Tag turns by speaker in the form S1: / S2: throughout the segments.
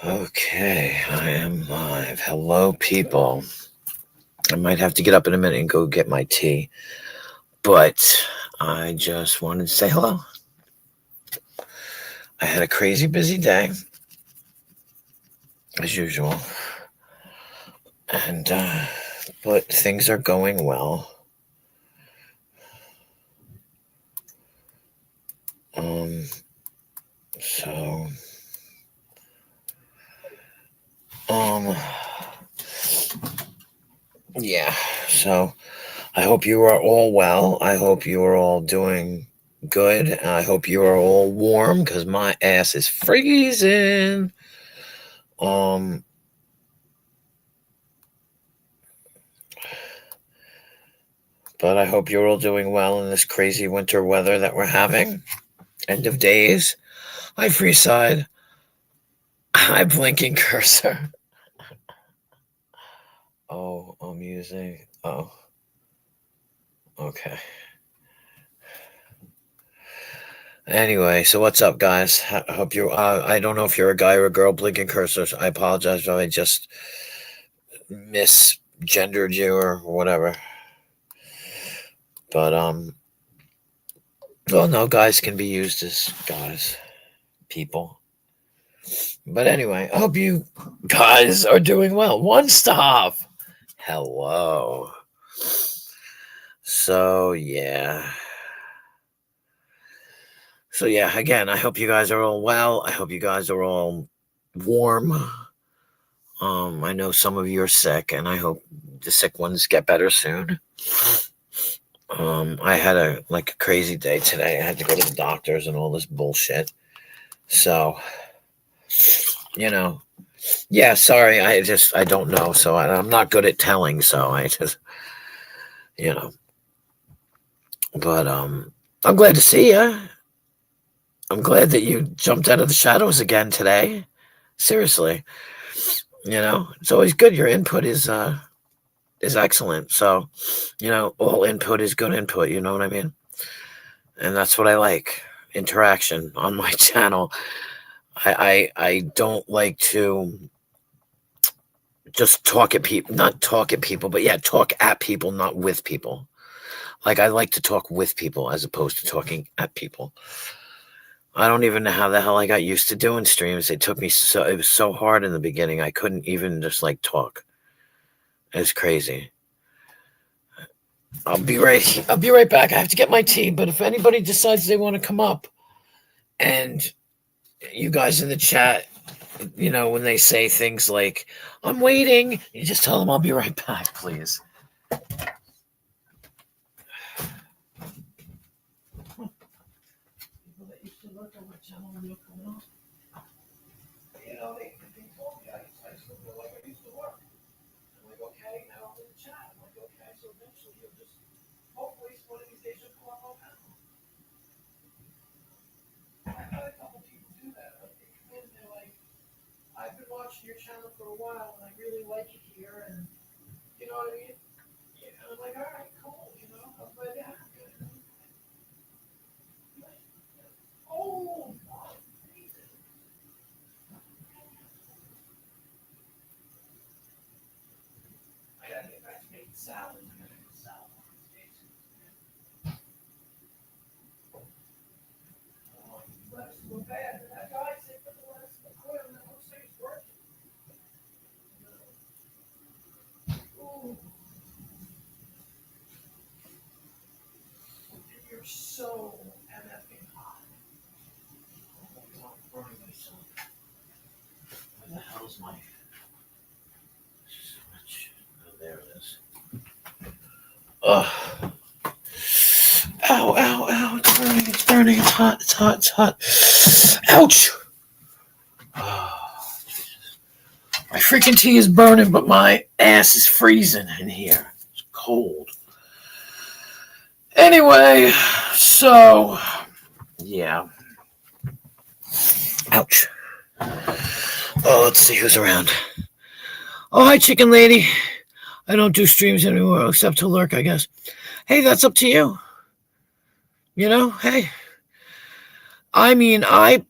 S1: Okay, I am live. Hello, people. I might have to get up in a minute and go get my tea, but I just wanted to say hello. I had a crazy busy day, as usual, and but things are going well. Um, so, um, yeah. So I hope you are all well. I hope you are all doing good. I hope you are all warm because my ass is freezing. Um, but I hope you're all doing well in this crazy winter weather that we're having. End of days. Hi, Freeside. Hi, blinking cursor. Oh, I'm using. Oh, okay. Anyway, so what's up, guys? I hope you. I don't know if you're a guy or a girl. Blinking cursors. I apologize if I just misgendered you or whatever. But well, no, guys can be used as guys, people. But anyway, I hope you guys are doing well. One stop. Hello. So yeah. So yeah, again, I hope you guys are all well. I hope you guys are all warm. I know some of you are sick, and I hope the sick ones get better soon. I had a crazy day today. I had to go to the doctors and all this bullshit. So, you know, yeah, sorry. I don't know. So I'm not good at telling. So I just, you know, but I'm glad to see you. I'm glad that you jumped out of the shadows again today. Seriously, it's always good. Your input is excellent. So, all input is good input. You know what I mean? And that's what I like. Interaction on my channel. I don't like to just talk at people, not talk at people, but yeah, talk at people, not with people. Like I like to talk with people as opposed to talking at people. I don't even know how the hell I got used to doing streams. It was so hard in the beginning. I couldn't even just talk. It's crazy. I'll be right back. I have to get my tea, but if anybody decides they want to come up and you guys in the chat, when they say things like, I'm waiting, you just tell them I'll be right back, please. I've been watching your channel for a while, and I really like it here, and you know what I mean? I'm like, all right, cool, I'm glad to have you. Oh, I gotta get back to making salad. I gotta make salad one of these days. Lettuce look bad. That guy said put the lettuce in the coil, and that looks like it's working. Ooh. You're so MFing hot. I'm burning myself. Where the hell's my switch? Oh, there it is. Ugh. Ow, ow, ow. It's burning, it's burning. It's hot, it's hot, it's hot. Ouch. Oh, Jesus. My freaking tea is burning, but my ass is freezing in here. It's cold. Anyway, so, yeah. Ouch. Oh, let's see who's around. Oh, hi, chicken lady. I don't do streams anymore except to lurk, I guess. Hey, that's up to you. Hey. I mean, I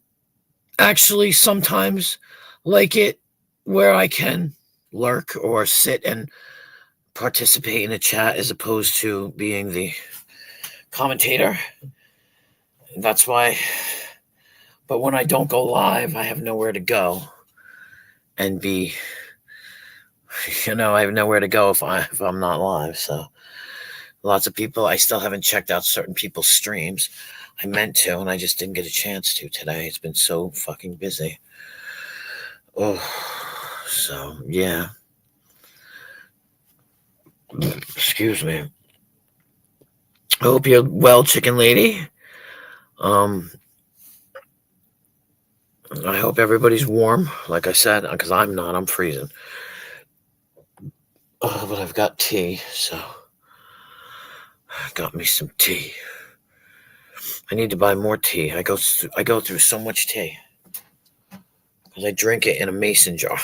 S1: actually sometimes like it where I can lurk or sit and participate in a chat as opposed to being the commentator. That's why. But when I don't go live, I have nowhere to go and be. I have nowhere to go if I'm not live. So lots of people. I still haven't checked out certain people's streams. I meant to, and I just didn't get a chance to today. It's been so fucking busy. Oh, so yeah. Excuse me. I hope you're well, chicken lady. I hope everybody's warm, like I said, because I'm not. I'm freezing. Oh, but I've got tea, so I got me some tea. I need to buy more tea. I go through so much tea because I drink it in a mason jar.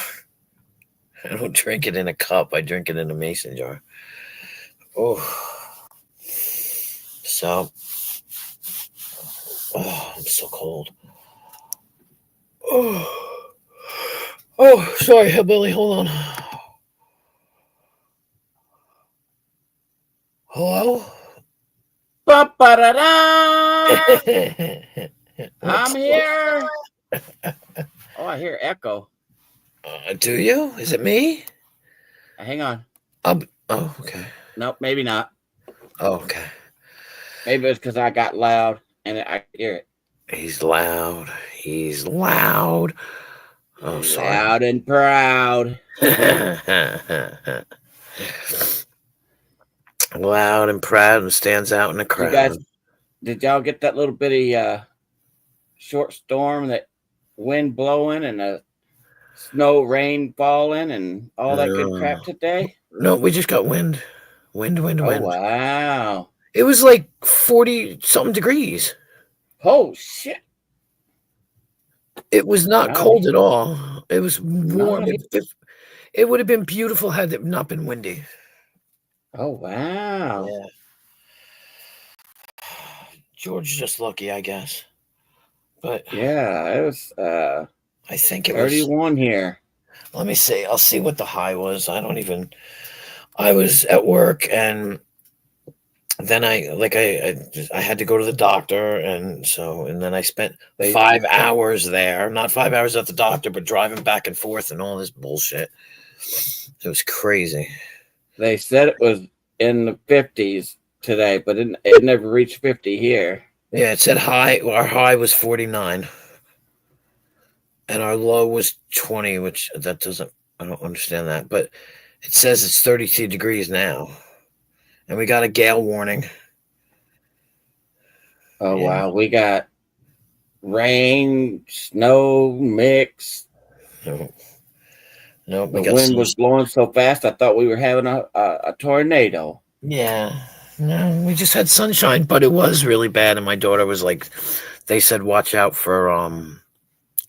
S1: I don't drink it in a cup. I drink it in a mason jar. Oh, so I'm so cold. Oh, sorry, hillbilly. Hold on. Hello?
S2: I'm here. Oh, I hear echo.
S1: Do you? Is it me?
S2: Hang on.
S1: Oh, okay.
S2: Nope, maybe not.
S1: Oh, okay.
S2: Maybe it's because I got loud and I hear it.
S1: He's loud. He's loud. Oh, sorry.
S2: Loud and proud.
S1: Loud and proud and stands out in the crowd.
S2: Did y'all get that little bitty short storm, that wind blowing and the snow, rain falling and all that good crap today?
S1: No, we just got wind. Wind.
S2: Oh, wow.
S1: It was like 40-something degrees.
S2: Oh, shit.
S1: It was not cold at all. It was warm.
S2: No.
S1: It would have been beautiful had it not been windy.
S2: Oh, wow.
S1: Yeah. George's just lucky, I guess. But
S2: yeah, it was
S1: I think it
S2: 31 here.
S1: Let me see. I'll see what the high was. I was at work, and then I had to go to the doctor, and then I spent 5 hours there. Not 5 hours at the doctor, but driving back and forth and all this bullshit. It was crazy.
S2: They said it was in the 50s today, but it never reached 50 here.
S1: Yeah, it said high. Our high was 49, and our low was 20, which I don't understand that, but it says it's 32 degrees now, and we got a gale warning.
S2: Oh, yeah. Wow. We got rain, snow mix.
S1: No,
S2: the wind was blowing so fast, I thought we were having a tornado.
S1: Yeah. No, we just had sunshine, but it was really bad. And my daughter was like, they said, watch out for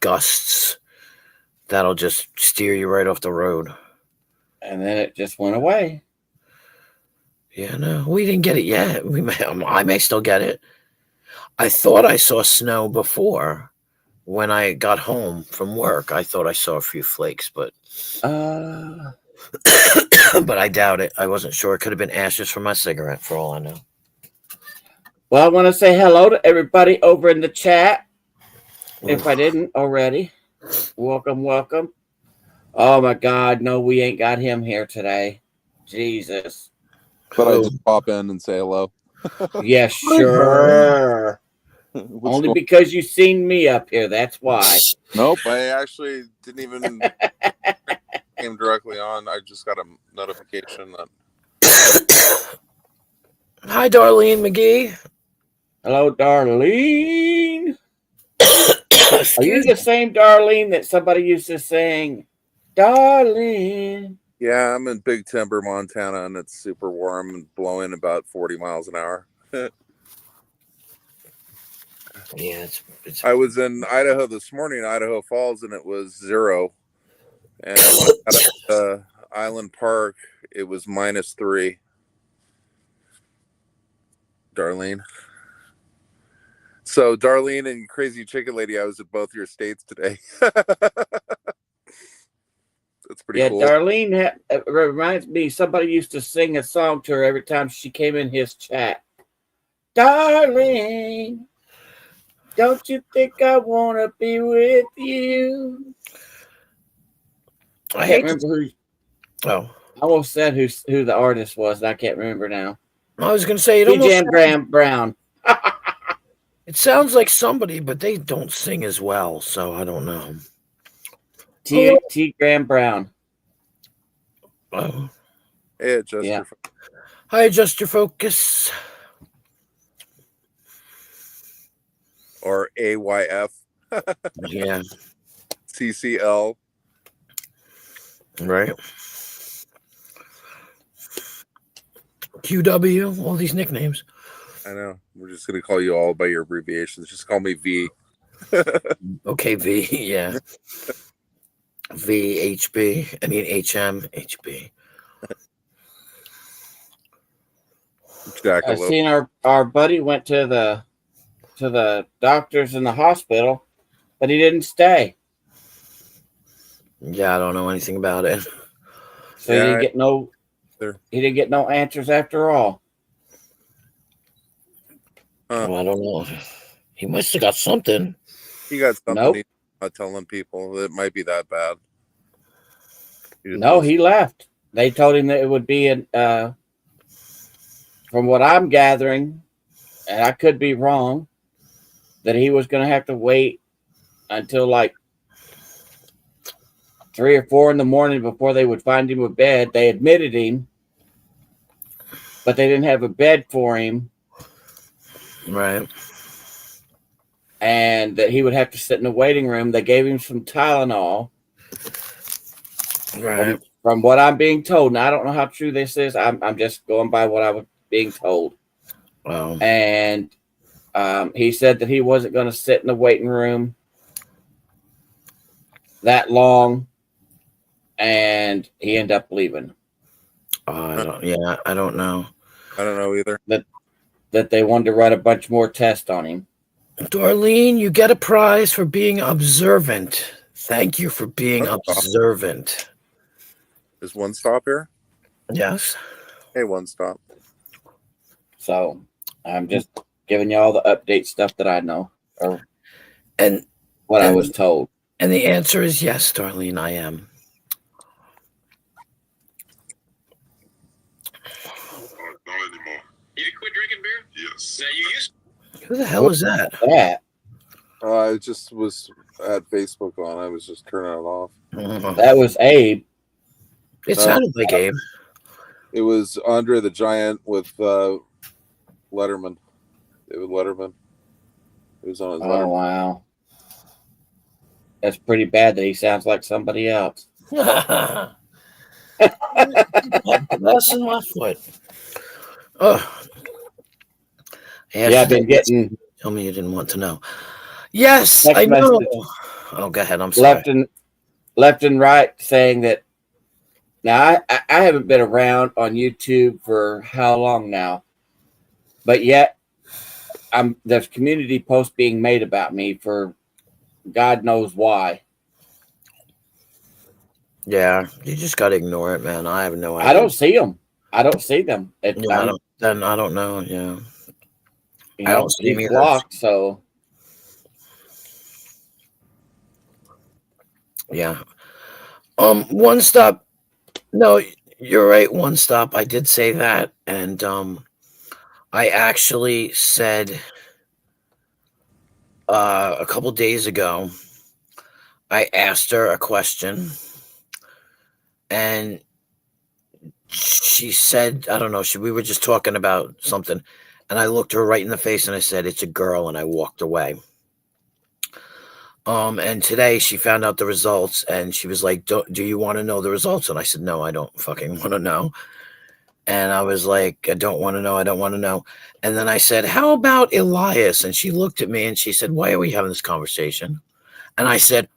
S1: gusts. That'll just steer you right off the road.
S2: And then it just went away.
S1: Yeah, no, we didn't get it yet. I may still get it. I thought I saw snow before when I got home from work. I thought I saw a few flakes, but but I doubt it. I wasn't sure. It could have been ashes from my cigarette, for all I know.
S2: Well, I want to say hello to everybody over in the chat. If I didn't already, welcome. Oh my God, no, we ain't got him here today. Jesus.
S3: But I just pop in and say hello.
S2: Yes, sure. Only because you seen me up here, that's why.
S3: Nope, I actually didn't even came directly on. I just got a notification that.
S1: Hi, Darlene McGee.
S2: Hello, Darlene. Are you the same Darlene that somebody used to sing? Darlene.
S3: Yeah, I'm in Big Timber, Montana, and it's super warm and blowing about 40 miles an hour.
S1: Yeah,
S3: I was in Idaho this morning, Idaho Falls, and it was 0. And when I got at Island Park, it was -3. Darlene. So, Darlene and Crazy Chicken Lady, I was at both your states today. pretty
S2: Yeah,
S3: cool.
S2: Darlene it reminds me. Somebody used to sing a song to her every time she came in his chat. Darling, don't you think I want to be with you?
S1: I
S2: I
S1: hate
S2: can't remember who.
S1: Oh,
S2: I almost said who the artist was, and I can't remember now.
S1: I was gonna say it
S2: T.
S1: almost
S2: Jam Graham Brown.
S1: it sounds like somebody, but they don't sing as well, so I don't know.
S2: T. Graham Brown.
S1: Oh.
S3: Hey, adjust
S2: Yeah.
S3: your
S1: Hi, adjust your focus.
S3: or AYF,
S1: Yeah,
S3: CCL.
S1: right. QW, all these nicknames.
S3: I know. We're just gonna call you all by your abbreviations. Just call me V.
S1: Okay, V, yeah. VHB, I mean HM, HB.
S2: I
S3: Jackalope.
S2: seen our buddy went to the doctors in the hospital, but he didn't stay,
S1: Yeah, I don't know anything about it.
S2: so he
S3: Yeah,
S2: didn't get no.
S3: either.
S2: He didn't get no answers after all.
S1: Well, I don't know. He must have got something.
S3: He got something
S2: Nope.
S3: he's not telling people that it might be that bad.
S2: No, he left. They told him that it would be from what I'm gathering, and I could be wrong, that he was going to have to wait until like 3 or 4 in the morning before they would find him a bed. They admitted him, but they didn't have a bed for him,
S1: Right.
S2: and that he would have to sit in the waiting room. They gave him some Tylenol.
S1: Right.
S2: From what I'm being told, and I don't know how true this is. I'm just going by what I was being told.
S1: Well,
S2: And he said that he wasn't going to sit in the waiting room that long, and he ended up leaving.
S1: I don't know.
S3: I don't know either.
S2: That they wanted to run a bunch more tests on him.
S1: Darlene, you get a prize for being observant. Thank you for being observant.
S3: Is One Stop here?
S1: Yes.
S3: Hey, One Stop.
S2: So I'm just giving you all the update stuff that I know or
S1: And
S2: what I was told.
S1: And the answer is yes, Darlene, I am.
S4: Not anymore. You quit drinking beer? Yes. Now you used.
S1: Who the hell is that?
S2: That
S3: I just was at Facebook on. I was just turning it off.
S2: that was Abe.
S1: It sounded like Abe.
S3: It was Andre the Giant with Letterman. David Letterman. It was on his
S2: Oh
S3: Letterman.
S2: wow. That's pretty bad that he sounds like somebody else.
S1: That's in my foot. Oh.
S2: Yeah, I've been getting
S1: Tell me you didn't want to know. Yes,
S2: text
S1: I know.
S2: messages
S1: Oh, go ahead. I'm sorry.
S2: left and right saying that. Now I haven't been around on YouTube for how long now, but yet there's community posts being made about me for God knows why.
S1: Yeah, you just got to ignore it, man. I have no idea.
S2: I don't see them. I don't see them.
S1: Yeah, I don't know. Yeah.
S2: I don't see them blocked. So
S1: yeah. One Stop. No, you're right. One Stop. I did say that, and I actually said a couple days ago. I asked her a question, and she said, I don't know. We were just talking about something, and I looked her right in the face, and I said, "It's a girl," and I walked away. And today she found out the results, and she was like, do you want to know the results? And I said, no, I don't fucking want to know. And I was like, I don't want to know. I don't want to know. And then I said, how about Elias? And she looked at me and she said, why are we having this conversation? And I said,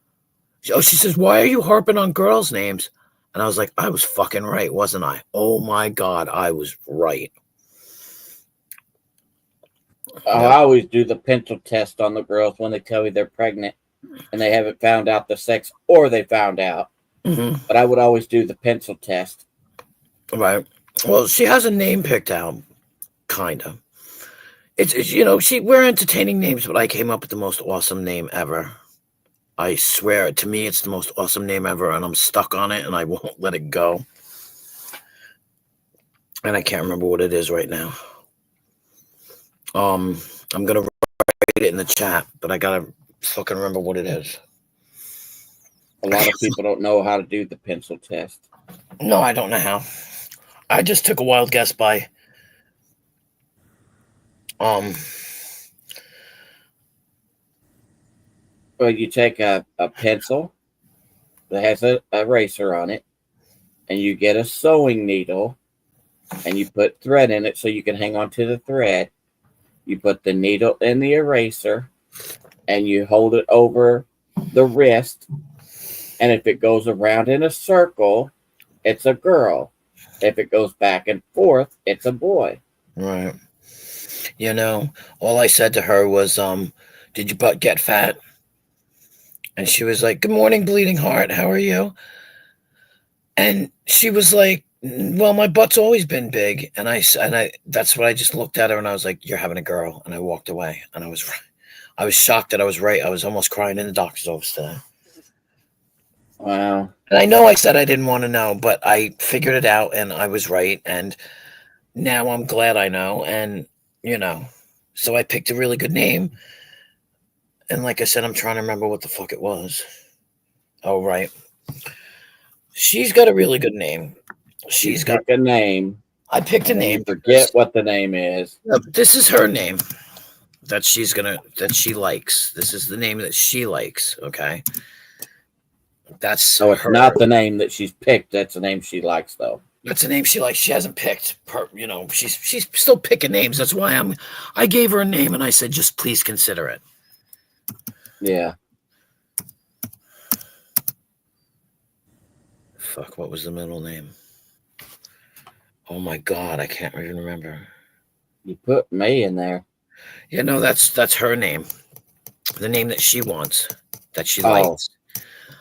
S1: oh, she says, why are you harping on girls' names? And I was like, I was fucking right, wasn't I? Oh my God, I was right.
S2: I always do the pencil test on the girls when they tell me they're pregnant and they haven't found out the sex or they found out. but I would always do the pencil test.
S1: Right. Well, she has a name picked out, kind of. It's we're entertaining names, but I came up with the most awesome name ever. I swear, to me, it's the most awesome name ever, and I'm stuck on it, and I won't let it go. And I can't remember what it is right now. I'm gonna write it in the chat, but I gotta fucking remember what it is.
S2: A lot of people don't know how to do the pencil test.
S1: No, I don't know how. I just took a wild guess by
S2: Well, you take a pencil that has a eraser on it, and you get a sewing needle, and you put thread in it so you can hang on to the thread. You put the needle in the eraser, and you hold it over the wrist. And if it goes around in a circle, it's a girl. If it goes back and forth, it's a boy.
S1: Right. All I said to her was, did your butt get fat? And she was like, good morning, bleeding heart. How are you? And she was like, well, my butt's always been big. And I that's what I just looked at her and I was like, you're having a girl. And I walked away and I was shocked that I was right. I was almost crying in the doctor's office today.
S2: Wow.
S1: And I know I said I didn't want to know, but I figured it out and I was right. And now I'm glad I know. And, so I picked a really good name. And like I said, I'm trying to remember what the fuck it was. Oh, right. She's got a really good name. She's got
S2: a name.
S1: I picked a name.
S2: Forget what the name is.
S1: This is her name that she likes. This is the name that she likes. Okay. That's
S2: so it's not the name that she's picked. That's the name she likes, though.
S1: That's a name she likes. She hasn't picked. She's still picking names. That's why I gave her a name and I said, just please consider it.
S2: Yeah.
S1: Fuck, what was the middle name? Oh my God, I can't even remember.
S2: You put May in there.
S1: That's her name. The name that she wants, that she likes.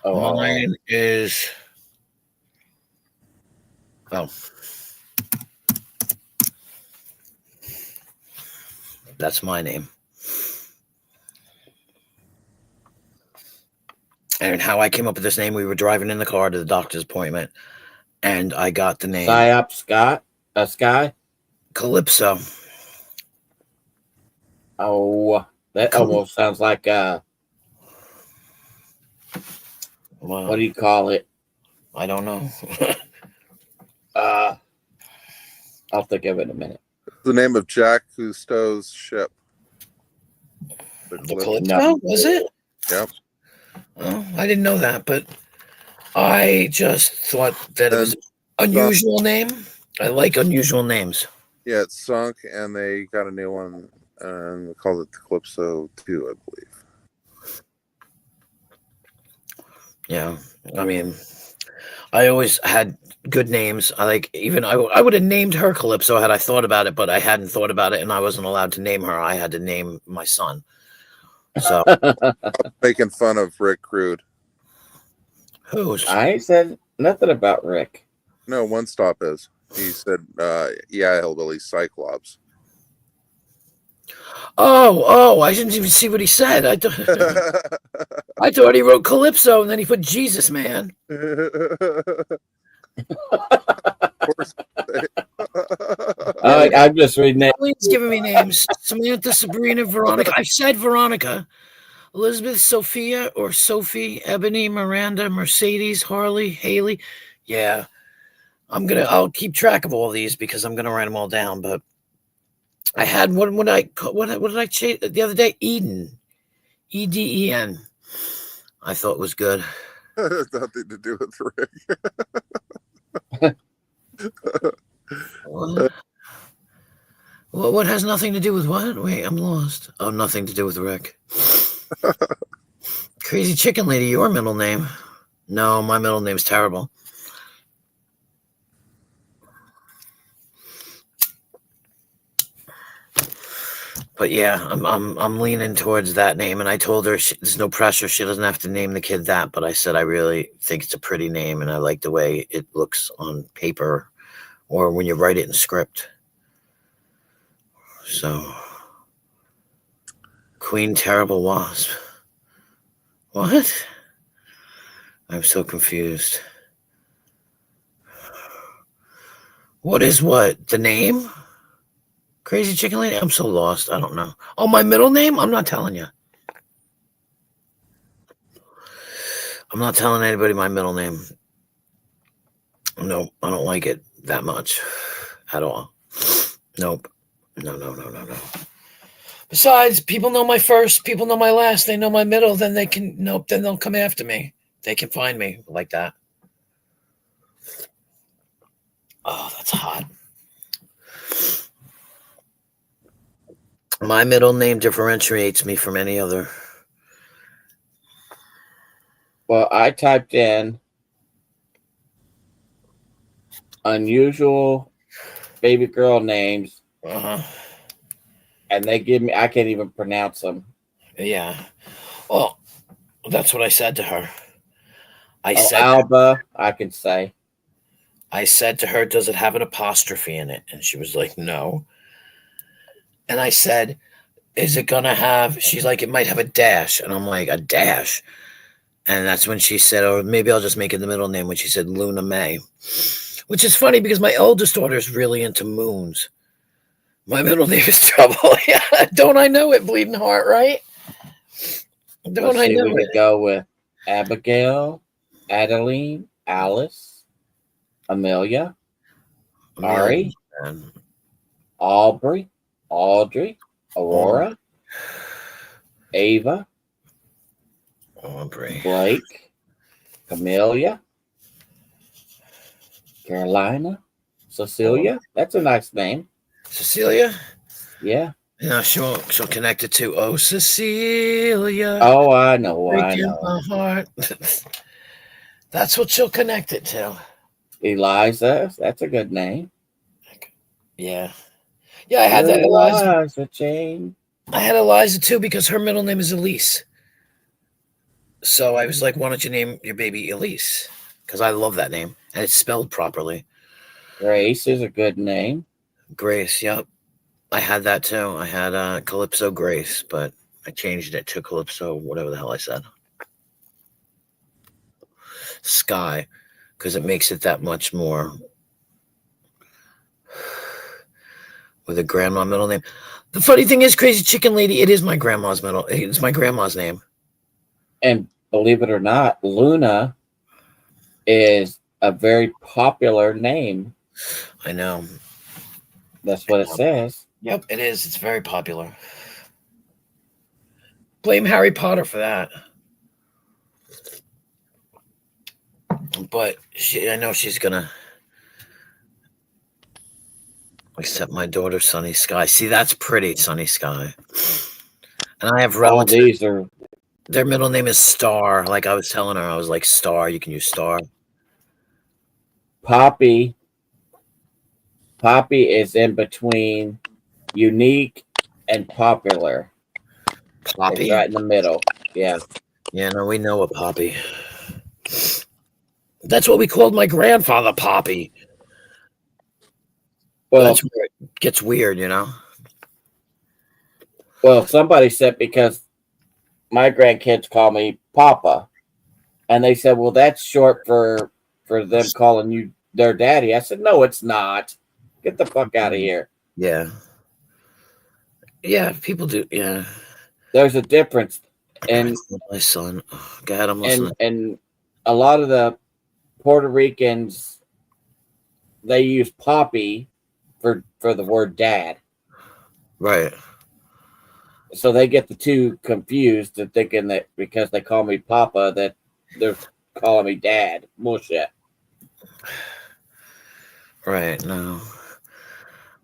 S1: Mine is... that's my name. And how I came up with this name, we were driving in the car to the doctor's appointment, and I got the name.
S2: Psyop Scott? Sky?
S1: Calypso.
S2: Oh, that almost sounds like what do you call it?
S1: I don't know.
S2: I'll think of it in a minute.
S3: The name of Jack Cousteau's ship.
S1: The Calypso? Was it?
S3: Yep.
S1: Oh, I didn't know that, but I just thought that it was an unusual name. I like unusual names.
S3: Yeah, it sunk, and they got a new one, and they called it the Calypso 2, I believe.
S1: Yeah, I mean, I always had good names. I would have named her Calypso had I thought about it, but I hadn't thought about it, and I wasn't allowed to name her. I had to name my son. So
S3: making fun of Rick Crude.
S1: Who's?
S2: I ain't said nothing about Rick.
S3: No, One Stop is. He said, yeah, hillbilly Cyclops.
S1: Oh, I didn't even see what he said. I thought he wrote Calypso and then he put Jesus Man.
S2: I'm just reading it.
S1: Please giving me names. Samantha, Sabrina, Veronica. I've said Veronica. Elizabeth, Sophia, or Sophie, Ebony, Miranda, Mercedes, Harley, Haley. Yeah. I'll keep track of all these because I'm gonna write them all down. But I had what did I say the other day? Eden. Eden. I thought was good.
S3: Nothing to do with Rick.
S1: What has nothing to do with what? Wait, I'm lost. Oh, nothing to do with Rick. Crazy Chicken Lady, your middle name? No, my middle name's terrible. But yeah, I'm leaning towards that name, and I told her there's no pressure. She doesn't have to name the kid that. But I said I really think it's a pretty name, and I like the way it looks on paper, or when you write it in script. So, Queen Terrible Wasp. What? I'm so confused. What is what? The name? Crazy Chicken Lady? I'm so lost. I don't know. Oh, my middle name? I'm not telling you. I'm not telling anybody my middle name. No, I don't like it that much at all. Nope. No. Besides, people know my first, people know my last, they know my middle, then then they'll come after me. They can find me like that. Oh, that's hot. My middle name differentiates me from any other.
S2: Well, I typed in unusual baby girl names,
S1: Uh-huh.
S2: and they give me, I can't even pronounce them.
S1: Yeah. Well, that's what I said to her. I
S2: Alba, I can say.
S1: I said to her, does it have an apostrophe in it? And she was like, no. And I said, is it going to have, she's like, it might have a dash. And I'm like, a dash? And that's when she said, oh, maybe I'll just make it the middle name, when she said Luna May. Which is funny because my oldest daughter is really into moons. My middle name is Trouble. Yeah, don't I know it, Bleeding Heart, right? Don't I know
S2: We
S1: it?
S2: could go with Abigail, Adeline, Alice, Amelia, Ari,
S1: Man.
S2: Aubrey, Audrey, Aurora, Ava,
S1: Aubrey.
S2: Blake, Camellia, Carolina, Cecilia. That's a nice name.
S1: Cecilia?
S2: Yeah.
S1: Yeah, she'll connect it to, oh, Cecilia.
S2: Oh, I know.
S1: Breaking my heart. That's what she'll connect it to.
S2: Eliza. That's a good name.
S1: Yeah. Yeah, I had that Eliza.
S2: Eliza Jane.
S1: I had Eliza too because her middle name is Elise. So I was like, why don't you name your baby Elise? Because I love that name. And it's spelled properly.
S2: Grace is a good name.
S1: Grace, yep. I had that too. I had Calypso Grace, but I changed it to Calypso, whatever the hell I said. Sky, because it makes it that much more with a grandma middle name. The funny thing is, Crazy Chicken Lady, it is my grandma's middle. It's my grandma's name.
S2: And believe it or not, Luna is a very popular name.
S1: I know.
S2: That's what it says.
S1: Yep, it is. It's very popular. Blame Harry Potter for that. But I know she's gonna accept my daughter, Sunny Sky. See, that's pretty, Sunny Sky. And I have
S2: All
S1: relatives.
S2: these are.
S1: Their middle name is Star. Like I was telling her, I was like, Star. You can use Star.
S2: Poppy. Poppy is in between unique and popular.
S1: Poppy.
S2: It's right in the middle. Yeah.
S1: Yeah, no, we know a Poppy. That's what we called my grandfather, Poppy.
S2: Well,
S1: That's where it gets weird, you know?
S2: Well, somebody said because my grandkids call me Papa, and they said, "Well, that's short for them calling you their daddy." I said, "No, it's not. Get the fuck out of here."
S1: Yeah. Yeah, people do. Yeah.
S2: There's a difference, and
S1: My son. Oh, God, I'm listening.
S2: and a lot of the Puerto Ricans, they use Poppy for the word dad.
S1: Right.
S2: So they get the two confused and thinking that because they call me Papa that they're calling me Dad. Bullshit.
S1: Right. No.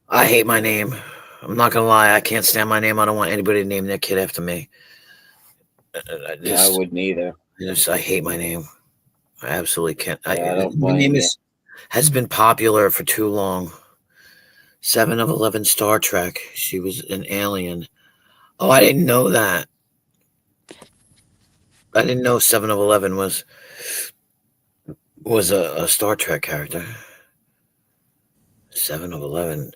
S1: I hate my name. I'm not gonna lie. I can't stand my name. I don't want anybody to name their kid after me.
S2: I wouldn't either.
S1: I hate my name. I absolutely can't.
S2: I don't
S1: my
S2: blame
S1: name
S2: you.
S1: has been popular for too long. 7 of 11 Star Trek. She was an alien. Oh, I didn't know that. I didn't know 7 of 11 was a Star Trek character. 7 of 11.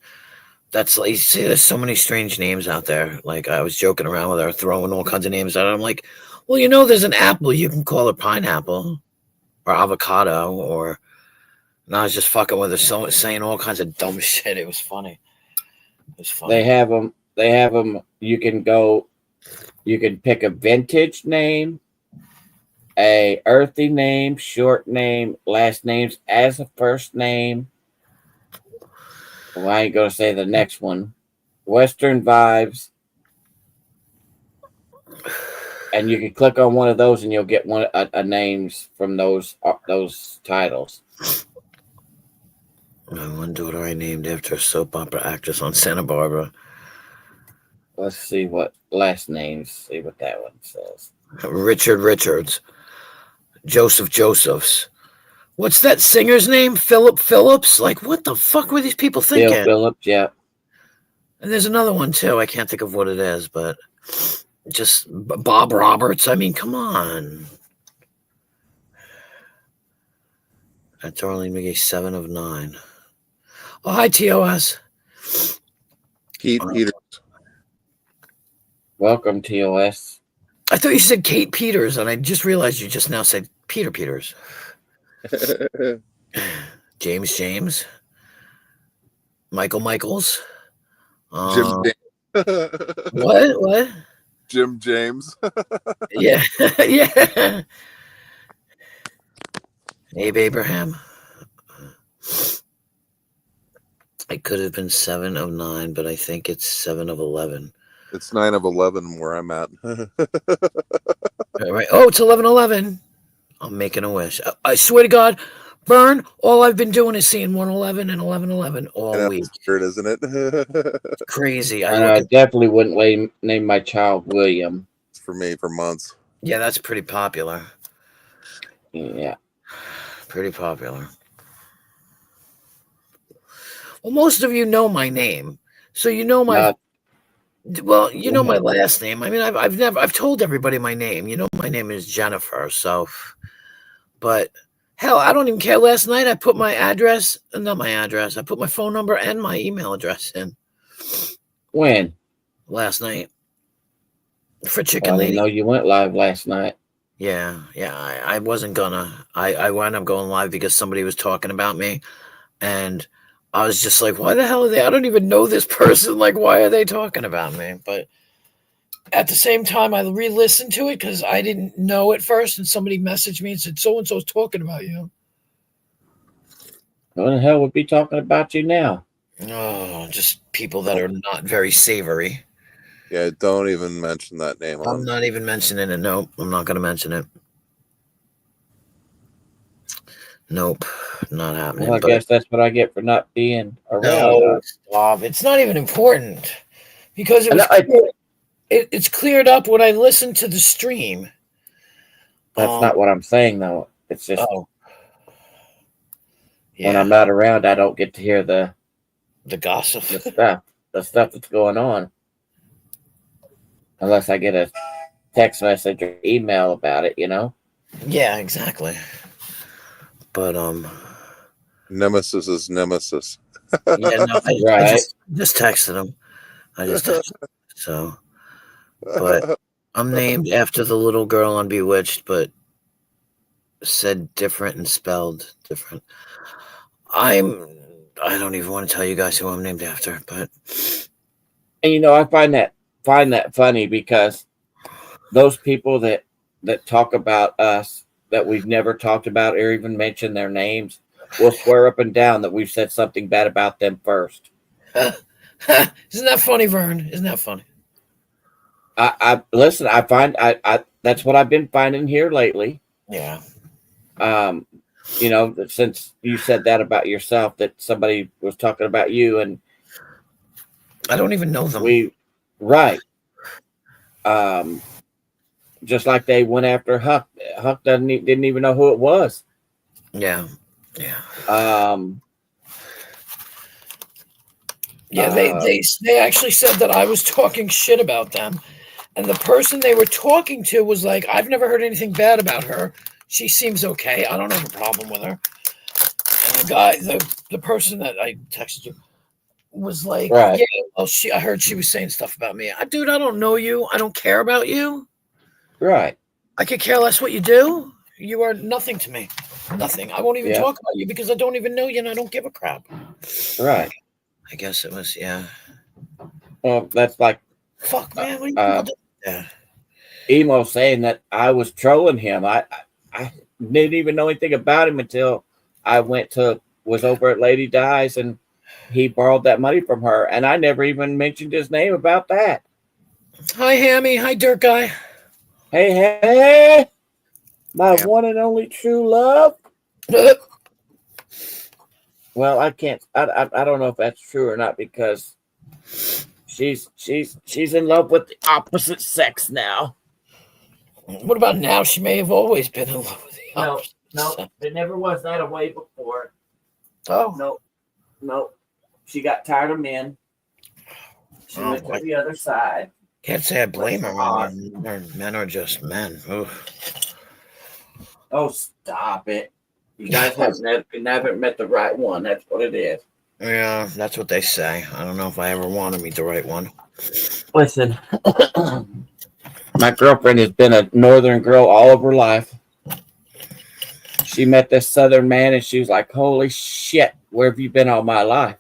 S1: That's like, you see, there's so many strange names out there. Like, I was joking around with her, throwing all kinds of names out. I'm like, well, you know, there's an apple. You can call her pineapple or avocado or. And I was just fucking with her, so saying all kinds of dumb shit. It was funny. It was funny.
S2: They have them. They have them. You can go. You can pick a vintage name, a earthy name, short name, last names as a first name. Well, I ain't gonna say the next one. Western vibes, and you can click on one of those, and you'll get one a names from those titles.
S1: My one daughter I named after a soap opera actress on Santa Barbara.
S2: Let's see what last names. See what that one says.
S1: Richard Richards. Joseph Josephs. What's that singer's name? Philip Phillips? Like, what the fuck were these people thinking?
S2: Bill Phillips, yeah.
S1: And there's another one, too. I can't think of what it is, but just Bob Roberts. I mean, come on. At Darlene McGee, 7 of 9. Oh, hi, TOS.
S3: Pete Peters.
S2: Welcome, TOS.
S1: I thought you said Kate Peters, and I just realized you just now said Peter Peters. James. Michael Michaels.
S3: Jim James.
S1: What?
S3: Jim James.
S1: Yeah. Yeah. Abe Abraham. It could have been 7 of 9, but I think it's 7 of 11.
S3: It's 9 of 11 where I'm at.
S1: All right. Oh, it's 11/11. I'm making a wish. I swear to God, Vern, all I've been doing is seeing 111 and 11/11 all week.
S3: That's weird, isn't it?
S1: It's crazy.
S2: I definitely wouldn't name my child William.
S3: For me, for months.
S1: Yeah, that's pretty popular.
S2: Yeah.
S1: Pretty popular. Well, most of you know my name, so you know my. Well, you know my last name. I mean, I've told everybody my name. You know, my name is Jennifer. So, but hell, I don't even care. Last night I put my address, not my address. I put my phone number and my email address in.
S2: When?
S1: Last night. For Chicken
S2: I
S1: Lady.
S2: didn't know you went live last night.
S1: Yeah. I wasn't gonna. I wound up going live because somebody was talking about me, and I was just like, why the hell are they? I don't even know this person. Like, why are they talking about me? But at the same time, I re-listened to it because I didn't know at first, and somebody messaged me and said, so-and-so's talking about you.
S2: Who the hell would be talking about you now?
S1: Oh, just people that are not very savory.
S3: Yeah, don't even mention that name.
S1: I'm not even mentioning it. Nope, I'm not going to mention it. Nope, not happening.
S2: Well, I guess that's what I get for not being around.
S1: No, stop. It's not even important because it's cleared up when I listened to the stream.
S2: That's not what I'm saying, though. It's just when
S1: yeah.
S2: I'm not around, I don't get to hear the
S1: gossip,
S2: the stuff that's going on, unless I get a text message or email about it. You know.
S1: Yeah, exactly. But
S3: Nemesis is Nemesis.
S1: Yeah, no,
S2: right.
S1: I just texted him. So, but I'm named after the little girl on Bewitched, but said different and spelled different. I don't even want to tell you guys who I'm named after, but
S2: And you know, I find that funny because those people that talk about us that we've never talked about or even mentioned their names will swear up and down that we've said something bad about them first.
S1: Isn't that funny, Vern? Isn't that funny?
S2: I listen. I find I that's what I've been finding here lately.
S1: Yeah.
S2: You know, since you said that about yourself, that somebody was talking about you, and
S1: I don't even know them.
S2: Right. Just like they went after Huck. Huck didn't even know who it was.
S1: Yeah. Yeah, they actually said that I was talking shit about them, and the person they were talking to was like, "I've never heard anything bad about her. She seems okay. I don't have a problem with her." And the person that I texted you was like,
S2: Right.
S1: "Yeah, well, I heard she was saying stuff about me. Dude, I don't know you. I don't care about you.
S2: Right.
S1: I could care less what you do. You are nothing to me. Nothing. I won't even
S2: Yeah.
S1: talk about you because I don't even know you and I don't give a crap."
S2: Right.
S1: I guess it was, yeah.
S2: Well, that's like
S1: Fuck, man. What are you people doing? Yeah.
S2: Emo saying that I was trolling him. I didn't even know anything about him until I was over at Lady Di's and he borrowed that money from her, and I never even mentioned his name about that.
S1: Hi, Hammy. Hi, Dirt Guy.
S2: Hey, my one and only true love. Well, I can't. I don't know if that's true or not because she's in love with the opposite sex now.
S1: What about now? She may have always been in love with the opposite
S2: No,
S1: sex.
S2: it never was that way before.
S1: Oh,
S2: No. She got tired of men. She went to the other side.
S1: Can't say I blame her.
S2: Odd.
S1: Men are just men. Oof.
S2: Oh, stop it! You guys haven't met the right one. That's what it is.
S1: Yeah, that's what they say. I don't know if I ever want to meet the right one.
S2: Listen, my girlfriend has been a northern girl all of her life. She met this southern man and she was like, "Holy shit, where have you been all my life?"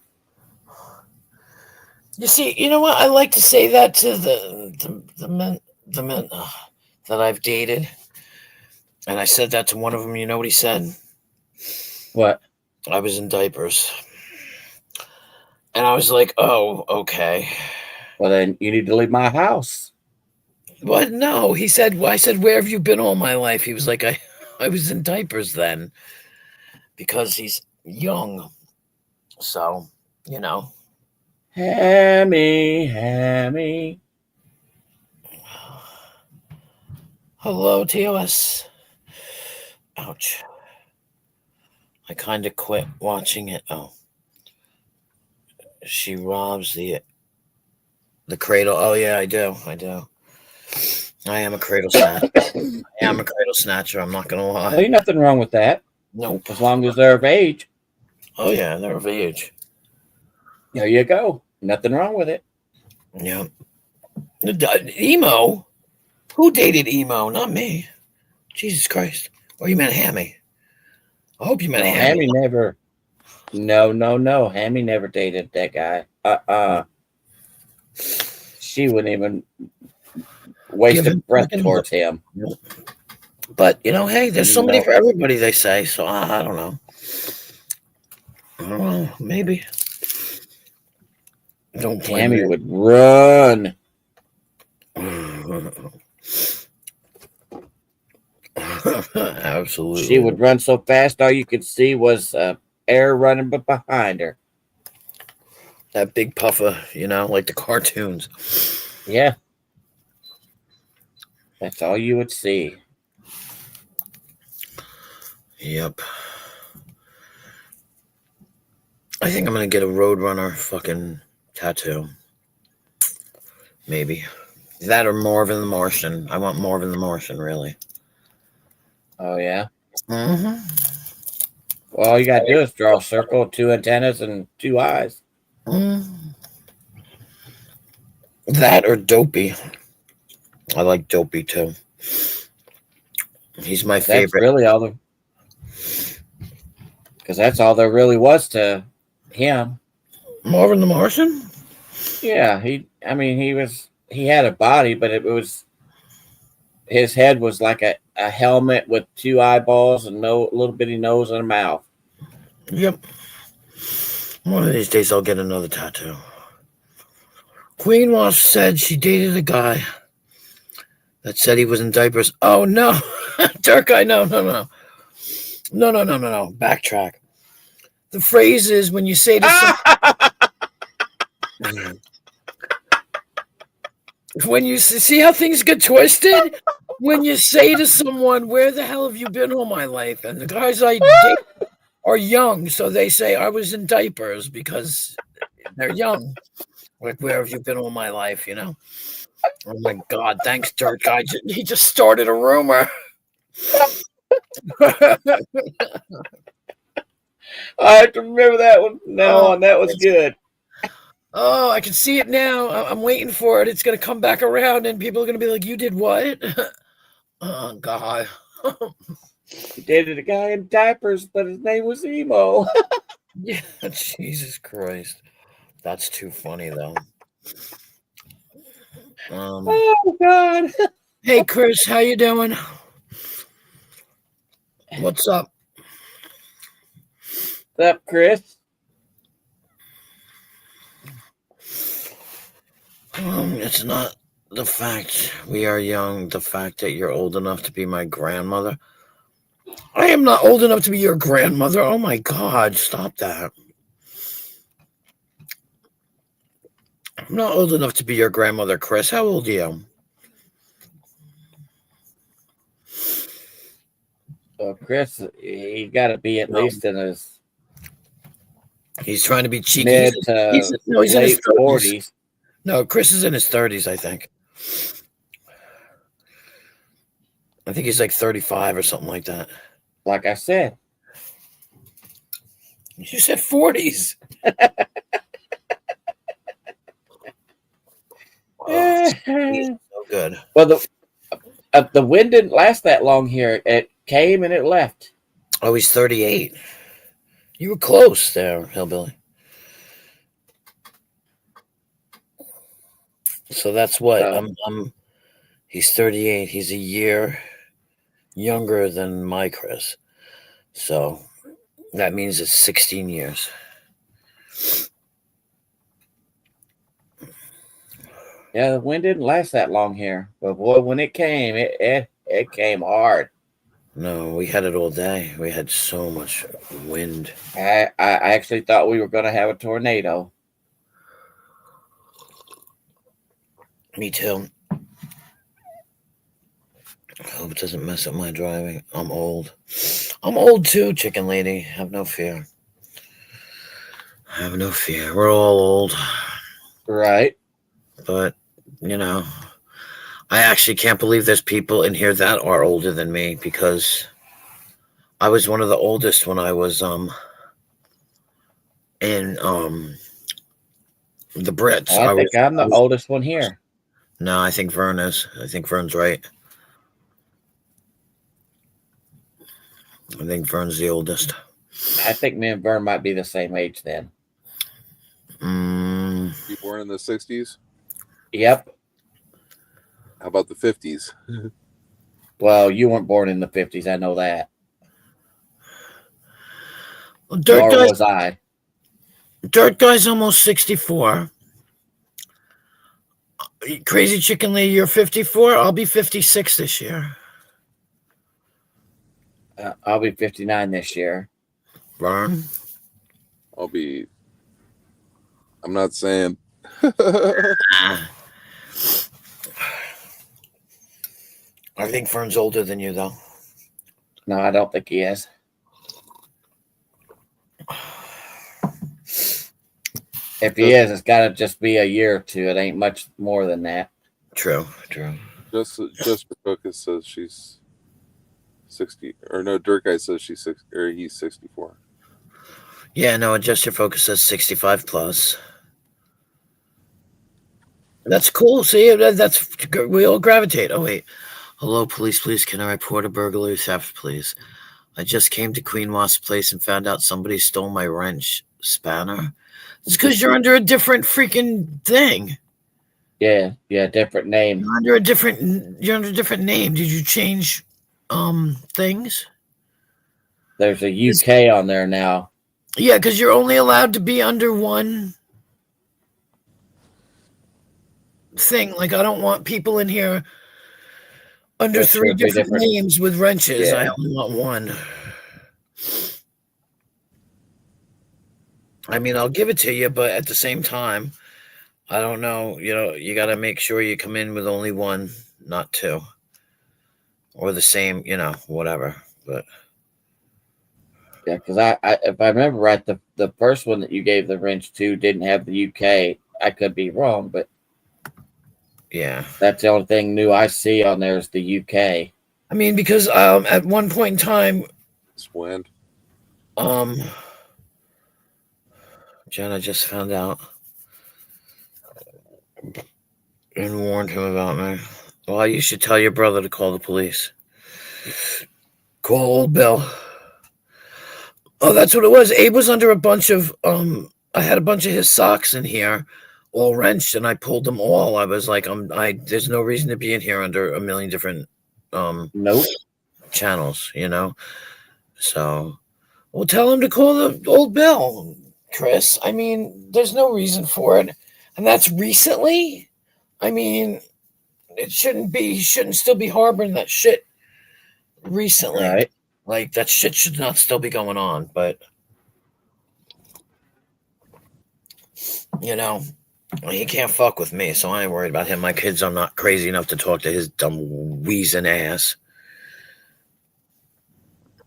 S1: You see, you know what? I like to say that to the men that I've dated, and I said that to one of them. You know what he said?
S2: What?
S1: I was in diapers, and I was like, "Oh, okay."
S2: Well, then you need to leave my house.
S1: What? No, he said. I said, "Where have you been all my life?" He was like, I was in diapers then," because he's young. So, you know.
S2: Hammy.
S1: Hello, TOS. Ouch. I kind of quit watching it. Oh. She robs the cradle. Oh, yeah, I do. I am a cradle snatcher. I'm not going to lie.
S2: Ain't nothing wrong with that.
S1: Nope.
S2: As long as they're of age.
S1: Oh, yeah, they're of age.
S2: There you go. Nothing wrong with it.
S1: Yeah. Emo? Who dated Emo? Not me. Jesus Christ. Or you meant Hammy? I hope you meant Hammy.
S2: Hammy never. No. Hammy never dated that guy. She wouldn't even waste a breath towards him.
S1: But, you know, hey, there's somebody for everybody, they say. So, I don't know. Maybe. Don't play
S2: Hammy would run.
S1: Absolutely.
S2: She would run so fast, all you could see was air running behind her.
S1: That big puffer, you know, like the cartoons.
S2: Yeah. That's all you would see.
S1: Yep. I think I'm going to get a Roadrunner fucking tattoo. Maybe. That or Marvin the Martian. I want Marvin the Martian, really.
S2: Oh, yeah?
S1: Mm-hmm.
S2: Well, all you got to do is draw a circle, 2 antennas, and 2 eyes.
S1: That or Dopey. I like Dopey, too. He's my favorite.
S2: That's really all because that's all there really was to him.
S1: Marvin the Martian?
S2: Yeah, he had a body, but his head was like a helmet with 2 eyeballs and no little bitty nose and a mouth.
S1: Yep. One of these days I'll get another tattoo. Queen Wasp said she dated a guy that said he was in diapers. Oh, no. Dark guy, no. No. Backtrack. The phrase is when you say to someone... When you see how things get twisted? When you say to someone, "Where the hell have you been all my life?" And the guys I date are young, so they say, "I was in diapers," because They're young. Like, where have you been all my life, you know? Oh my God, thanks, Dirt Guy. He just started a rumor.
S2: I have to remember that one from now on. That was good.
S1: Oh, I can see it now. I'm waiting for it. It's going to come back around and people are going to be like, you did what? Oh, God.
S2: He dated a guy in diapers, but his name was Emo.
S1: Yeah, Jesus Christ. That's too funny, though.
S2: Oh, God.
S1: Hey, Chris, how you doing? What's up?
S2: What's up, Chris?
S1: It's not the fact we are young, the fact that you're old enough to be my grandmother. I am not old enough to be your grandmother. Oh my God, stop that. I'm not old enough to be your grandmother, Chris. How old are you?
S2: Well, Chris, he got to be at least in his
S1: He's trying to be cheeky.
S2: mid
S1: he's
S2: to
S1: in his
S2: late
S1: 30s.
S2: 40s.
S1: No, Chris is in his 30s, I think. I think he's like 35 or something like that.
S2: Like I said.
S1: You said 40s. Oh, so good.
S2: Well, the wind didn't last that long here. It came and it left.
S1: Oh, he's 38. You were close there, Hillbilly. So that's what he's 38. He's a year younger than my Chris. So that means it's 16 years.
S2: Yeah, the wind didn't last that long here. But boy, when it came, it came hard.
S1: No, we had it all day. We had so much wind.
S2: I actually thought we were going to have a tornado.
S1: Me too. I hope it doesn't mess up my driving. I'm old. I'm old too, chicken lady. Have no fear. Have no fear. We're all old.
S2: Right.
S1: But, you know, I actually can't believe there's people in here that are older than me because I was one of the oldest when I was in the Brits.
S2: I think I'm the oldest one here.
S1: No, I think Vern is. I think Vern's right. I think Vern's the oldest.
S2: I think me and Vern might be the same age then.
S3: You born in the 60s?
S2: Yep.
S3: How about the 50s?
S2: Well, you weren't born in the 50s. I know that.
S1: Well,
S2: Nor was I.
S1: Dirt Guy's almost 64. Crazy Chicken Lady, you're 54. I'll be 56 this year.
S2: I'll be 59 this year.
S1: Vern?
S3: I'm not saying.
S1: I think Vern's older than you, though.
S2: No, I don't think he is. If he is, it's got to just be a year or two. It ain't much more than that.
S1: True.
S3: Just for Cook says she's 60, or no, Dirt Guy says she's 60, or he's 64.
S1: Yeah, no, Adjust Your Focus says 65 plus. That's cool. See, that's we all gravitate. Oh, wait. Hello, police, please. Can I report a burglary theft, please? I just came to Queen Wasp's place and found out somebody stole my wrench spanner. It's because you're under a different freaking thing.
S2: Yeah, different name.
S1: You're under a different name. Did you change things?
S2: There's a UK on there now.
S1: Yeah, because you're only allowed to be under one thing. Like, I don't want people in here under three different names with wrenches. Yeah. I only want one. I mean, I'll give it to you, but at the same time, I don't know. You know, you got to make sure you come in with only one, not two. Or the same, you know, whatever. But
S2: Yeah, because I if I remember right, the first one that you gave the wrench to didn't have the UK. I could be wrong, but
S1: Yeah.
S2: that's the only thing new I see on there is the UK.
S1: I mean, because at one point in time,
S3: It's wind.
S1: Jenna just found out and warned him about me. Well, you should tell your brother to call the police. Call old Bill. Oh, that's what it was. Abe was under a bunch of I had a bunch of his socks in here, all wrenched, and I pulled them all. I was like, there's no reason to be in here under a million different
S2: Nope.
S1: channels, you know. So, well, tell him to call the old Bill, Chris. I mean, there's no reason for it, and that's recently. I mean, it shouldn't be. He shouldn't still be harboring that shit recently.
S2: Right.
S1: Like, that shit should not still be going on, but you know, he can't fuck with me, so I ain't worried about him. My kids are not crazy enough to talk to his dumb wheezing ass.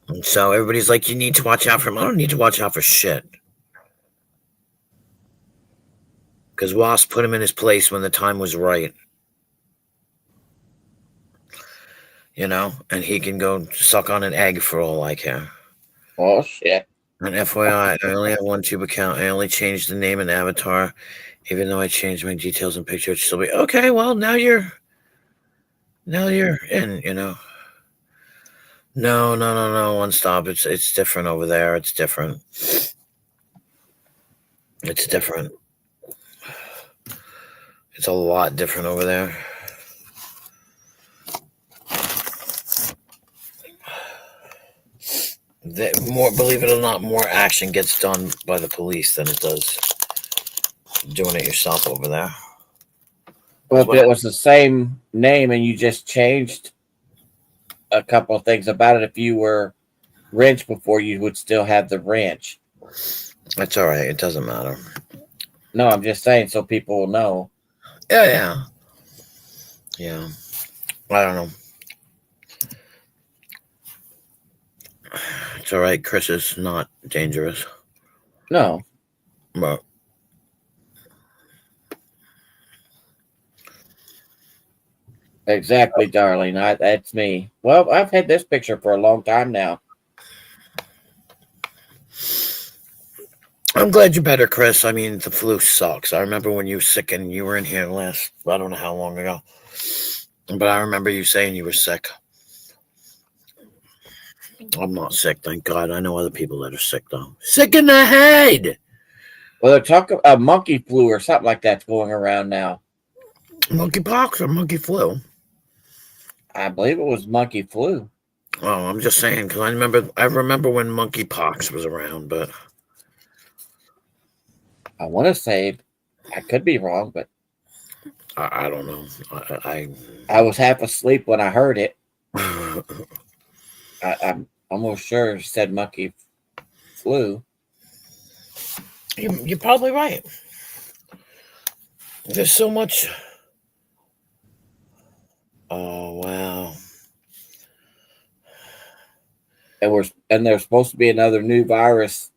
S1: And so everybody's like, you need to watch out for him. I don't need to watch out for shit. Because Wasp put him in his place when the time was right. You know, and he can go suck on an egg for all I care.
S2: Oh shit.
S1: And FYI, I only have one tube account. I only changed the name and avatar. Even though I changed my details and picture, it should still be okay. Well, now you're in, you know. No. One stop. It's different over there. It's different. It's different. It's a lot different over there. More, believe it or not, more action gets done by the police than it does doing it yourself over there.
S2: Well, if it was the same name and you just changed a couple of things about it, if you were wrench before, you would still have the wrench.
S1: That's all right. It doesn't matter.
S2: No, I'm just saying so people will know.
S1: Yeah. I don't know. It's all right. Chris is not dangerous.
S2: No.
S1: But
S2: Exactly, darling. That's me. Well, I've had this picture for a long time now.
S1: I'm glad you're better, Chris. I mean, the flu sucks. I remember when you were sick and you were in here last, I don't know how long ago. But I remember you saying you were sick. I'm not sick, thank God. I know other people that are sick, though. Sick in the head!
S2: Well, they're talking a monkey flu or something like that's going around now.
S1: Monkeypox or monkey flu?
S2: I believe it was monkey flu.
S1: Oh, I'm just saying, because I remember when monkeypox was around, but
S2: I want to say, I could be wrong, but
S1: I don't know.
S2: I was half asleep when I heard it. I'm almost sure it said monkey flu.
S1: You're probably right. There's so much. Oh, wow.
S2: And there's supposed to be another new virus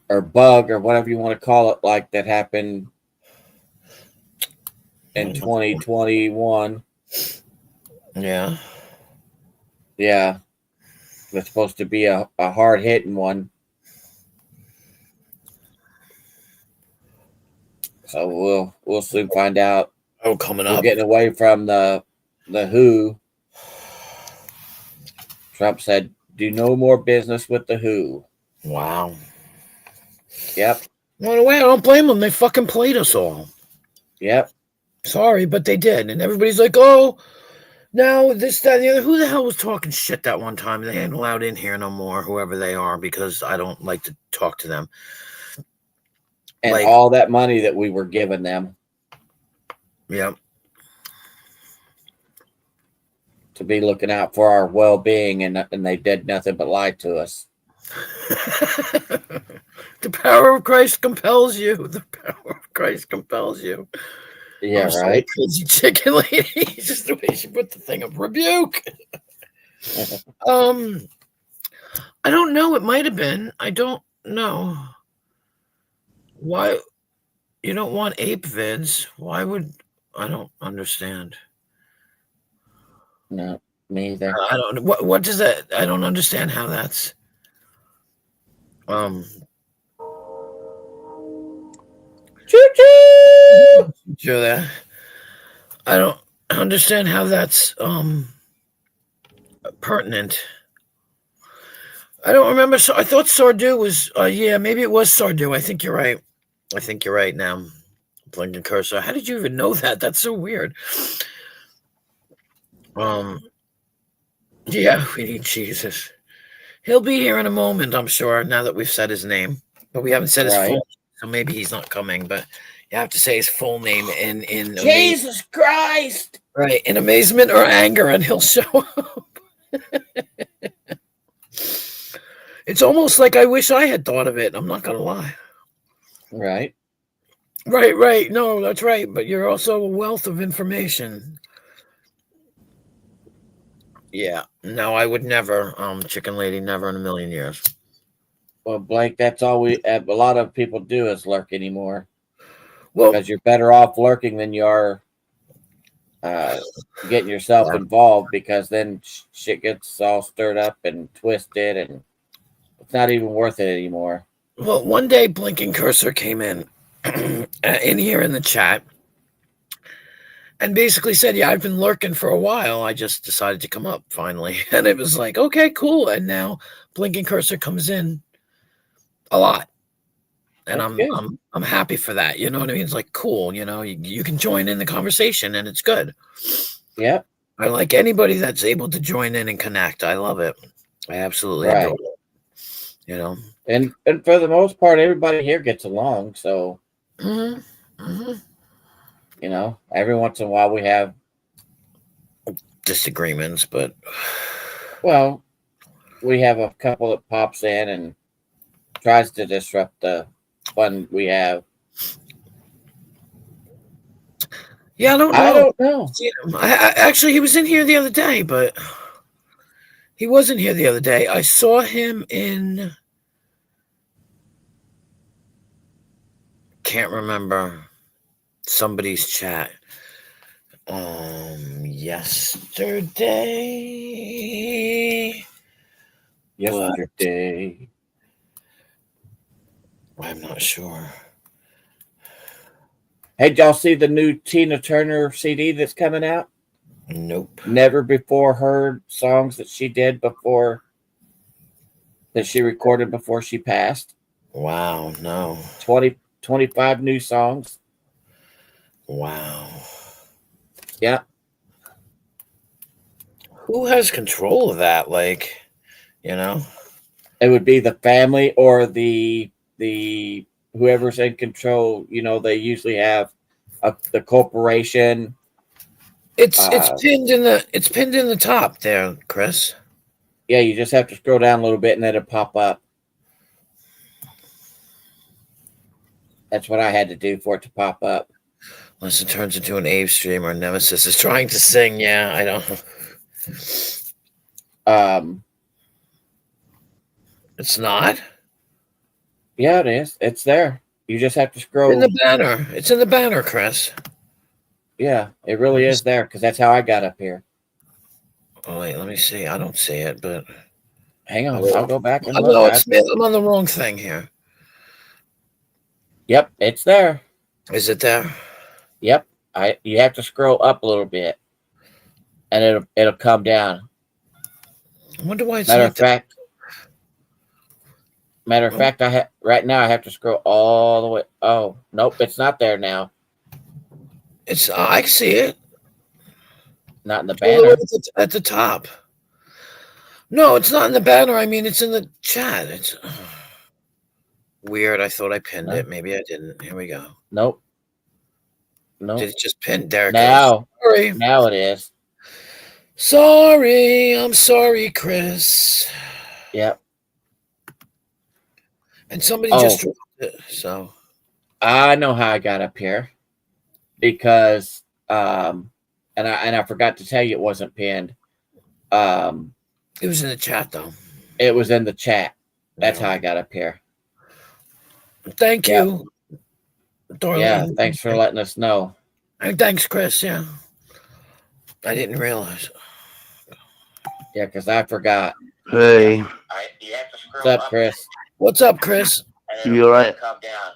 S2: or bug or whatever you want to call it, like that happened in 2021.
S1: Yeah.
S2: Yeah. It's supposed to be a hard hitting one. So we'll soon find out.
S1: Oh, coming
S2: We're
S1: up.
S2: getting away from the WHO. Trump said, do no more business with the WHO.
S1: Wow.
S2: Yep.
S1: Well, in a way, I don't blame them. They fucking played us all.
S2: Yep.
S1: Sorry, but they did. And everybody's like, oh, now this, that, and the other. Who the hell was talking shit that one time? They ain't allowed in here no more, whoever they are, because I don't like to talk to them.
S2: And
S1: Like,
S2: all that money that we were giving them
S1: yep.
S2: to be looking out for our well-being, and they did nothing but lie to us.
S1: The power of Christ compels you. The power of Christ compels you.
S2: Yeah,
S1: I'm sorry,
S2: right.
S1: crazy chicken lady. Just the way she put the thing up. Rebuke. I don't know. It might have been. I don't know. Why you don't want ape vids? Why would I don't understand.
S2: No, me either.
S1: I don't know. What does that I don't understand how that's um
S2: Choo-choo!
S1: sure that I don't understand how that's pertinent. I don't remember. So I thought Sardu was. Yeah, maybe it was Sardu. I think you're right. I think you're right now. Blinking cursor. How did you even know that? That's so weird. Um. Yeah, we need Jesus. He'll be here in a moment, I'm sure. Now that we've said his name, but we haven't said his
S2: Right.
S1: full. So maybe he's not coming. But you have to say his full name in
S2: Jesus Christ!
S1: right in amazement or anger, and he'll show up. It's almost like I wish I had thought of it. I'm not gonna lie.
S2: Right.
S1: Right. No, that's right. But you're also a wealth of information. Yeah. No, I would never, chicken lady, never in a million years.
S2: Well, Blake, that's all a lot of people do is lurk anymore.
S1: Well,
S2: Because you're better off lurking than you are getting yourself involved, because then shit gets all stirred up and twisted, and it's not even worth it anymore.
S1: well, one day Blinking Cursor came in here in the chat and basically said, "Yeah, I've been lurking for a while. I just decided to come up finally." And it was like, "Okay, cool." And now Blinking Cursor comes in a lot. And I'm happy for that. You know what I mean? It's like cool, you can join in the conversation and it's good.
S2: Yep.
S1: I like anybody that's able to join in and connect. I love it. I absolutely
S2: Right.
S1: adore it.
S2: And for the most part, everybody here gets along. So, every once in a while we have
S1: disagreements, but
S2: well, we have a couple that pops in and tries to disrupt the fun we have.
S1: yeah, I don't know.
S2: I don't know.
S1: Actually, he was in here the other day, but he wasn't here the other day. I saw him in. Can't remember somebody's chat. Yesterday.
S2: Yesterday.
S1: I'm not sure.
S2: Hey, did y'all see the new Tina Turner CD that's coming out?
S1: Nope.
S2: Never before heard songs that she did before, that she recorded before she passed.
S1: Wow, no.
S2: 25 new songs.
S1: Wow.
S2: Yeah.
S1: Who has control of that? Like,
S2: It would be the family or the whoever's in control. They usually have the corporation.
S1: It's pinned in the top there, Chris.
S2: Yeah, you just have to scroll down a little bit and then it'll pop up. That's what I had to do for it to pop up.
S1: Unless it turns into an Abe stream or Nemesis is trying to sing. Yeah, I don't. It's not.
S2: Yeah, it is. It's there. You just have to scroll.
S1: In the banner. It's in the banner, Chris.
S2: Yeah, it really is there, because that's how I got up here.
S1: Oh, wait, let me see. I don't see it, but
S2: hang on. I'll go back and look.
S1: No, I'm on the wrong thing here.
S2: Yep, it's there.
S1: Is it there?
S2: Yep. You have to scroll up a little bit, and it'll come down.
S1: I wonder why it's
S2: Matter
S1: like
S2: of fact, right now I have to scroll all the way. Oh, nope, it's not there now.
S1: I see it.
S2: Not in the banner.
S1: At the top. No, it's not in the banner. I mean, it's in the chat. It's weird. I thought I pinned it. Maybe I didn't. Here we go.
S2: Nope.
S1: Did it just pin? There it
S2: now,
S1: goes. Sorry.
S2: Now it is.
S1: Sorry. I'm sorry, Chris.
S2: Yep.
S1: And somebody just dropped it. So
S2: I know how I got up here, because and I forgot to tell you it wasn't pinned.
S1: It was in the chat though.
S2: It was in the chat. That's how I got up here.
S1: Thank
S2: Yeah.
S1: you, Darlene.
S2: Yeah, thanks for letting us know.
S1: And thanks, Chris. Yeah, I didn't realize.
S2: Yeah, because I forgot.
S5: Hey,
S2: What's up, Chris?
S1: What's up, Chris?
S5: you alright?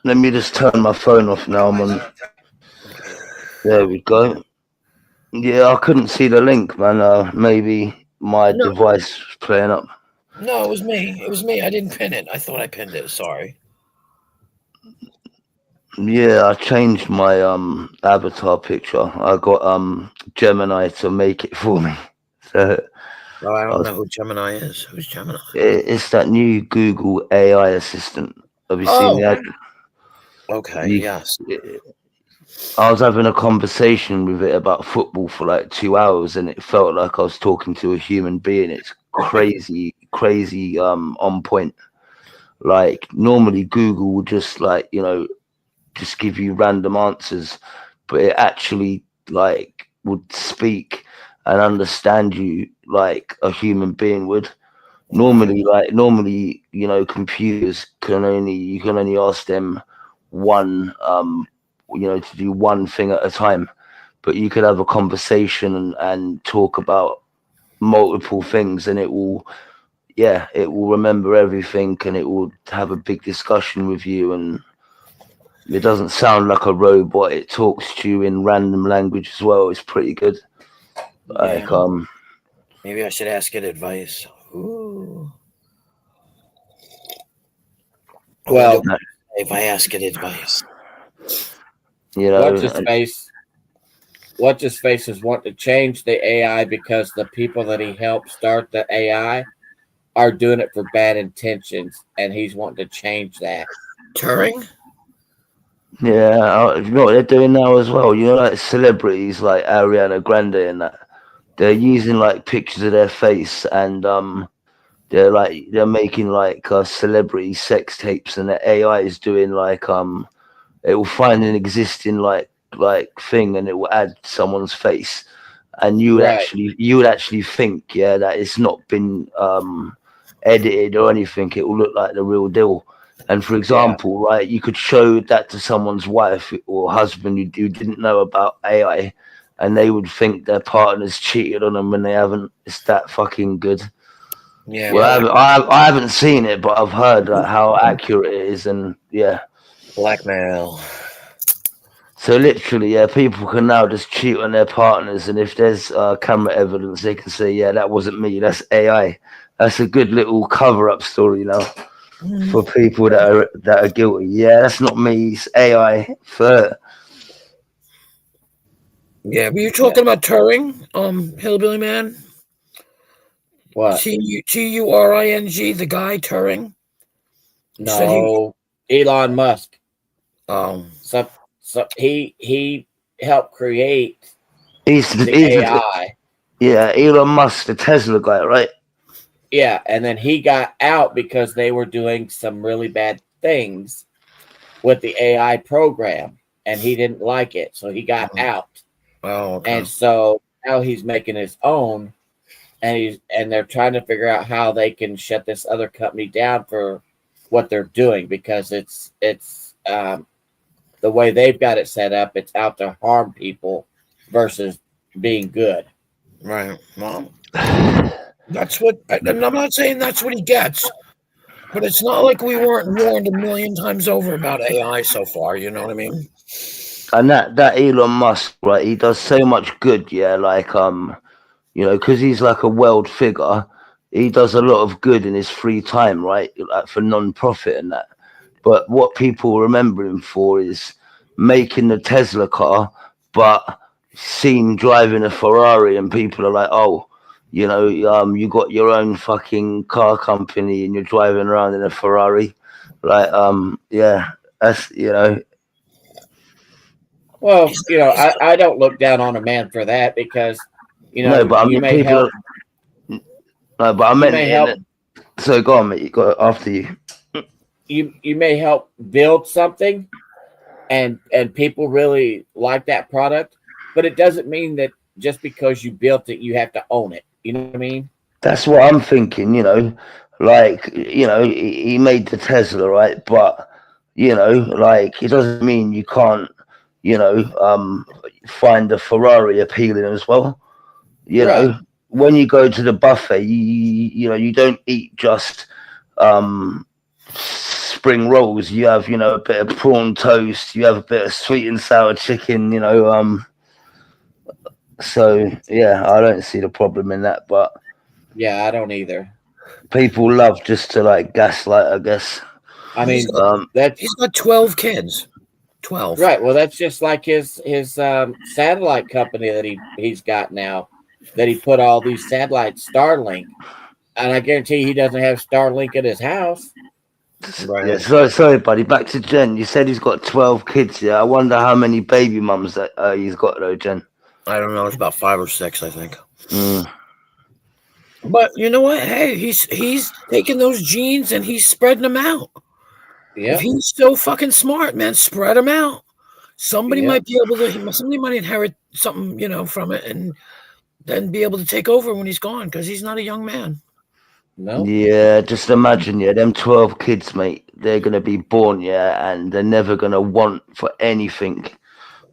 S5: Let me just turn my phone off now. There we go. Yeah, I couldn't see the link, man. Maybe my
S1: No.
S5: device was playing up.
S1: No, it was me. It was me. I didn't pin it. I thought I pinned it. Sorry.
S5: Yeah, I changed my avatar picture. I got Gemini to make it for me. So
S1: Oh, I don't know who Gemini is. Who's Gemini?
S5: it's that new Google AI assistant. Have you seen the ad?
S1: Okay.
S5: You-
S1: Yes.
S5: I was having a conversation with it about football for like 2 hours, and it felt like I was talking to a human being. It's crazy on point. Like normally Google would just like, just give you random answers, but it actually like would speak and understand you like a human being would. Normally, computers you can only ask them one to do one thing at a time, but you could have a conversation and talk about multiple things, and it will remember everything, and it will have a big discussion with you, and it doesn't sound like a robot. It talks to you in random language as well. It's pretty good. Like
S1: maybe I should ask it advice. Ooh.
S2: Well,
S1: if I ask it advice,
S2: What's his face is wanting to change the AI because the people that he helped start the AI are doing it for bad intentions, and he's wanting to change that.
S1: Turing.
S5: Yeah, you know what they're doing now as well? You know, like celebrities like Ariana Grande and that. They're using like pictures of their face, and they're making like celebrity sex tapes, and the AI is doing like it will find an existing like thing, and it will add someone's face, and you would actually think that it's not been edited or anything. It will look like the real deal. And for example, right, you could show that to someone's wife or husband who didn't know about AI, and they would think their partner's cheated on them when they haven't. It's that fucking good.
S1: Yeah.
S5: Well, I haven't seen it, but I've heard how accurate it is, and yeah.
S1: Blackmail.
S5: So literally, people can now just cheat on their partners, and if there's camera evidence, they can say, "Yeah, that wasn't me. That's AI." That's a good little cover-up story now for people that are guilty. Yeah, that's not me. It's AI.
S1: Yeah, were you talking about Turing, Hillbilly Man?
S2: What?
S1: Turing, the guy Turing?
S2: No, Elon Musk.
S1: Oh.
S2: So he helped create
S5: he's
S2: the AI.
S5: Yeah, Elon Musk, the Tesla guy, right?
S2: Yeah, and then he got out because they were doing some really bad things with the AI program, and he didn't like it, so he got out.
S1: Oh, okay.
S2: And so now he's making his own, and they're trying to figure out how they can shut this other company down for what they're doing, because it's the way they've got it set up, it's out to harm people versus being good.
S1: Right. Well, that's what, and I'm not saying that's what he gets, but it's not like we weren't warned a million times over about AI so far. You know what I mean?
S5: And that Elon Musk, right? He does so much good, like because he's like a world figure. He does a lot of good in his free time, right? Like for non-profit and that. But what people remember him for is making the Tesla car, but seen driving a Ferrari, and people are like, "Oh, you got your own fucking car company and you're driving around in a Ferrari." Like, that's
S2: Well, I don't look down on a man for that, because
S5: but I mean,
S2: may help.
S5: No, but I meant it help. So go on, mate. You got after you.
S2: You may help build something, and people really like that product, but it doesn't mean that just because you built it, you have to own it. You know what I mean?
S5: That's what I'm thinking. like, you know, he made the Tesla, right? But, you know, like, it doesn't mean you can't, you know, find the Ferrari appealing as well. You
S2: Right.
S5: know, when you go to the buffet, you know, you don't eat just spring rolls. You have, you know, a bit of prawn toast, you have a bit of sweet and sour chicken, you know, so yeah, I don't see the problem in that, but
S2: Yeah, I don't either.
S5: people love just to like gaslight, I guess.
S2: I mean,
S5: Um,
S2: that's
S1: He's got 12 kids. 12.
S2: right. Well, that's just like his satellite company that he's got now, that he put all these satellites Starlink, and I guarantee he doesn't have Starlink at his house.
S1: Right.
S5: yeah, sorry, buddy. Back to Jen. You said he's got 12 kids. Yeah, I wonder how many baby mums that he's got though, Jen.
S1: I don't know. It's about 5 or 6, I think.
S5: Mm.
S1: But you know what? Hey, he's taking those genes and he's spreading them out.
S2: Yeah,
S1: If he's so fucking smart, man, spread them out. Somebody
S2: Yeah.
S1: might be able to. Somebody might inherit something, you know, from it, and then be able to take over when he's gone because he's not a young man.
S2: no,
S5: Yeah, just imagine, yeah, them 12 kids, mate. They're gonna be born, yeah, and they're never gonna want for anything,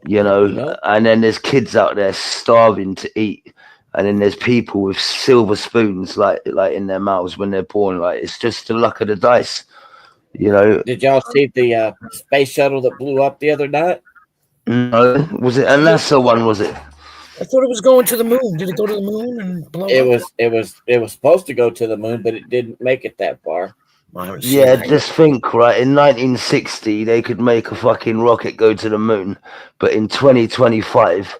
S5: you know.
S2: No.
S5: And then there's kids out there starving to eat, and then there's people with silver spoons, like in their mouths when they're born. Like it's just the luck of the dice, you know.
S2: Did y'all see the space shuttle that blew up the other night?
S5: No, was it a NASA one? Was it?
S1: I thought it was going to the moon. Did it go to the moon and blow up?
S2: It was supposed to go to the moon, but it didn't make it that far.
S1: I haven't seen
S5: Yeah,
S1: that.
S5: just think, right? In 1960, they could make a fucking rocket go to the moon, but in 2025,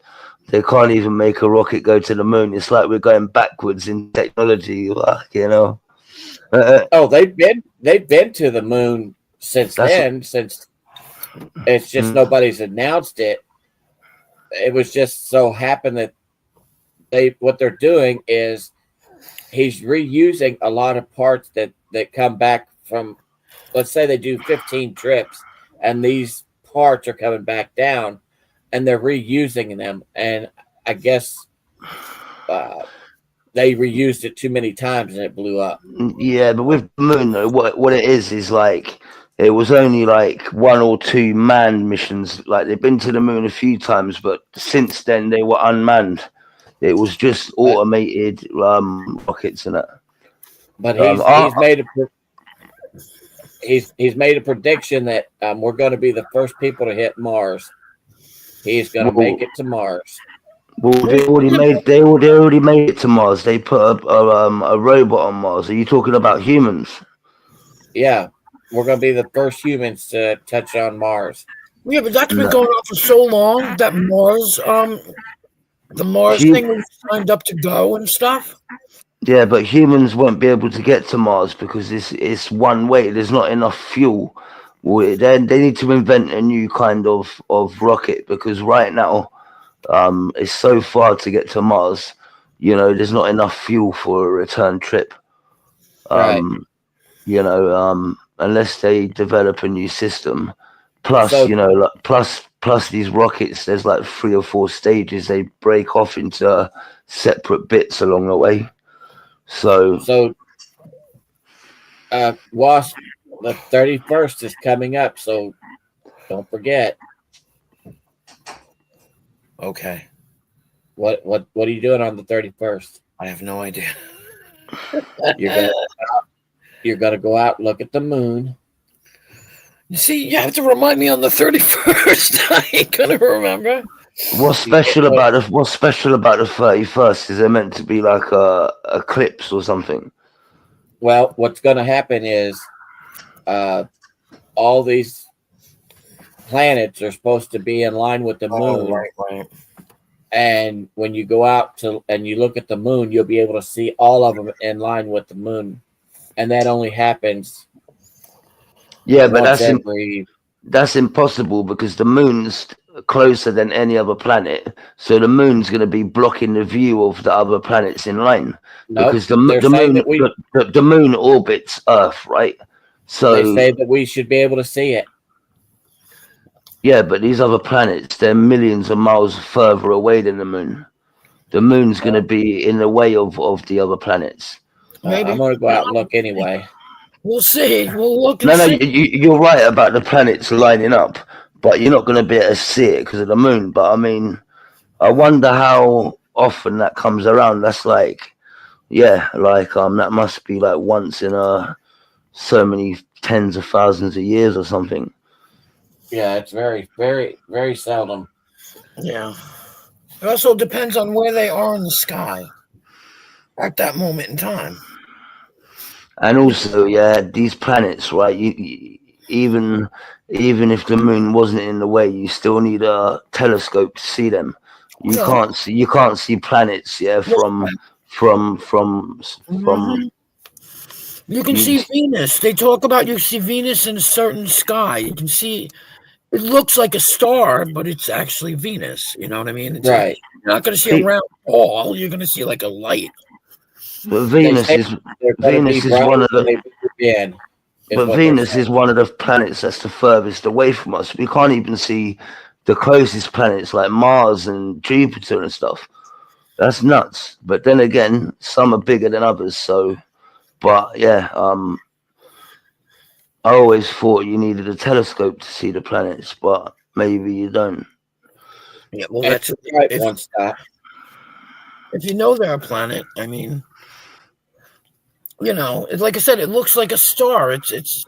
S5: they can't even make a rocket go to the moon. It's like we're going backwards in technology, like, you know.
S2: Oh, they've been to the moon since
S5: That's-
S2: then. Since it's just
S5: Mm.
S2: nobody's announced it. It was just so happened that what they're doing is he's reusing a lot of parts that come back from, let's say they do 15 trips and these parts are coming back down and they're reusing them, and I guess they reused it too many times and it blew up.
S5: Yeah, but with the moon, though, what it is like it was only like 1 or 2 manned missions. Like they've been to the moon a few times, but since then they were unmanned. It was just automated rockets and that.
S2: But he's made a prediction that we're going to be the first people to hit Mars. He's going to make it to Mars.
S5: Well, they already made it to Mars. They put a robot on Mars. Are you talking about humans?
S2: Yeah, we're going to be the first humans to touch on Mars.
S1: Yeah, but that's been going on for so long. That Mars, the Mars thing was signed up to go and stuff.
S5: Yeah, but humans won't be able to get to Mars because it's one way. There's not enough fuel. Well, they need to invent a new kind of rocket because right now, it's so far to get to Mars. You know, there's not enough fuel for a return trip.
S2: Right.
S5: You know, unless they develop a new system. Plus,
S2: So-
S5: you know, like, plus these rockets, there's like 3 or 4 stages. They break off into separate bits along the way. So
S2: Wasp, the 31st is coming up, so don't forget.
S1: Okay.
S2: What are you doing on the 31st?
S1: I have no idea.
S2: You're gonna go out and look at the moon.
S1: You see, you have to remind me on the 31st. I ain't gonna remember.
S5: what's special about the 31st? Is it meant to be like a eclipse or something?
S2: Well, what's gonna happen is all these planets are supposed to be in line with the moon.
S1: right.
S2: And when you go out and you look at the moon, you'll be able to see all of them in line with the moon. And that only happens
S5: Yeah, but
S2: once every.
S5: that's impossible because the moon's closer than any other planet. So the moon's going to be blocking the view of the other planets in line
S2: Nope,
S5: because the
S2: they're saying that
S5: the moon orbits Earth, right? So
S2: they say that we should be able to see it.
S5: yeah, but these other planets, they're millions of miles further away than the moon. The moon's going to be in the way of the other planets.
S1: Maybe.
S2: I'm gonna go out and look anyway.
S1: We'll see. We'll look and
S5: No,
S1: see.
S5: you're right about the planets lining up, but you're not going to be able to see it because of the moon. But I mean, I wonder how often that comes around. That's like, yeah, like that must be like once in so many tens of thousands of years or something.
S2: Yeah, it's very, very, very seldom.
S1: Yeah. It also depends on where they are in the sky at that moment in time.
S5: And also, yeah, these planets, right? Even if the moon wasn't in the way, you still need a telescope to see them. You can't see planets, yeah, from
S1: Mhm. You can see Venus. They talk about you see Venus in a certain sky. You can see it looks like a star, but it's actually Venus. You know what I mean? It's
S2: Right.
S1: you're not going to see a round ball. You're going to see like a light.
S5: But
S2: They say they're gonna
S5: Venus
S2: be
S5: is one
S2: brighter
S5: of
S2: than
S5: the
S2: they've ever been,
S5: but
S2: what they're
S5: Venus
S2: saying.
S5: is one of the planets that's the furthest away from us. We can't even see the closest planets like Mars and Jupiter and stuff. That's nuts. But then again, some are bigger than others. So, but yeah, I always thought you needed a telescope to see the planets, but maybe you don't.
S1: Yeah, well,
S2: That's
S1: that's
S2: right.
S1: if,
S2: One stop.
S1: if you know they're a planet. I mean, like I said, it looks like a star. It's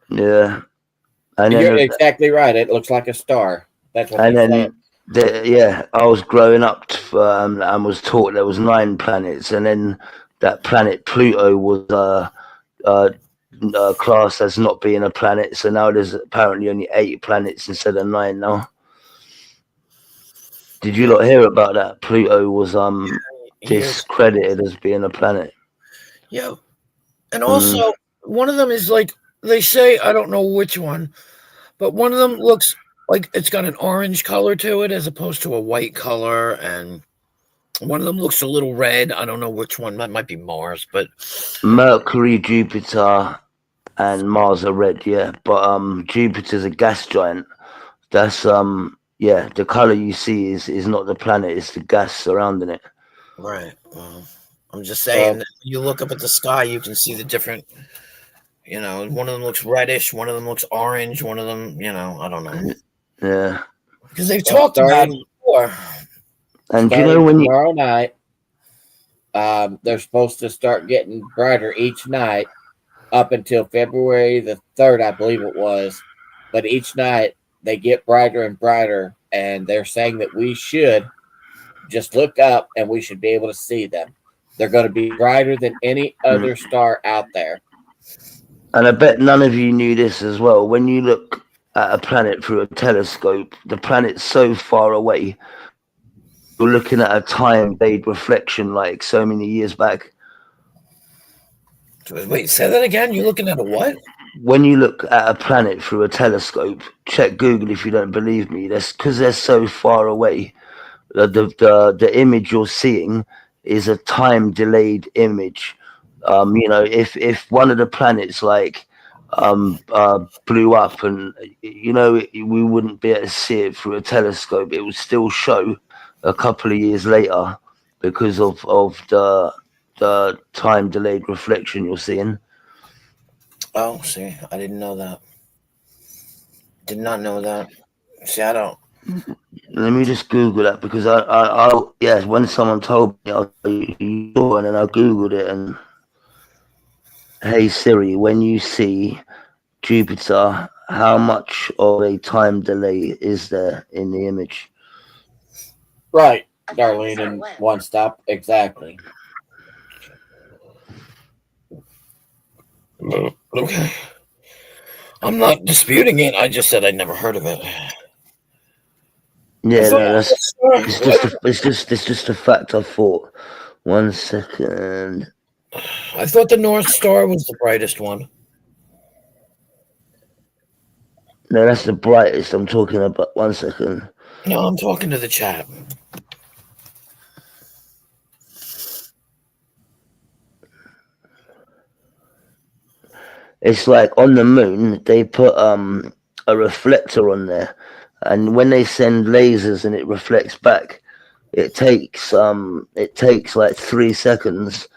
S5: Yeah, and
S2: You're
S5: then
S2: exactly right. It looks like a star. That's what
S5: and
S2: they say.
S5: then yeah, I was growing up and was taught there was 9 planets, and then that planet Pluto was classed as not being a planet. So now there's apparently only 8 planets instead of 9 now. Did you not hear about that? Pluto was discredited as being a planet.
S1: yeah, and also one of them is like they say. I don't know which one, but one of them looks like it's got an orange color to it as opposed to a white color, and one of them looks a little red. I don't know which one. That might be Mars, but
S5: Mercury, Jupiter, and Mars are red, yeah. But Jupiter's a gas giant. That's yeah, the color you see is not the planet, it's the gas surrounding it.
S1: right. I'm just saying, you look up at the sky, you can see the different. One of them looks reddish, one of them looks orange, one of them, I don't know.
S5: Yeah.
S1: Because they've talked about it before.
S5: And you know when
S2: tomorrow night, they're supposed to start getting brighter each night up until February the 3rd, I believe it was. But each night they get brighter and brighter, and they're saying that we should just look up and we should be able to see them. They're going to be brighter than any other star out there.
S5: And I bet none of you knew this as well. When you look at a planet through a telescope, the planet's so far away. You're looking at a time-based reflection like so many years back.
S1: Wait, say that again? You're looking at a what?
S5: When you look at a planet through a telescope, check Google if you don't believe me. That's because they're so far away. The image you're seeing is a time-delayed image. If one of the planets like blew up and we wouldn't be able to see it through a telescope, it would still show a couple of years later because of the time delayed reflection you're seeing.
S1: Oh, see, I didn't know that. Did not know that. See, I don't.
S5: Let me just Google that because I when someone told me, and then I Googled it and hey Siri, when you see Jupiter, how much of a time delay is there in the image?
S2: Right, Darlene, in one stop, exactly.
S1: Okay. I'm not disputing it. I just said I'd never heard of it.
S5: Yeah, no, it's just a fact. I thought. 1 second.
S1: I thought the North Star was the brightest one.
S5: No, that's the brightest I'm talking about. 1 second.
S1: No, I'm talking to the chat.
S5: It's like on the moon, they put a reflector on there, and when they send lasers and it reflects back, it takes like 3 seconds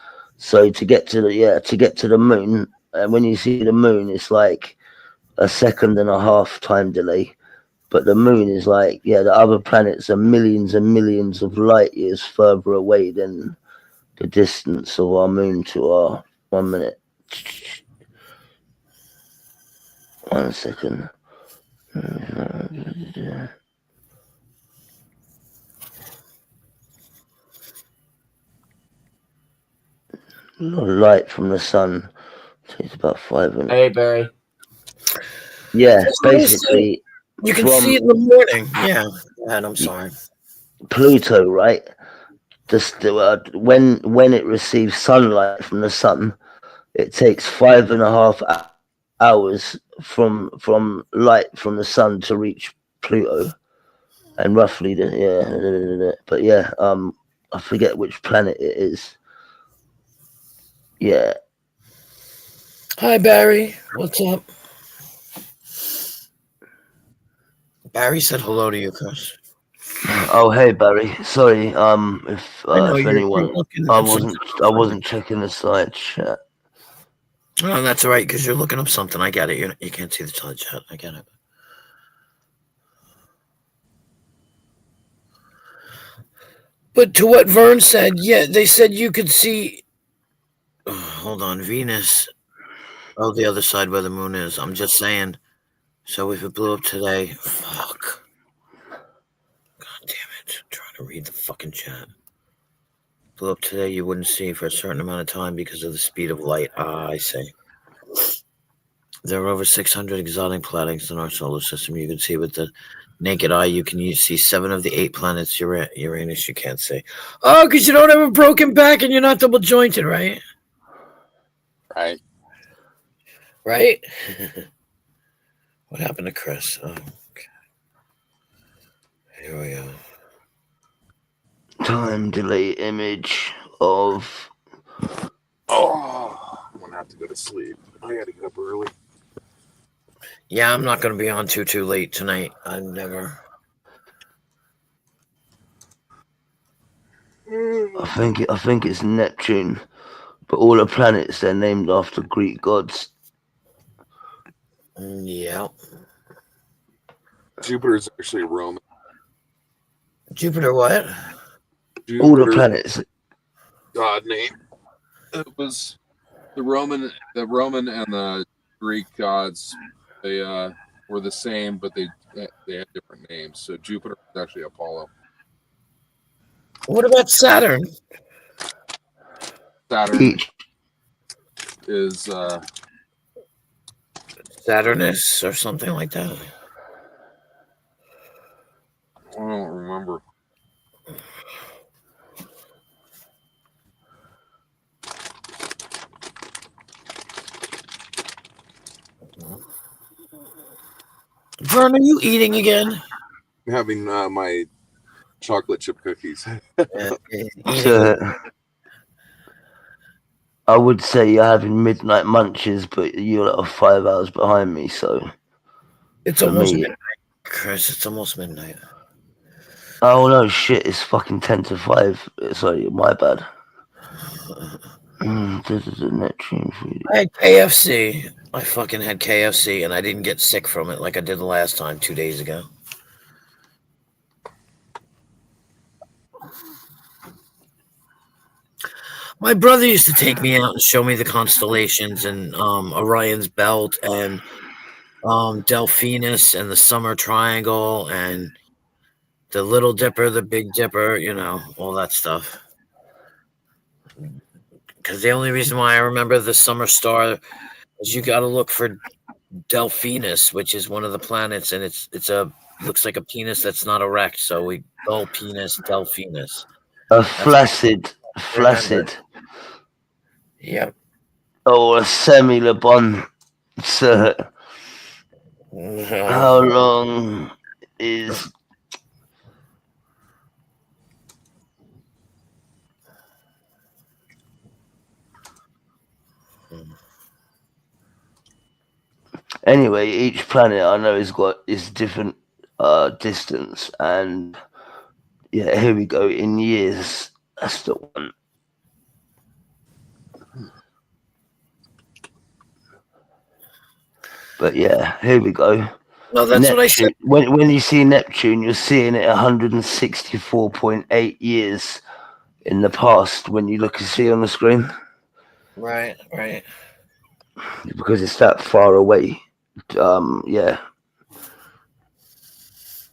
S5: So to get to the moon, and when you see the moon, it's like a second and a half time delay. But the moon is like, the other planets are millions and millions of light years further away than the distance of our moon to our 1 minute. 1 second. Light from the sun takes about 5 minutes.
S2: Hey, Barry.
S5: Yeah,
S1: That's what I
S5: basically
S1: You can
S5: from
S1: see it in the morning. Yeah. And I'm sorry.
S5: Pluto, right? When it receives sunlight from the sun, it takes 5.5 hours from light from the sun to reach Pluto, and roughly but I forget which planet it is. Yeah.
S1: Hi, Barry. What's up? Barry said hello to you, Chris.
S5: Oh, hey Barry. Sorry. If
S1: I know you're
S5: anyone,
S1: looking
S5: I
S1: up something.
S5: wasn't checking the side chat.
S1: Oh, that's all right, because you're looking up something. I get it. You can't see the side chat. I get it. But to what Vern said, yeah, they said you could see. Oh, hold on, Venus. Oh, the other side where the moon is. I'm just saying. So if it blew up today, fuck. God damn it! I'm trying to read the fucking chat. Blew up today, you wouldn't see for a certain amount of time because of the speed of light. Ah, I see. There are over 600 exotic planets in our solar system. You can see with the naked eye. You can see 7 of the 8 planets. Uranus, you can't see. Oh, because you don't have a broken back and you're not double jointed, right?
S3: Right.
S1: Right? What happened to Chris? Oh, okay. Here we go.
S5: Time delay image of.
S3: Oh, I'm gonna have to go to sleep. I gotta get up early.
S1: Yeah, I'm not going to be on too late tonight. I'm never.
S5: I think it's Neptune, but all the planets they're named after Greek gods.
S1: Yeah.
S3: Jupiter's actually Roman.
S1: Jupiter, what?
S3: Jupiter,
S5: All the planets.
S3: god name. It was the Roman and the Greek gods. They were the same, but they had different names. So Jupiter is actually Apollo.
S1: What about Saturn?
S3: Saturn
S5: Each
S3: is
S1: Saturnus or something like that.
S3: I don't remember.
S1: Vern, are you eating again?
S3: I'm having my chocolate chip cookies.
S1: Eating.
S5: I would say you're having midnight munches, but you're like 5 hours behind me, so
S1: It's
S5: for
S1: almost
S5: me.
S1: midnight, Chris. It's almost midnight.
S5: Oh no, shit! It's fucking 10 to 5. Sorry, my bad. This is a Neptune for you.
S1: I had KFC. I fucking had KFC, and I didn't get sick from it like I did the last time 2 days ago. My brother used to take me out and show me the constellations and Orion's Belt and Delphinus and the Summer Triangle and the Little Dipper, the Big Dipper, all that stuff. Because the only reason why I remember the Summer Star is you got to look for Delphinus, which is one of the planets, and it's looks like a penis that's not erect. So we call penis Delphinus.
S5: A flaccid.
S1: Yep.
S5: Oh, a semi-Le Bon, sir. How long is... Anyway, each planet I know is different distance, and yeah, here we go in years. That's the one. But yeah, here we go.
S1: No, that's what I said.
S5: Neptune. When you see Neptune, you're seeing it 164.8 years in the past when you see on the screen,
S1: Right.
S5: because it's that far away. Yeah.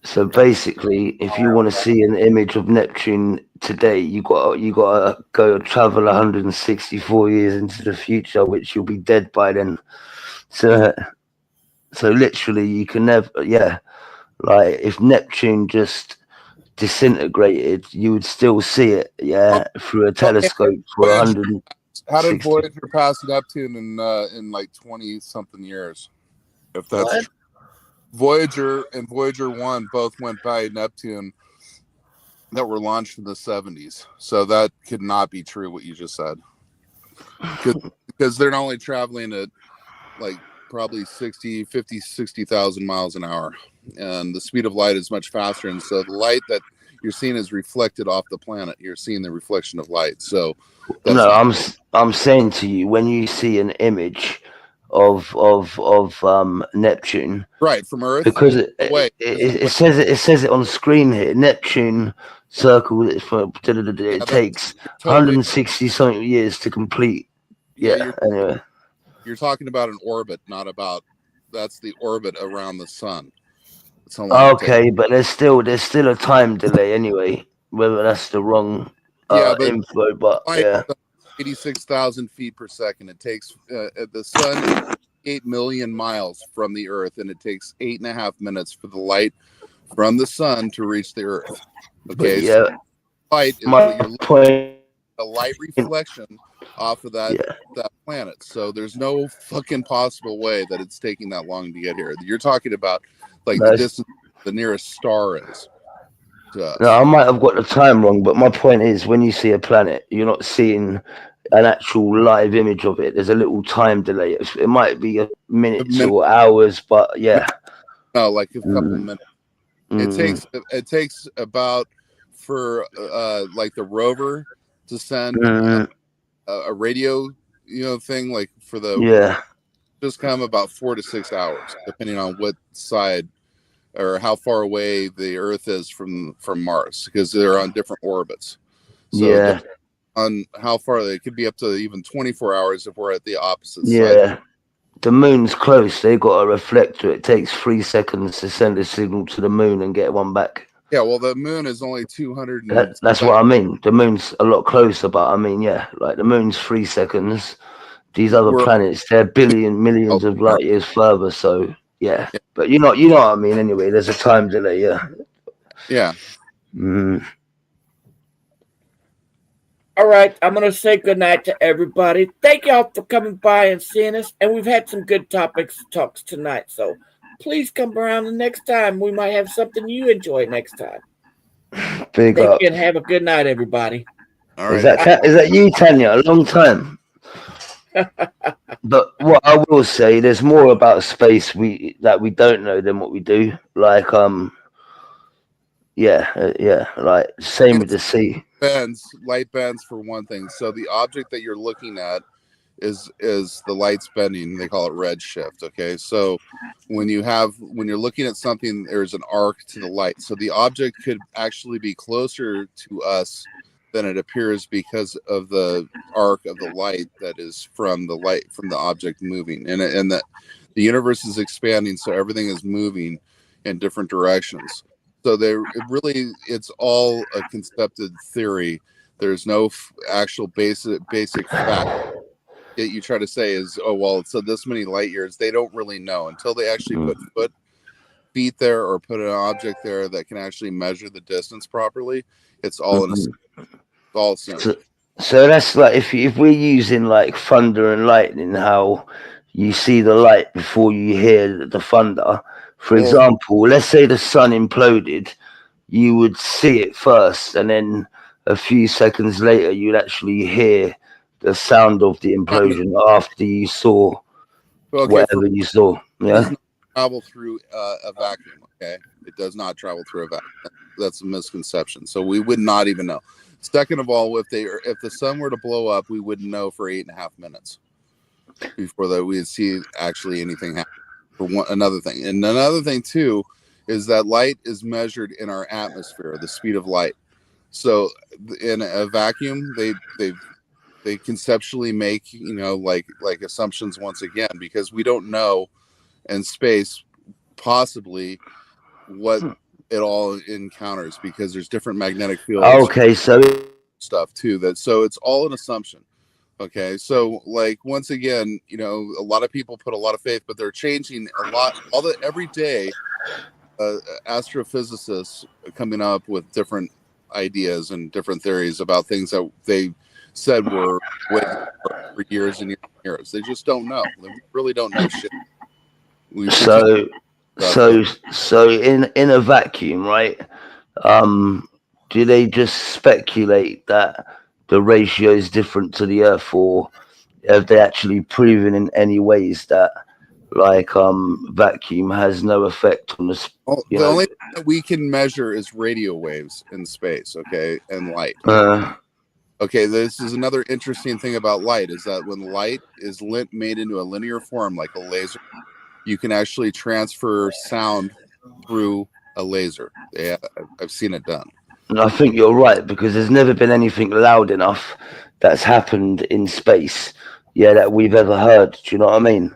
S5: So basically, if you want to see an image of Neptune today, you gotta go travel 164 years into the future, which you'll be dead by then. So literally, you can never. Yeah, like if Neptune just disintegrated, you would still see it. Yeah, through a telescope for 100.
S3: How did
S5: 60.
S3: Voyager pass Neptune in like 20 something years? If that's
S1: What?
S3: true. Voyager and Voyager 1 both went by Neptune that were launched in the 70s. So that could not be true what you just said. Because they're only traveling at like probably 60,000 miles an hour. And the speed of light is much faster. And so the light that you're seeing is reflected off the planet. You're seeing the reflection of light. So
S5: No, I'm saying to you, when you see an image of Neptune,
S3: right from Earth,
S5: because it says it on screen here. Neptune circle. It takes
S3: totally
S5: 160 something years to complete. Yeah. Anyway,
S3: you're talking about an orbit, not about. That's the orbit around the sun.
S5: Okay, but there's still a time delay anyway. Whether that's the wrong info, but yeah.
S3: 86,000 feet per second. It takes the sun 8 million miles from the Earth, and it takes 8.5 minutes for the light from the sun to reach the Earth. Okay,
S5: yeah.
S3: So light is
S5: My
S3: what you're
S5: point.
S3: a light reflection off of that planet. So there's no fucking possible way that it's taking that long to get here. You're talking about like the distance the nearest star is.
S5: No, I might have got the time wrong, but my point is, when you see a planet, you're not seeing an actual live image of it. There's a little time delay. It might be minutes or hours, but yeah.
S3: No, like a couple minutes. It takes about for like the rover to send a radio thing, like for the just come about 4 to 6 hours, depending on what side or how far away the Earth is from Mars, because they're on different orbits. So on how far they could be up to even 24 hours if we're at the opposite side.
S5: The moon's close. They got a reflector. It takes 3 seconds to send a signal to the moon and get one back.
S3: Yeah, well, the moon is only 200.
S5: That's what I mean. The moon's a lot closer, but I mean, like the moon's 3 seconds. These other planets, they're millions of light years further. So yeah, but you know what I mean. Anyway, there's a time delay.
S3: Yeah.
S2: All right, I'm going to say goodnight to everybody. Thank y'all for coming by and seeing us. And we've had some good topics tonight. So please come around the next time. We might have something you enjoy next time.
S5: Thank
S2: you and have a good night, everybody.
S3: All right.
S5: Is that you, Tanya? A long time. But what I will say, there's more about space that we don't know than what we do. Like like same with the sea.
S3: Light bends for one thing. So the object that you're looking at is the light's bending. They call it redshift. Okay, so when you're looking at something, there's an arc to the light. So the object could actually be closer to us than it appears because of the arc of the light that is from the object moving, and that the universe is expanding, so everything is moving in different directions. So it's all a concepted theory. There's no actual basic fact that you try to say is, oh well, so this many light years. They don't really know until they actually put feet there or put an object there that can actually measure the distance properly. It's all
S5: So that's like if we're using like thunder and lightning, how you see the light before you hear the thunder. For example, let's say the sun imploded, you would see it first, and then a few seconds later, you'd actually hear the sound of the implosion after you saw whatever you saw. Yeah,
S3: it does not travel through a vacuum. Okay, it does not travel through a vacuum. That's a misconception. So we would not even know. Second of all, if the sun were to blow up, we wouldn't know for 8.5 minutes before that we'd see actually anything happen. for another thing. And another thing too is that light is measured in our atmosphere, the speed of light. So in a vacuum, they conceptually make, like assumptions once again, because we don't know in space possibly what it all encounters, because there's different magnetic fields.
S5: Okay, so
S3: stuff too, so it's all an assumption. Okay, so like once again, a lot of people put a lot of faith, but they're changing a lot. Every day, astrophysicists are coming up with different ideas and different theories about things that they said were way for years and years. They just don't know. They really don't know shit.
S5: So in a vacuum, right? Do they just speculate that the ratio is different to the Earth, or have they actually proven in any ways that vacuum has no effect on the?
S3: The only thing that we can measure is radio waves in space, okay, and light. Okay, this is another interesting thing about light, is that when light is made into a linear form, like a laser, you can actually transfer sound through a laser. Yeah, I've seen it done.
S5: And I think you're right, because there's never been anything loud enough that's happened in space, that we've ever heard. Do you know what I mean?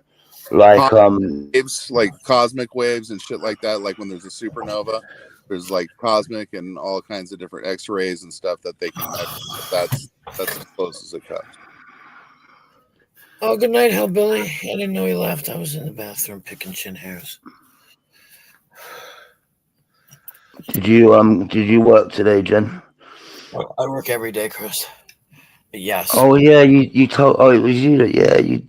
S3: Waves, like cosmic waves and shit like that. Like when there's a supernova, there's like cosmic and all kinds of different X-rays and stuff that they can measure. That's as close as it comes.
S1: Oh, good night, Hellbilly. I didn't know he left. I was in the bathroom picking chin hairs.
S5: Did you work today, Jen?
S1: I work every day, Chris. But yes.
S5: Oh yeah, you told. Oh, it was you that. Yeah, you.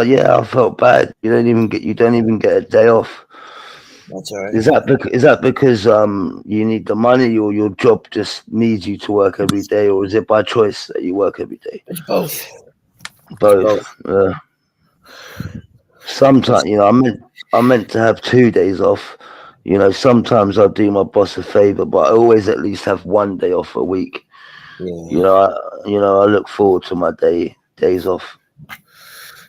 S5: Yeah, I felt bad. You don't even get a day off.
S1: That's all right.
S5: Is that because you need the money, or your job just needs you to work every day, or is it by choice that you work every day?
S1: It's both.
S5: Both. Sometimes, I meant to have 2 days off. Sometimes I do my boss a favor, but I always at least have 1 day off a week.
S1: Yeah.
S5: I look forward to my days off.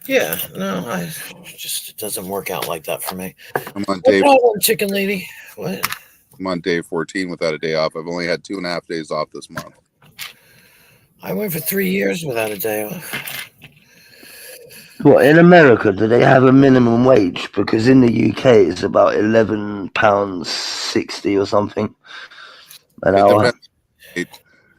S1: Yeah, no, it doesn't work out like that for me.
S3: I'm on day.
S1: Chicken lady. What?
S3: I'm on day 14 without a day off. I've only had 2.5 days off this month.
S1: I went for 3 years without a day off.
S5: What, in America, do they have a minimum wage? Because in the UK, it's about £11.60 or something an hour.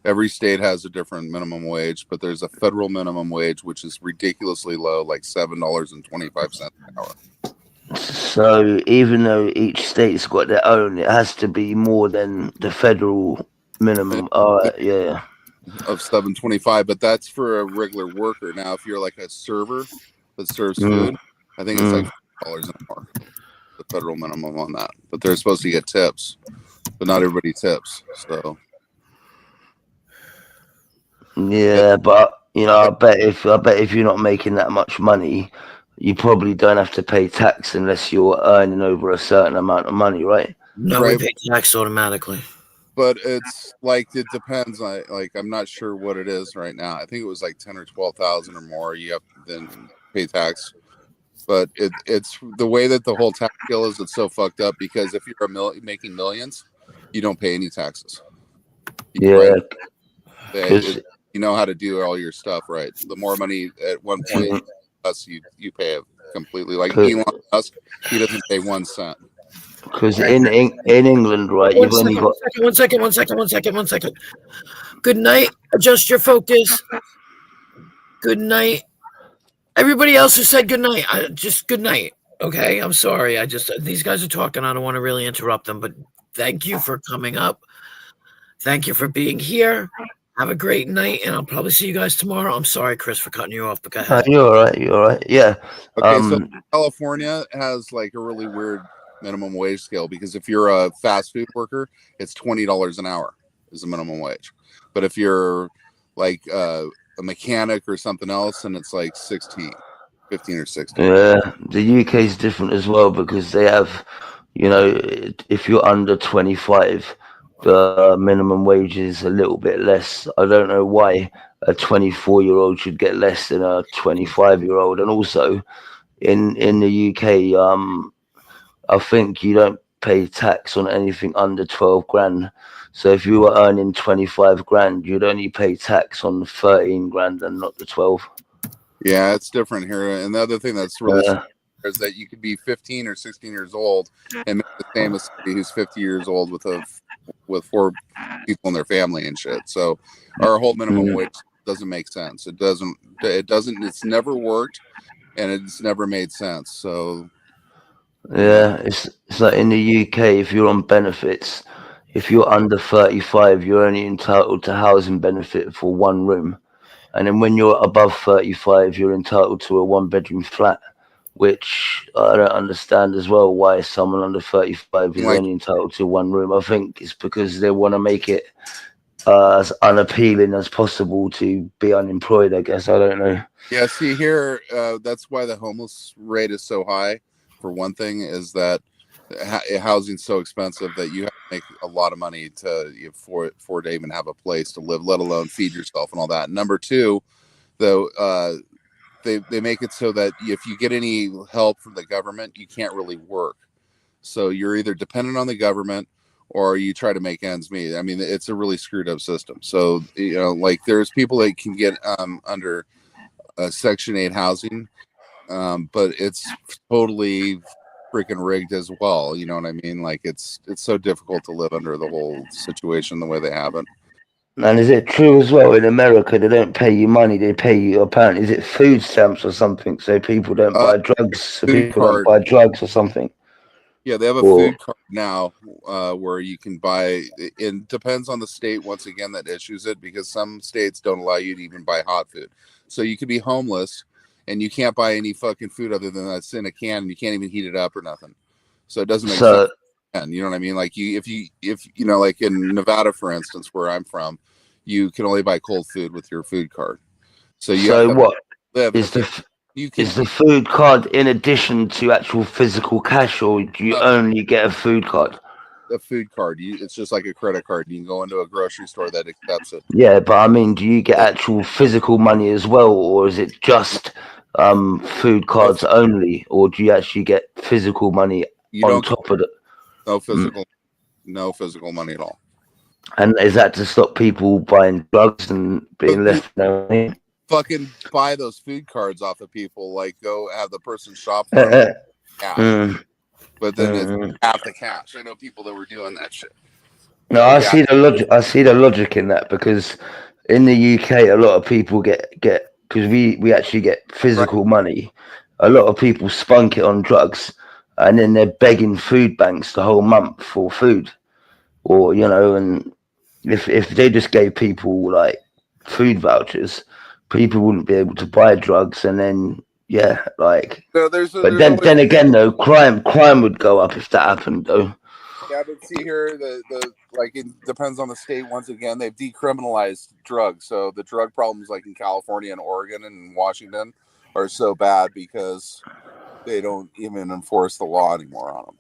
S3: Every state has a different minimum wage, but there's a federal minimum wage, which is ridiculously low, like $7.25 an hour.
S5: So even though each state's got their own, it has to be more than the federal minimum. Yeah.
S3: Of $7.25, but that's for a regular worker. Now, if you're like a server that serves food, I think it's like $4 an hour, the federal minimum on that. But they're supposed to get tips, but not everybody tips. So
S5: yeah, but I bet if you're not making that much money, you probably don't have to pay tax unless you're earning over a certain amount of money, right?
S1: No,
S3: right.
S1: We pay tax automatically.
S3: But it's like, it depends. Like I'm not sure what it is right now. I think it was like 10 or 12,000 or more. You have to then pay tax. But it's the way that the whole tax bill is. It's so fucked up, because if you're making millions, you don't pay any taxes. You know how to do all your stuff right. The more money at one point, less you pay it completely. Like Elon Musk, he doesn't pay 1 cent.
S5: Because in England, right, you've only got
S1: one second. Good night. Adjust your focus. Good night. Everybody else who said good night, just good night. Okay, I'm sorry. These guys are talking. I don't want to really interrupt them, but thank you for coming up. Thank you for being here. Have a great night, and I'll probably see you guys tomorrow. I'm sorry, Chris, for cutting you off, but go ahead.
S5: You're all right. Yeah.
S3: Okay, so California has like a really weird minimum wage scale, because if you're a fast food worker, it's $20 an hour is the minimum wage. But if you're like a mechanic or something else, and it's like 15 or 16.
S5: Yeah, the UK is different as well, because they have, if you're under 25, the minimum wage is a little bit less. I don't know why a 24-year-old should get less than a 25-year-old, and also in the UK, I think you don't pay tax on anything under 12 grand. So if you were earning 25 grand, you'd only pay tax on the 13 grand and not the 12.
S3: Yeah, it's different here. And the other thing that's really
S5: Uh,
S3: is that you could be 15 or 16 years old and make the same as somebody who's 50 years old with 4 people in their family and shit. So our whole minimum wage doesn't make sense. It's never worked, and it's never made sense. So
S5: yeah, it's like in the UK, if you're on benefits, if you're under 35, you're only entitled to housing benefit for 1 room. And then when you're above 35, you're entitled to a 1-bedroom flat, which I don't understand as well why someone under 35 is
S3: Like-
S5: only entitled to 1 room. I think it's because they want to make it as unappealing as possible to be unemployed, I guess. I don't know.
S3: yeah, see here, that's why the homeless rate is so high. For one thing, is that housing's so expensive that you have to make a lot of money for to even have a place to live, let alone feed yourself and all that. Number two, though, they make it so that if you get any help from the government, you can't really work. So you're either dependent on the government or you try to make ends meet. I mean, it's a really screwed up system. So, like there's people that can get under Section 8 housing, but it's totally freaking rigged as well. You know what I mean? Like it's so difficult to live under the whole situation the way they have it.
S5: And is it true as well in America they don't pay you money, they pay you apparently, is it food stamps or something, so people don't buy drugs, so
S3: food
S5: people
S3: card.
S5: don't buy drugs or something?
S3: Yeah, they have a food card now where you can buy. It depends on the state once again that issues it, because some states don't allow you to even buy hot food. So you could be homeless and you can't buy any fucking food other than that's in a can, and you can't even heat it up or nothing. So it doesn't make sense. And you know what I mean? Like if you know, like in Nevada, for instance, where I'm from, you can only buy cold food with your food card. So you
S5: So what
S3: live
S5: is
S3: is
S5: the food card in addition to actual physical cash, or do you only get a food card?
S3: A food card. It's just like a credit card. You can go into a grocery store that accepts it.
S5: Yeah, but I mean, do you get actual physical money as well, or is it just food cards only, or do you actually get physical money on top of it?
S3: No physical money at all.
S5: And is that to stop people buying drugs and being left no money?
S3: Fucking buy those food cards off of people. Like go have the person shop for them. But then it's half the cash. I know people that were doing that shit.
S5: No, I see the logic. I see the logic in that, because in the UK, a lot of people get because we actually get physical money. A lot of people spunk it on drugs, and then they're begging food banks the whole month for food, or and if they just gave people like food vouchers, people wouldn't be able to buy drugs, and then then again though, crime would go up if that happened though.
S3: Yeah, but see here, the it depends on the state. Once again, they've decriminalized drugs, so the drug problems like in California and Oregon and Washington are so bad because they don't even enforce the law anymore on them.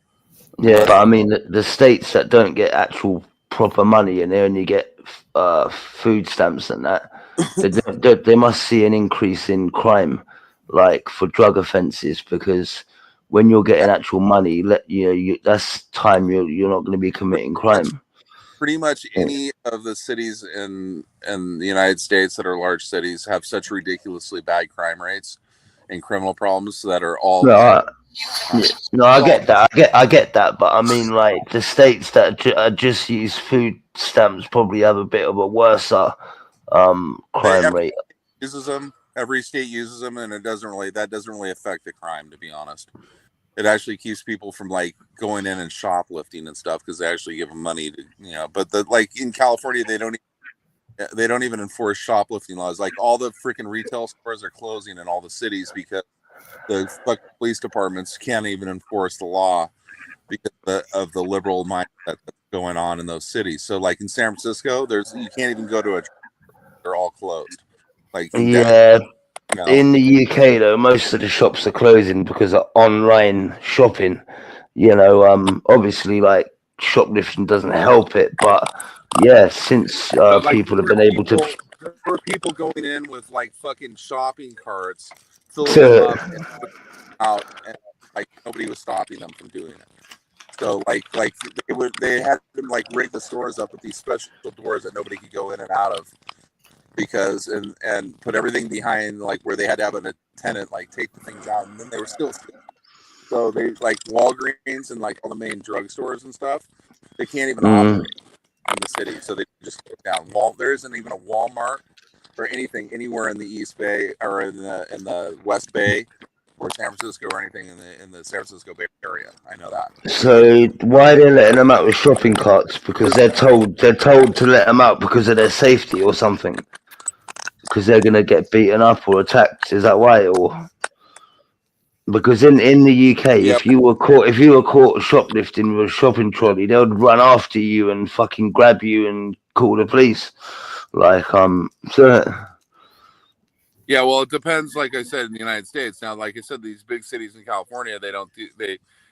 S5: Yeah, but I mean the states that don't get actual proper money and they only get food stamps and that, they must see an increase in crime, like for drug offences, because when you're getting actual money, that's time you're not going to be committing crime.
S3: Pretty much any of the cities in the United States that are large cities have such ridiculously bad crime rates and criminal problems that are all.
S5: I get that. I get that, but I mean, like the states that just use food stamps probably have a bit of a worse crime rate.
S3: Every state uses them, and that doesn't really affect the crime, to be honest. It actually keeps people from like going in and shoplifting and stuff because they actually give them money to, But in California, they don't even enforce shoplifting laws. Like all the freaking retail stores are closing in all the cities because the police departments can't even enforce the law because of the liberal mindset that's going on in those cities. So, like in San Francisco, you can't even go to they're all closed.
S5: In the UK though, most of the shops are closing because of online shopping. Obviously, like shoplifting doesn't help it, but since people have been able to.
S3: There were people going in with like fucking shopping carts, filling them up out, and like nobody was stopping them from doing it. So they had them like rig the stores up with these special doors that nobody could go in and out of, because and put everything behind like where they had to have an attendant like take the things out, and then they were still. So they like Walgreens and like all the main drugstores and stuff, they can't even operate in the city, so they just close down. There isn't even a Walmart or anything anywhere in the East Bay or in the West Bay or San Francisco or anything in the San Francisco Bay Area. I know that.
S5: So why are they letting them out with shopping carts? Because they're told to let them out because of their safety or something. Because they're gonna get beaten up or attacked. Is that why? Or because in the UK,
S3: Yep.
S5: if you were caught shoplifting with a shopping trolley, they would run after you and fucking grab you and call the police. Like so.
S3: Yeah, well, it depends. Like I said, in the United States now, like I said, these big cities in California,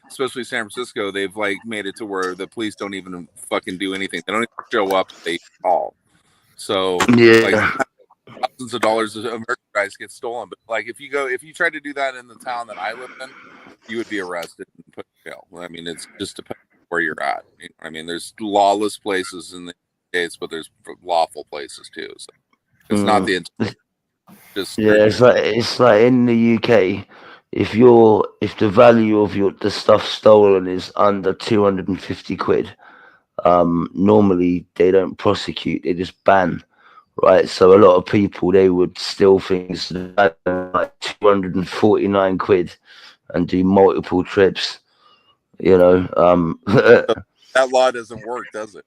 S3: especially San Francisco, they've like made it to where the police don't even fucking do anything. They don't even show up. They call. So
S5: Yeah.
S3: like thousands of dollars of merchandise get stolen. But like if you try to do that in the town that I live in, you would be arrested and put in jail. I mean, it's just depends where you're at. You know, I mean, there's lawless places in the States, but there's lawful places too. So it's not the just
S5: it's like in the UK, if the value of the stuff stolen is under 250 quid, normally they don't prosecute, they just ban, right? So a lot of people, they would steal things like 249 quid and do multiple trips, you know.
S3: that law doesn't work, does it?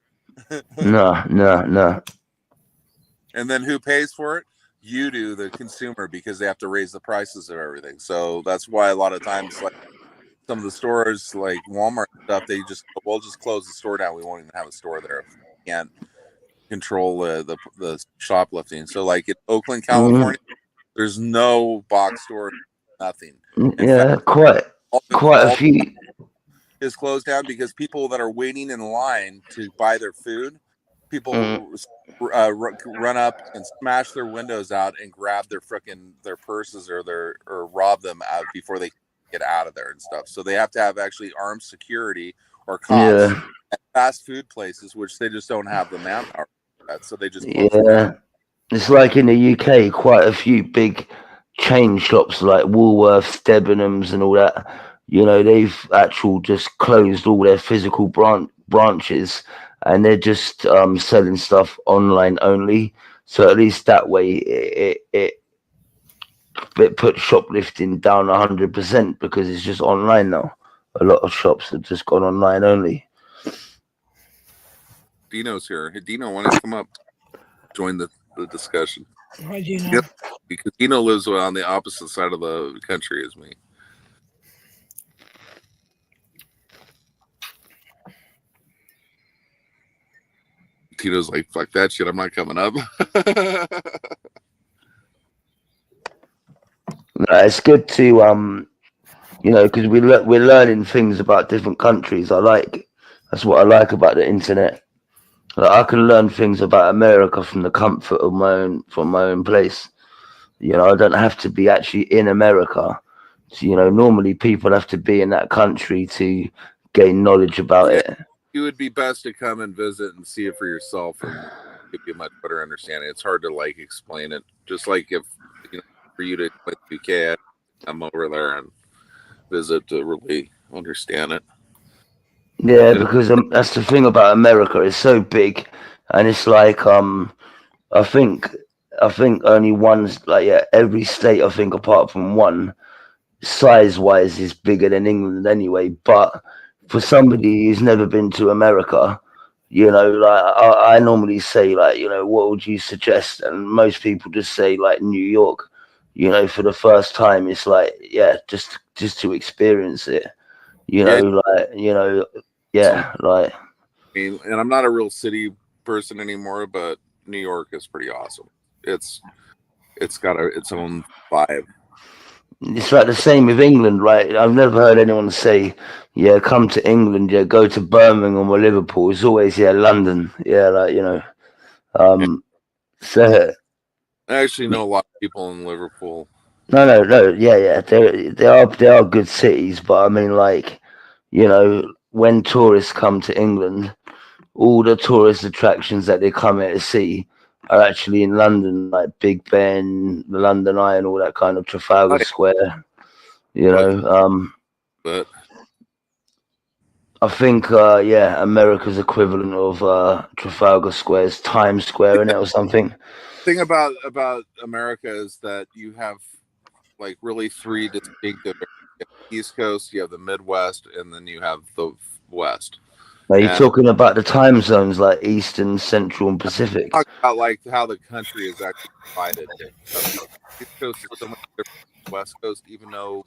S5: No.
S3: And then who pays for it? You do, the consumer, because they have to raise the prices of everything. So that's why a lot of times, like some of the stores, like Walmart and stuff, we'll just close the store down. We won't even have a store there if we can't control the shoplifting. So like in Oakland, California, there's no box store, nothing. In fact,
S5: quite a few
S3: is closed down because people that are waiting in line to buy their food, people run up and smash their windows out and grab their purses or rob them out before they get out of there and stuff. So they have to have actually armed security or cops at fast food places, which they just don't have the manpower for that. So they just
S5: it's like in the UK, quite a few big chain shops like Woolworths, Debenhams, and all that. You know, they've just closed all their physical branches. And they're just selling stuff online only. So at least that way it puts shoplifting down 100% because it's just online now. A lot of shops have just gone online only.
S3: Dino's here. Hey, Dino, why don't you come up, join the discussion?
S6: Hi, Gino.
S3: Yep, because Dino lives on the opposite side of the country as me. Tito's like, fuck that shit, I'm not coming up.
S5: It's good to because we're learning things about different countries. That's what I like about the internet. Like, I can learn things about America from the comfort of my own place. You know, I don't have to be actually in America. So, you know, normally people have to be in that country to gain knowledge about it.
S3: It would be best to come and visit and see it for yourself and give you a much better understanding. It's hard to like explain it. Just like if for you to explain the UK, I'd come over there and visit to really understand it.
S5: Yeah, because that's the thing about America. It's so big, and it's like I think only one's every state, I think apart from one, size wise is bigger than England anyway. But for somebody who's never been to America, you know, like I normally say, like, you know, what would you suggest? And most people just say like New York. You know, for the first time, it's like, yeah, just to experience it. You know, like.
S3: I mean, and I'm not a real city person anymore, but New York is pretty awesome. It's got its own vibe.
S5: It's like the same with England, right? I've never heard anyone say, yeah, come to England, yeah, go to Birmingham or Liverpool. It's always, yeah, London. Yeah, like, you know. So
S3: I actually know a lot of people in Liverpool.
S5: No. Yeah. They are good cities, but I mean, like, when tourists come to England, all the tourist attractions that they come here to see are actually in London, like Big Ben, the London Eye, and all that kind of Trafalgar Square.
S3: But
S5: I think, America's equivalent of Trafalgar Square is Times Square in it or something.
S3: thing about America is that you have like really three distinct areas. You have the East Coast, you have the Midwest, and then you have the West.
S5: Are you
S3: And
S5: talking about the time zones like Eastern, Central, and Pacific?
S3: talk about like how the country is actually divided. The East Coast is so much different from the West Coast, even though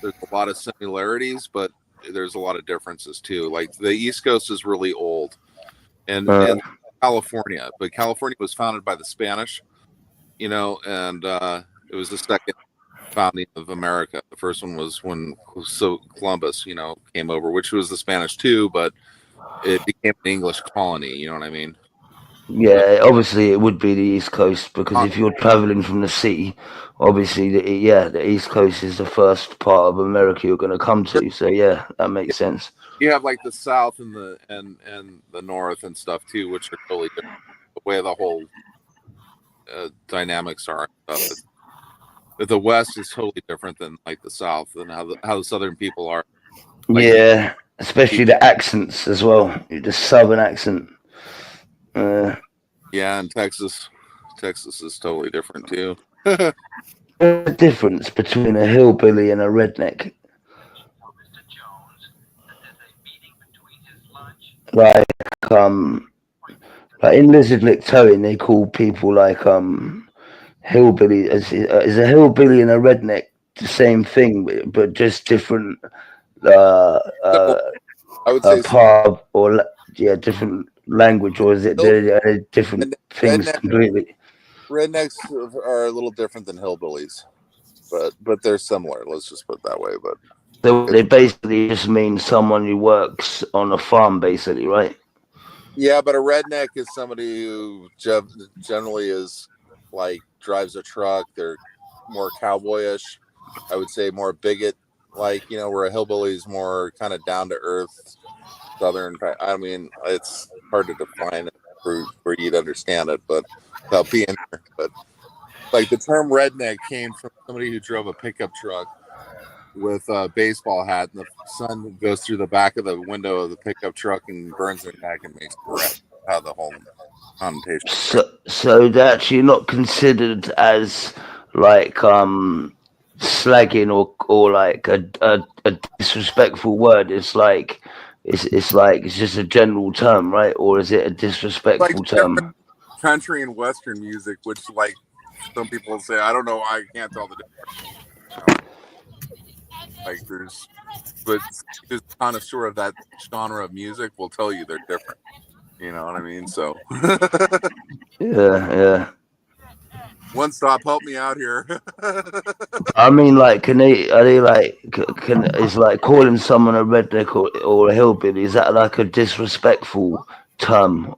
S3: there's a lot of similarities, but there's a lot of differences too. Like the East Coast is really old, and California, but California was founded by the Spanish, and it was the second founding of America. The first one was when Columbus, came over, which was the Spanish too, but it became an English colony. You know what I mean?
S5: Yeah, obviously it would be the East Coast because if you're traveling from the sea, obviously the East Coast is the first part of America you're going to come to. So yeah, that makes sense.
S3: You have like the South and the North and stuff too, which are totally different. The way the whole dynamics are and stuff. The West is totally different than like the South and how the Southern people are. Like,
S5: yeah, especially the accents as well. The Southern accent.
S3: Yeah, and Texas is totally different too.
S5: The difference between a hillbilly and a redneck. Like in Lizard Lick Towing, they call people like hillbilly. Is a hillbilly and a redneck the same thing, but just different
S3: I would say
S5: pub or different language, or is it they're different things completely?
S3: Rednecks are a little different than hillbillies, but they're similar. Let's just put it that way. But
S5: So they basically just mean someone who works on a farm, basically, right?
S3: yeah, but a redneck is somebody who generally is like drives a truck. They're more cowboyish. I would say more bigot, like where a hillbilly is more kind of down to earth, southern. I mean, it's hard to define for you to understand it, but without being here. But like the term redneck came from somebody who drove a pickup truck with a baseball hat, and the sun goes through the back of the window of the pickup truck and burns their neck and makes it red. How the whole connotation.
S5: So they're actually not considered as like slagging or like a disrespectful word. It's like it's just a general term, right? Or is it a disrespectful term?
S3: Country and Western music, which like some people say, I don't know, I can't tell the difference. Like but who's a connoisseur of that genre of music will tell you they're different. You know what I mean? So
S5: yeah.
S3: One stop, help me out here.
S5: I mean, like, is like calling someone a redneck or a hillbilly? Is that like a disrespectful term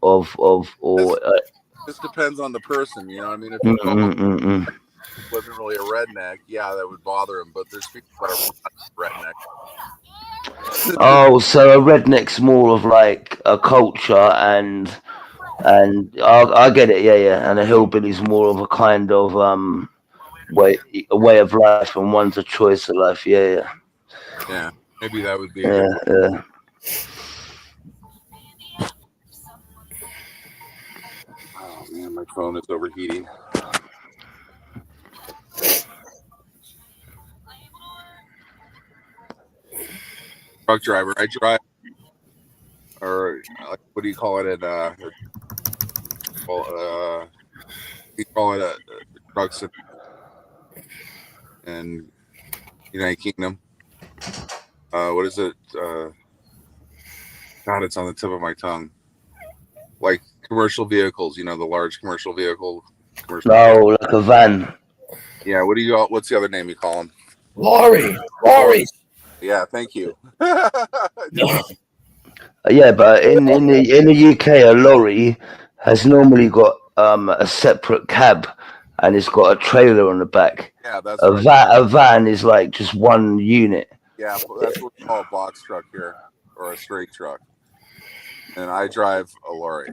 S3: This depends on the person, you know what I mean? If you call wasn't really a redneck, yeah, that would bother him. But there's people that are redneck.
S5: Oh, so a redneck's more of like a culture and I get it, yeah. And a hillbilly's more of a kind of way of life, and one's a choice of life, yeah.
S3: Yeah, maybe that would be.
S5: Yeah.
S3: Oh man, my phone is overheating. Truck driver, I drive, or what do you call it? We call it a trucks in United Kingdom. What is it? God, it's on the tip of my tongue. Like commercial vehicles, the large commercial vehicle.
S5: Like a van.
S3: Yeah. What's the other name you call them?
S1: Lorries.
S3: Yeah. Thank you.
S5: Yeah, but in the UK, a lorry has normally got a separate cab and it's got a trailer on the back.
S3: Yeah, that's right.
S5: A van is like just one unit.
S3: Yeah, that's what we call a box truck here, or a straight truck. And I drive a lorry.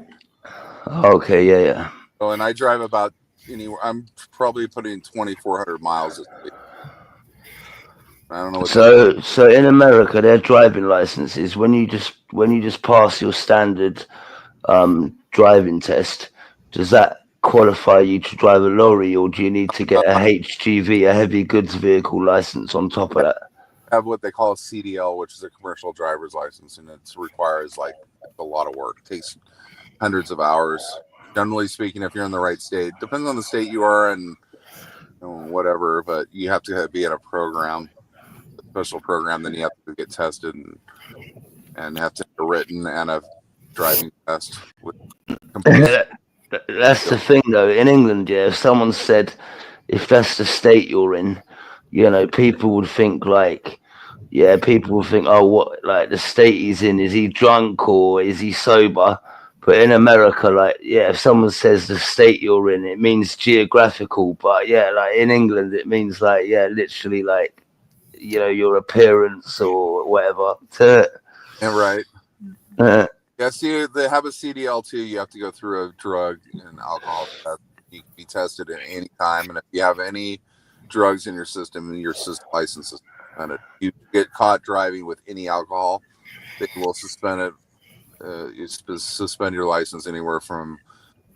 S5: Okay, yeah.
S3: Oh, and I drive about anywhere. I'm probably putting 2,400 miles this week. I don't know what.
S5: So in America, their driving licenses, when you just pass your standard driving test, does that qualify you to drive a lorry, or do you need to get a HGV, a heavy goods vehicle license on top of that?
S3: Have what they call a CDL, which is a commercial driver's license, and it requires like a lot of work. It takes hundreds of hours. Generally speaking, if you're in the right state, depends on the state you are and whatever, but you have to be in a program, a special program. Then you have to get tested and have to have a written and a driving test.
S5: That's the thing, though. In England, yeah, if someone said, if that's the state you're in, you know, people would think like, oh, what, like the state he's in, is he drunk or is he sober? But in America, like, yeah, if someone says the state you're in, it means geographical. But yeah, like in England, it means like, yeah, literally like, you know, your appearance or whatever.
S3: And right. Yeah, see, they have a CDL too. You have to go through a drug and alcohol test. You can be tested at any time, and if you have any drugs in your system, your license is suspended. If you get caught driving with any alcohol, they will suspend it. You suspend your license anywhere from,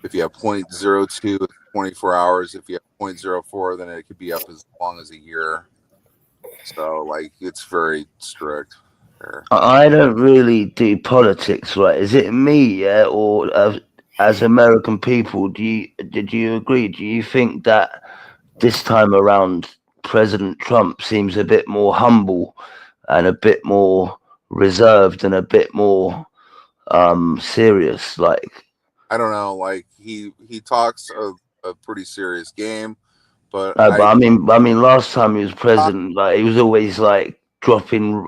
S3: if you have 0.02, 24 hours. If you have 0.04, then it could be up as long as a year. So, like, it's very strict.
S5: I don't really do politics, right? Is it me, yeah, or as American people, did you agree? Do you think that this time around President Trump seems a bit more humble and a bit more reserved and a bit more serious? Like,
S3: I don't know, like he talks a pretty serious game, but
S5: but I mean, last time he was president, like he was always like dropping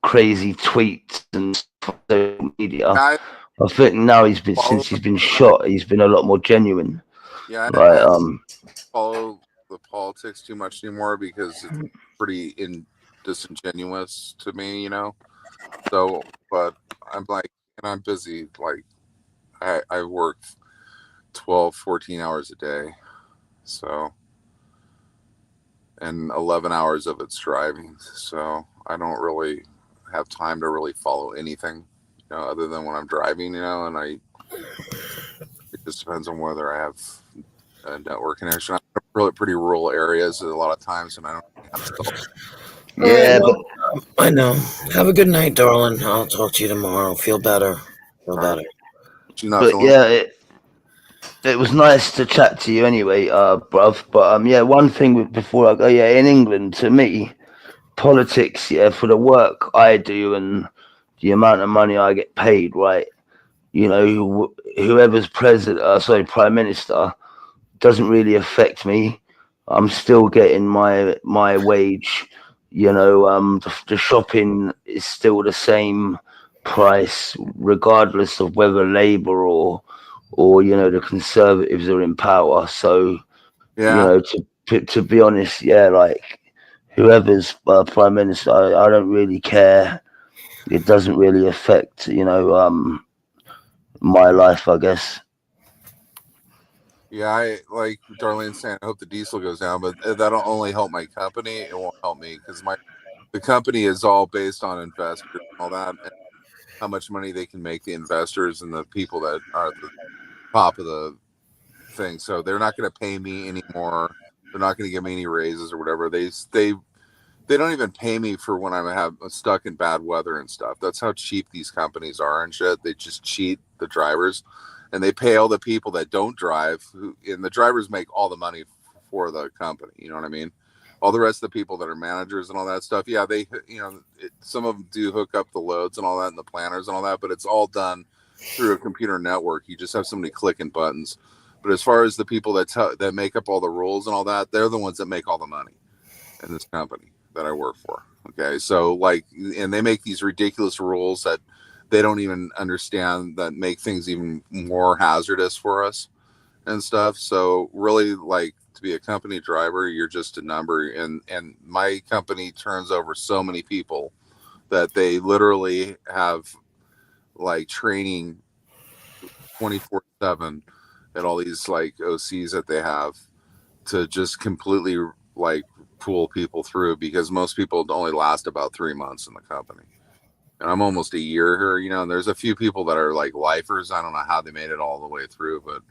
S5: crazy tweets and stuff on social media. I think now since he's been shot, he's been a lot more genuine.
S3: Yeah,
S5: right.
S3: I don't follow the politics too much anymore because it's pretty disingenuous to me, you know. So, but I'm like, and I'm busy. Like, I work 12, 14 hours a day, so, and 11 hours of it's driving. So I don't really have time to really follow anything, you know, other than when I'm driving, you know, and it just depends on whether I have a network connection. I'm in really pretty rural areas a lot of times, and I don't have stuff.
S1: Yeah, but I know. Have a good night, darling. I'll talk to you tomorrow. Feel better. But
S5: yeah, it was nice to chat to you anyway, bruv. But yeah, one thing before I go, yeah, in England, to me, politics, yeah, for the work I do and the amount of money I get paid, right? You know, whoever's prime minister, doesn't really affect me. I'm still getting my wage. You know, the shopping is still the same price, regardless of whether Labour or you know the Conservatives are in power. So,
S3: yeah,
S5: you know, to be honest, yeah, like whoever's prime minister, I don't really care. It doesn't really affect, you know, my life, I guess.
S3: Yeah, I like Darlene's saying, I hope the diesel goes down, but that'll only help my company. It won't help me because the company is all based on investors and all that, and how much money they can make, the investors and the people that are at the top of the thing. So they're not going to pay me anymore. They're not going to give me any raises or whatever. They don't even pay me for when I'm stuck in bad weather and stuff. That's how cheap these companies are and shit. They just cheat the drivers. And they pay all the people that don't drive, and the drivers make all the money for the company. You know what I mean? All the rest of the people that are managers and all that stuff, yeah, they, you know, some of them do hook up the loads and all that, and the planners and all that, but it's all done through a computer network. You just have somebody clicking buttons. But as far as the people that make up all the rules and all that, they're the ones that make all the money in this company that I work for. Okay, so like, and they make these ridiculous rules that they don't even understand, that make things even more hazardous for us and stuff. So really, like, to be a company driver, you're just a number. And my company turns over so many people that they literally have like training 24/7 at all these like OCs that they have to just completely like pull people through, because most people only last about 3 months in the company. And I'm almost a year here, you know, and there's a few people that are like lifers. I don't know how they made it all the way through, but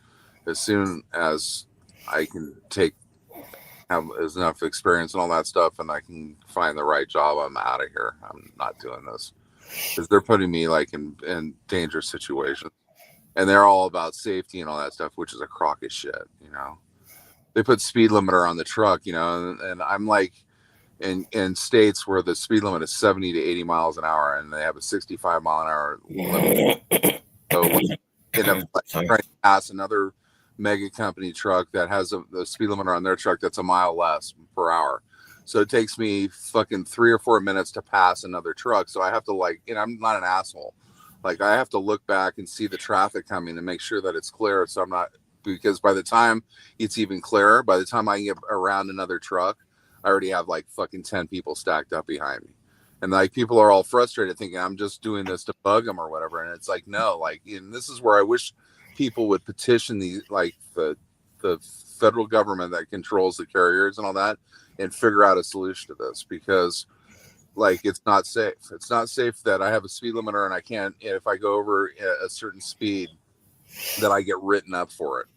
S3: as soon as I can have enough experience and all that stuff and I can find the right job, I'm out of here. I'm not doing this, because they're putting me like in dangerous situations, and they're all about safety and all that stuff, which is a crock of shit, you know. They put speed limiter on the truck, you know, and I'm like, in states where the speed limit is 70 to 80 miles an hour and they have a 65 mile an hour limit. So end up trying to pass another mega company truck that has the speed limiter on their truck that's a mile less per hour. So it takes me fucking 3 or 4 minutes to pass another truck. So I have to like, and I'm not an asshole. Like I have to look back and see the traffic coming and make sure that it's clear. So I'm not, because by the time it's even clearer, by the time I get around another truck, I already have like fucking 10 people stacked up behind me. And like people are all frustrated thinking I'm just doing this to bug them or whatever. And it's like, no, like, and this is where I wish people would petition the federal government that controls the carriers and all that and figure out a solution to this, because like it's not safe. It's not safe that I have a speed limiter and I can't, if I go over a certain speed, that I get written up for it.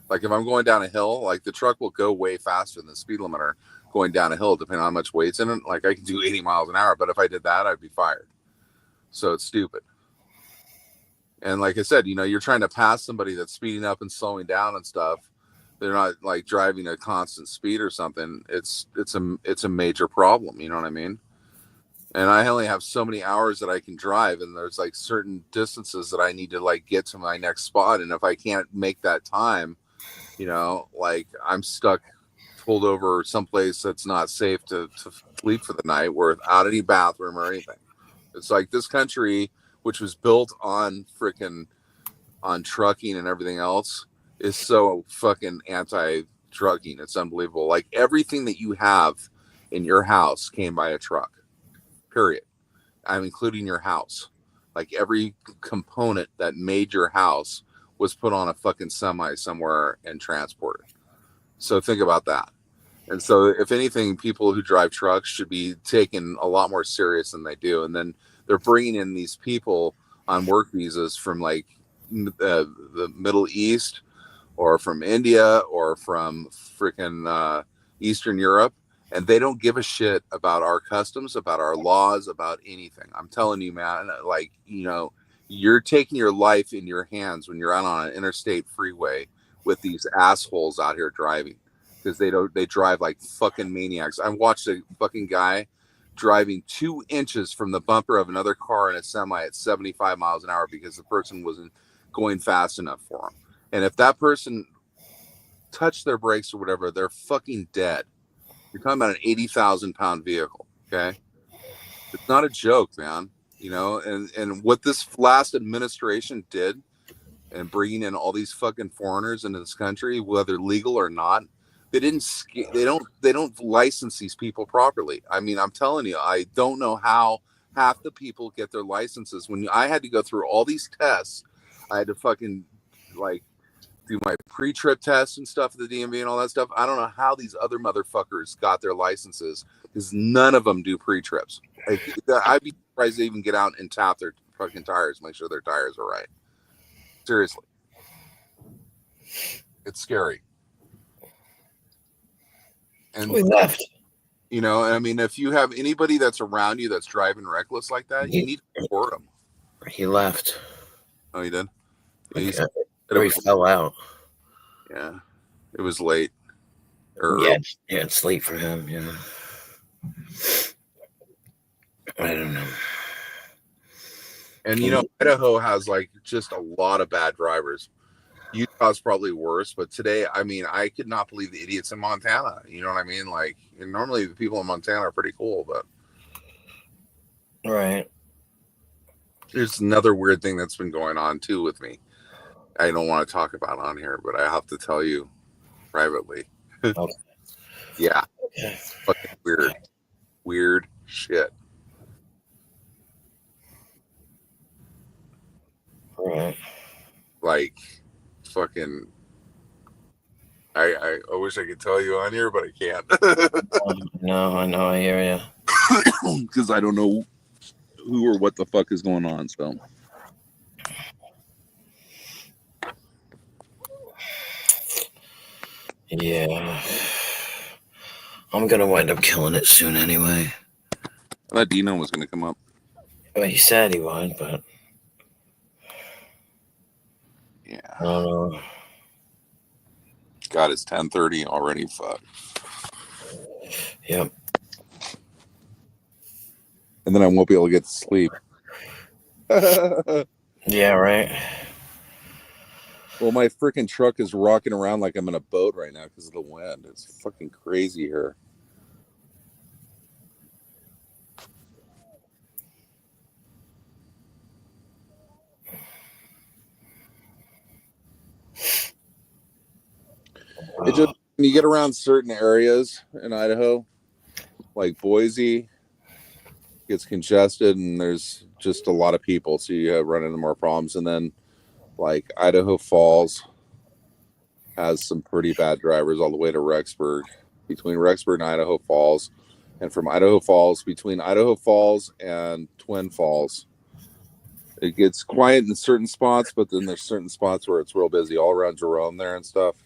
S3: Like if I'm going down a hill, like the truck will go way faster than the speed limiter going down a hill, depending on how much weight's in it. Like I can do 80 miles an hour, but if I did that, I'd be fired. So it's stupid. And like I said, you know, you're trying to pass somebody that's speeding up and slowing down and stuff. They're not like driving a constant speed or something. It's a major problem. You know what I mean? And I only have so many hours that I can drive, and there's like certain distances that I need to like get to my next spot. And if I can't make that time, you know, like I'm stuck pulled over someplace that's not safe to sleep for the night without any bathroom or anything. It's like this country, which was built on trucking and everything else, is so fucking anti-trucking. It's unbelievable. Like everything that you have in your house came by a truck, period. I'm including your house. Like every component that made your house was put on a fucking semi somewhere and transported. So think about that. And so if anything, people who drive trucks should be taken a lot more serious than they do. And then they're bringing in these people on work visas from like the Middle East or from India or from freaking Eastern Europe. And they don't give a shit about our customs, about our laws, about anything. I'm telling you, man, like, you know, you're taking your life in your hands when you're out on an interstate freeway with these assholes out here driving, because they drive like fucking maniacs. I watched a fucking guy driving 2 inches from the bumper of another car in a semi at 75 miles an hour because the person wasn't going fast enough for him. And if that person touched their brakes or whatever, they're fucking dead. You're talking about an 80,000 pound vehicle. Okay. It's not a joke, man. You know, and what this last administration did and bringing in all these fucking foreigners into this country, whether legal or not, they don't license these people properly. I mean, I'm telling you, I don't know how half the people get their licenses. When I had to go through all these tests, I had to fucking like do my pre-trip tests and stuff at the DMV and all that stuff. I don't know how these other motherfuckers got their licenses, because none of them do pre-trips. I'd be surprised they even get out and tap their fucking tires, make sure their tires are right. Seriously. It's scary. And
S1: We left.
S3: you know, I mean, if you have anybody that's around you that's driving reckless like that, you need to report them.
S1: He left.
S3: Oh, you did?
S1: Okay.
S3: Said
S1: Or he fell out.
S3: Yeah. It was late.
S1: Yeah, it's late for him. Yeah. I don't know.
S3: And you know, Idaho has like just a lot of bad drivers. Utah's probably worse, but today, I mean, I could not believe the idiots in Montana. You know what I mean? Like, and normally the people in Montana are pretty cool, but
S1: Right.
S3: there's another weird thing that's been going on too with me. I don't want to talk about on here, but I have to tell you privately.
S1: Okay.
S3: Yeah,
S1: Okay.
S3: fucking weird shit.
S1: All right.
S3: Like, fucking. I wish I could tell you on here, but I can't
S1: No, I know. I hear you.
S3: because I don't know who or what the fuck is going on. So.
S1: Yeah. I'm gonna wind up killing it soon anyway.
S3: I thought Dino was going to come up.
S1: Well, he said he would, but
S3: Yeah.
S1: I don't know.
S3: God, it's 10:30 already. Fuck.
S1: Yep.
S3: And then I won't be able to get to sleep.
S1: Yeah, right.
S3: Well, my freaking truck is rocking around like I'm in a boat right now because of the wind. It's fucking crazy here. It just when you get around certain areas in Idaho, like Boise, gets congested and there's just a lot of people, so you run into more problems. And then like Idaho Falls has some pretty bad drivers all the way to Rexburg, between Rexburg and Idaho Falls, and from Idaho Falls, between Idaho Falls and Twin Falls. It gets quiet in certain spots, but then there's certain spots where it's real busy all around Jerome there and stuff.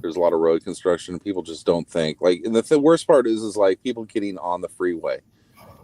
S3: There's a lot of road construction. People just don't think. Like, and the worst part is like people getting on the freeway.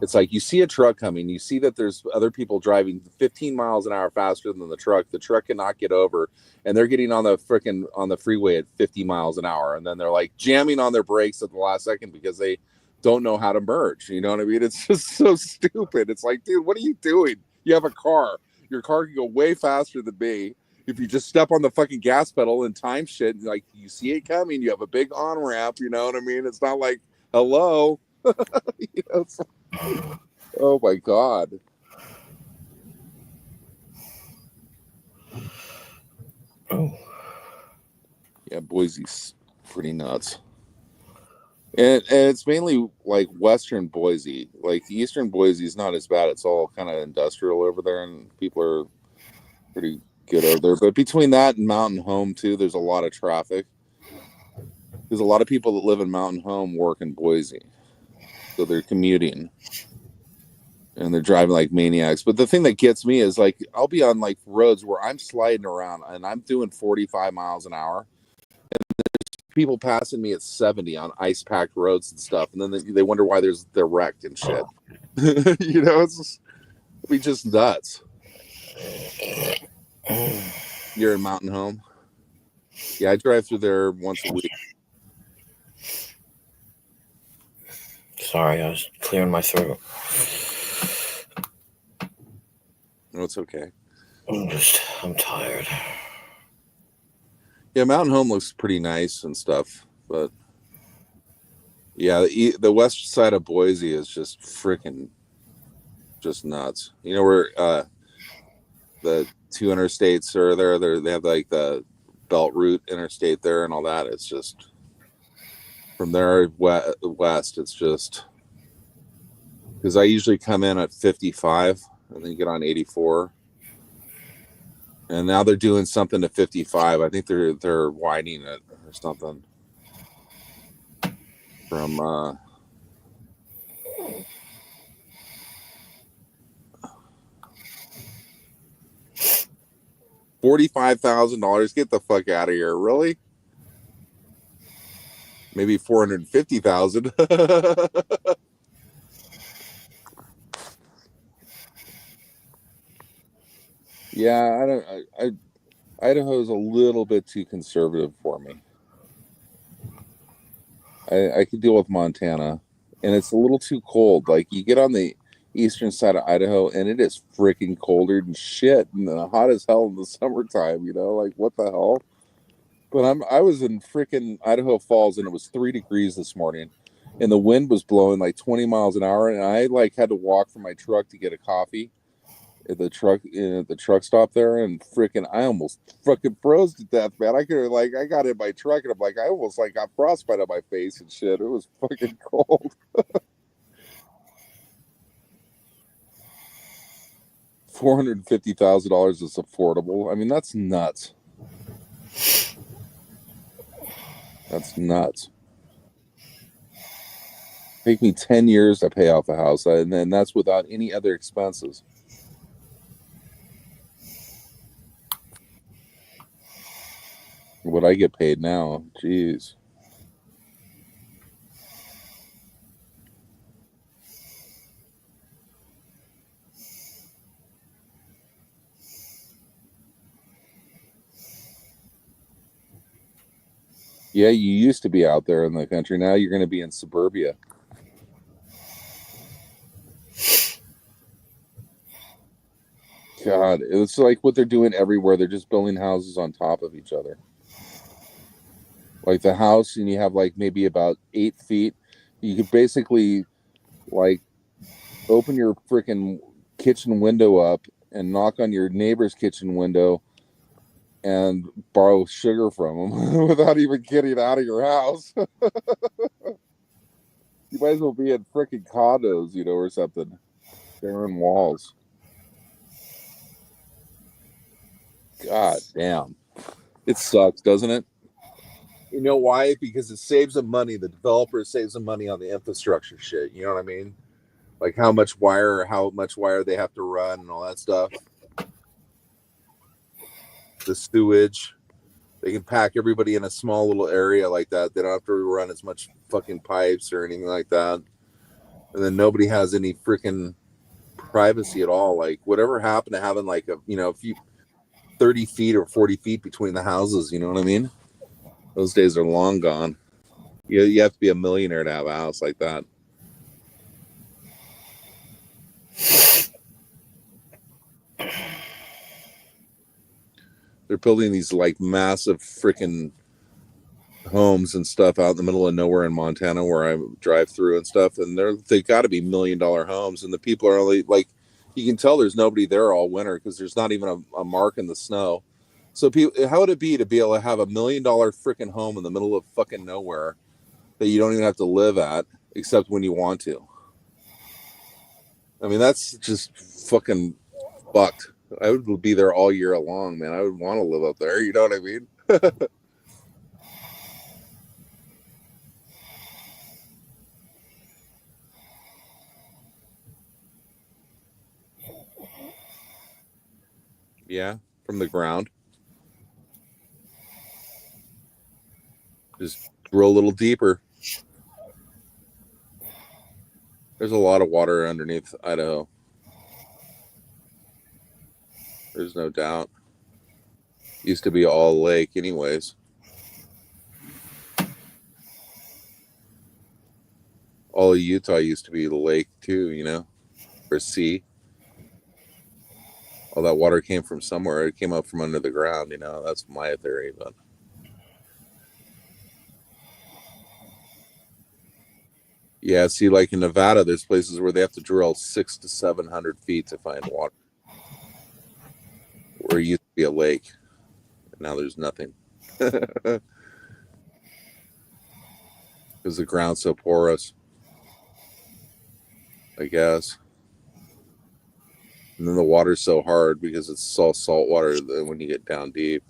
S3: It's like you see a truck coming, you see that there's other people driving 15 miles an hour faster than the truck. The truck cannot get over, and they're getting on the freeway at 50 miles an hour, and then they're like jamming on their brakes at the last second because they don't know how to merge. You know what I mean? It's just so stupid. It's like, dude, what are you doing? You have a car. Your car can go way faster than me. If you just step on the fucking gas pedal and time shit, like you see it coming, you have a big on ramp. You know what I mean? It's not like, hello. You know, it's like, oh my god.
S1: Oh.
S3: Yeah, Boise's pretty nuts. And it's mainly like western Boise. Like the eastern Boise is not as bad. It's all kind of industrial over there, and people are pretty good over there. But between that and Mountain Home too, there's a lot of traffic. There's a lot of people that live in Mountain Home work in Boise, so they're commuting and they're driving like maniacs. But the thing that gets me is like I'll be on like roads where I'm sliding around and I'm doing 45 miles an hour, and there's people passing me at 70 on ice packed roads and stuff, and then they wonder why they're wrecked and shit. You know, it'd be just nuts. You're in Mountain Home? Yeah, I drive through there once a week.
S1: Sorry, I was clearing my throat.
S3: No, it's okay.
S1: I'm tired.
S3: Yeah, Mountain Home looks pretty nice and stuff, but yeah, the west side of Boise is just freaking just nuts. You know where the two interstates are there? They have like the Belt Route Interstate there and all that. It's just from there west. It's just because I usually come in at 55 and then get on 84. And now they're doing something to 55. I think they're widening it or something. From $45,000. Get the fuck out of here! Really? Maybe 450,000. Yeah, Idaho's a little bit too conservative for me. I could deal with Montana, and it's a little too cold. Like you get on the eastern side of Idaho, and it is freaking colder than shit, and hot as hell in the summertime. You know, like what the hell? But I was in freaking Idaho Falls, and it was 3 degrees this morning, and the wind was blowing like 20 miles an hour, and I like had to walk from my truck to get a coffee. at the truck stop there, and freaking I almost fucking froze to death, man. I could like I got in my truck and I'm like I almost like got frostbite on my face and shit. It was fucking cold. $450,000 is affordable. I mean, that's nuts. That's nuts. Take me 10 years to pay off a house, and then that's without any other expenses. What I get paid now, jeez. Yeah, you used to be out there in the country. Now you're going to be in suburbia. God, it's like what they're doing everywhere. They're just building houses on top of each other. Like the house, and you have like maybe about 8 feet. You could basically like open your freaking kitchen window up and knock on your neighbor's kitchen window and borrow sugar from them without even getting out of your house. You might as well be in freaking condos, you know, or something. Sharing walls. God damn. It sucks, doesn't it? You know why? Because it saves them money. The developer saves them money on the infrastructure shit. You know what I mean? Like how much wire they have to run and all that stuff. The sewage. They can pack everybody in a small little area like that. They don't have to run as much fucking pipes or anything like that. And then nobody has any freaking privacy at all. Like whatever happened to having like a few 30 feet or 40 feet between the houses, you know what I mean? Those days are long gone. You have to be a millionaire to have a house like that. They're building these like massive freaking homes and stuff out in the middle of nowhere in Montana where I drive through and stuff, and they got to be $1 million homes, and the people are only like, you can tell there's nobody there all winter because there's not even a mark in the snow. So people, how would it be to be able to have $1 million freaking home in the middle of fucking nowhere that you don't even have to live at except when you want to? I mean, that's just fucking fucked. I would be there all year long, man. I would want to live up there. You know what I mean? Yeah, from the ground. Just drill a little deeper. There's a lot of water underneath Idaho. There's no doubt. Used to be all lake anyways. All of Utah used to be the lake too, you know, or sea. All that water came from somewhere. It came up from under the ground, you know. That's my theory, but yeah, see, like in Nevada, there's places where they have to drill 600 to 700 feet to find water. Where it used to be a lake. Now there's nothing. Because the ground's so porous, I guess. And then the water's so hard because it's all salt water that when you get down deep.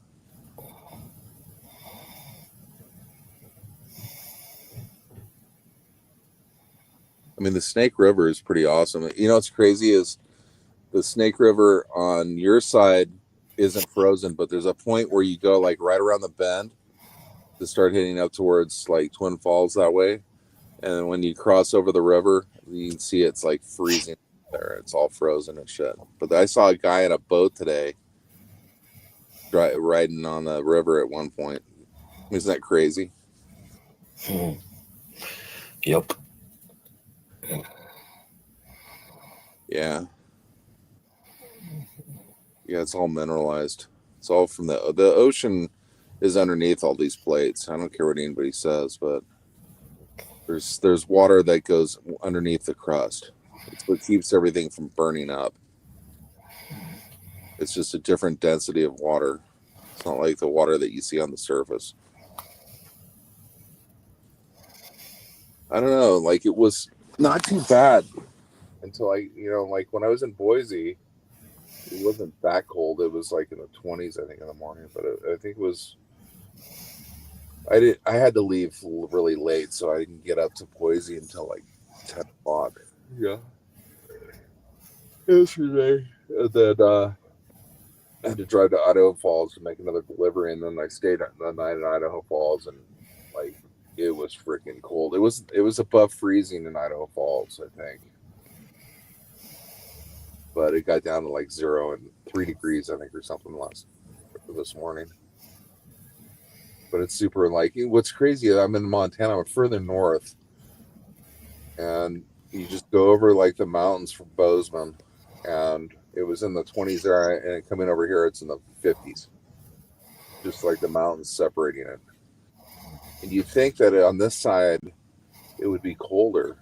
S3: I mean, the Snake River is pretty awesome. You know what's crazy is the Snake River on your side isn't frozen, but there's a point where you go like right around the bend to start heading up towards like Twin Falls that way. And when you cross over the river, you can see it's like freezing there. It's all frozen and shit. But I saw a guy in a boat today riding on the river at one point. Isn't that crazy?
S1: Yep.
S3: Yeah. Yeah, it's all mineralized. It's all from the ocean is underneath all these plates. I don't care what anybody says, but there's water that goes underneath the crust. It's what keeps everything from burning up. It's just a different density of water. It's not like the water that you see on the surface. I don't know. Like, it was not too bad until like when I was in Boise, it wasn't that cold. It was like in the 20s, I think, in the morning. But I think it was. I had to leave really late, so I didn't get up to Boise until like 10 o'clock. Yeah. Yesterday, and then I had to drive to Idaho Falls to make another delivery, and then I stayed the night in Idaho Falls, and like it was freaking cold. It was above freezing in Idaho Falls, I think, but it got down to like 0 and 3 degrees, I think, or something this morning. But it's super, like, what's crazy, I'm in Montana, I'm further north, and you just go over like the mountains from Bozeman, and it was in the 20s there, and coming over here, it's in the 50s, just like the mountains separating it. And you think that on this side it would be colder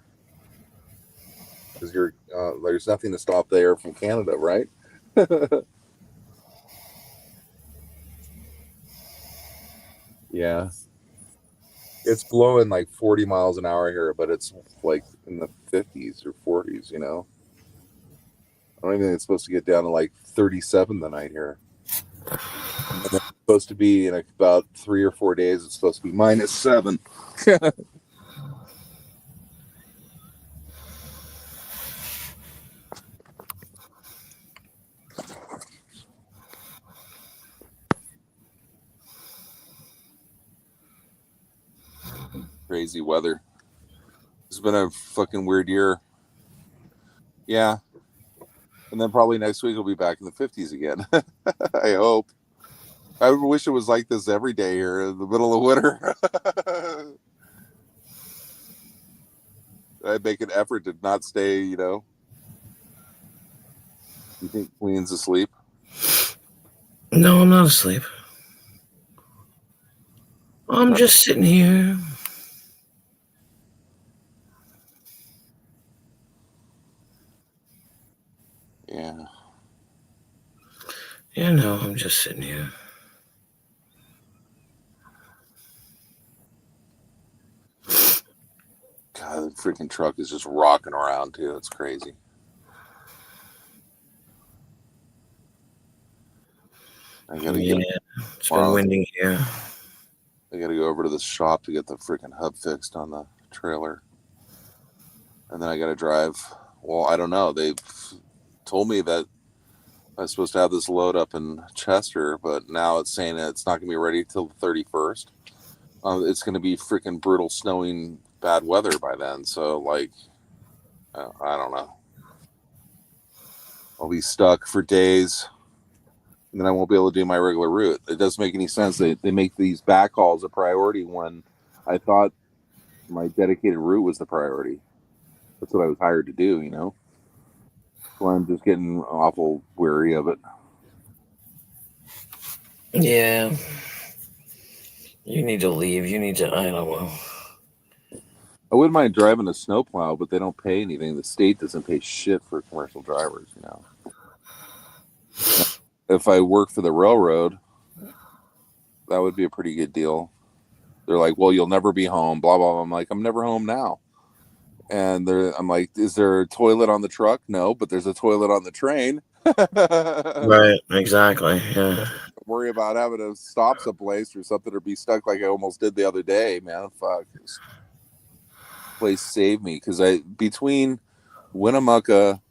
S3: because there's nothing to stop the air from Canada, right? Yeah, it's blowing like 40 miles an hour here, but it's like in the 50s or 40s. I don't even think it's supposed to get down to like 37 tonight here. And then it's supposed to be in about 3 or 4 days. It's supposed to be -7. Crazy weather. It's been a fucking weird year. Yeah. And then probably next week we'll be back in the 50s again. I hope. I wish it was like this every day here in the middle of winter. I'd make an effort to not stay, You think Queen's asleep?
S1: No, I'm not asleep. I'm just sitting here.
S3: Yeah.
S1: Yeah, no, I'm just sitting here.
S3: God, the freaking truck is just rocking around too. It's crazy. I gotta
S1: it's been windy here.
S3: I gotta go over to the shop to get the freaking hub fixed on the trailer. And then I gotta drive. Well, I don't know. They've told me that I was supposed to have this load up in Chester, but now it's saying that it's not gonna be ready till the 31st. It's gonna be freaking brutal snowing bad weather by then. So like, I don't know. I'll be stuck for days. And then I won't be able to do my regular route. It doesn't make any sense. They make these backhauls a priority when I thought my dedicated route was the priority. That's what I was hired to do, So I'm just getting awful weary of it.
S1: Yeah. You need to leave. You need to, I don't know.
S3: I wouldn't mind driving a snowplow, but they don't pay anything. The state doesn't pay shit for commercial drivers, If I work for the railroad, that would be a pretty good deal. They're like, well, you'll never be home, blah, blah, blah. I'm like, I'm never home now. And I'm like, is there a toilet on the truck? No, but there's a toilet on the train.
S1: Right, exactly. Yeah.
S3: Worry about having to stop someplace or something or be stuck like I almost did the other day, man. Fuck. This place saved me because between Winnemucca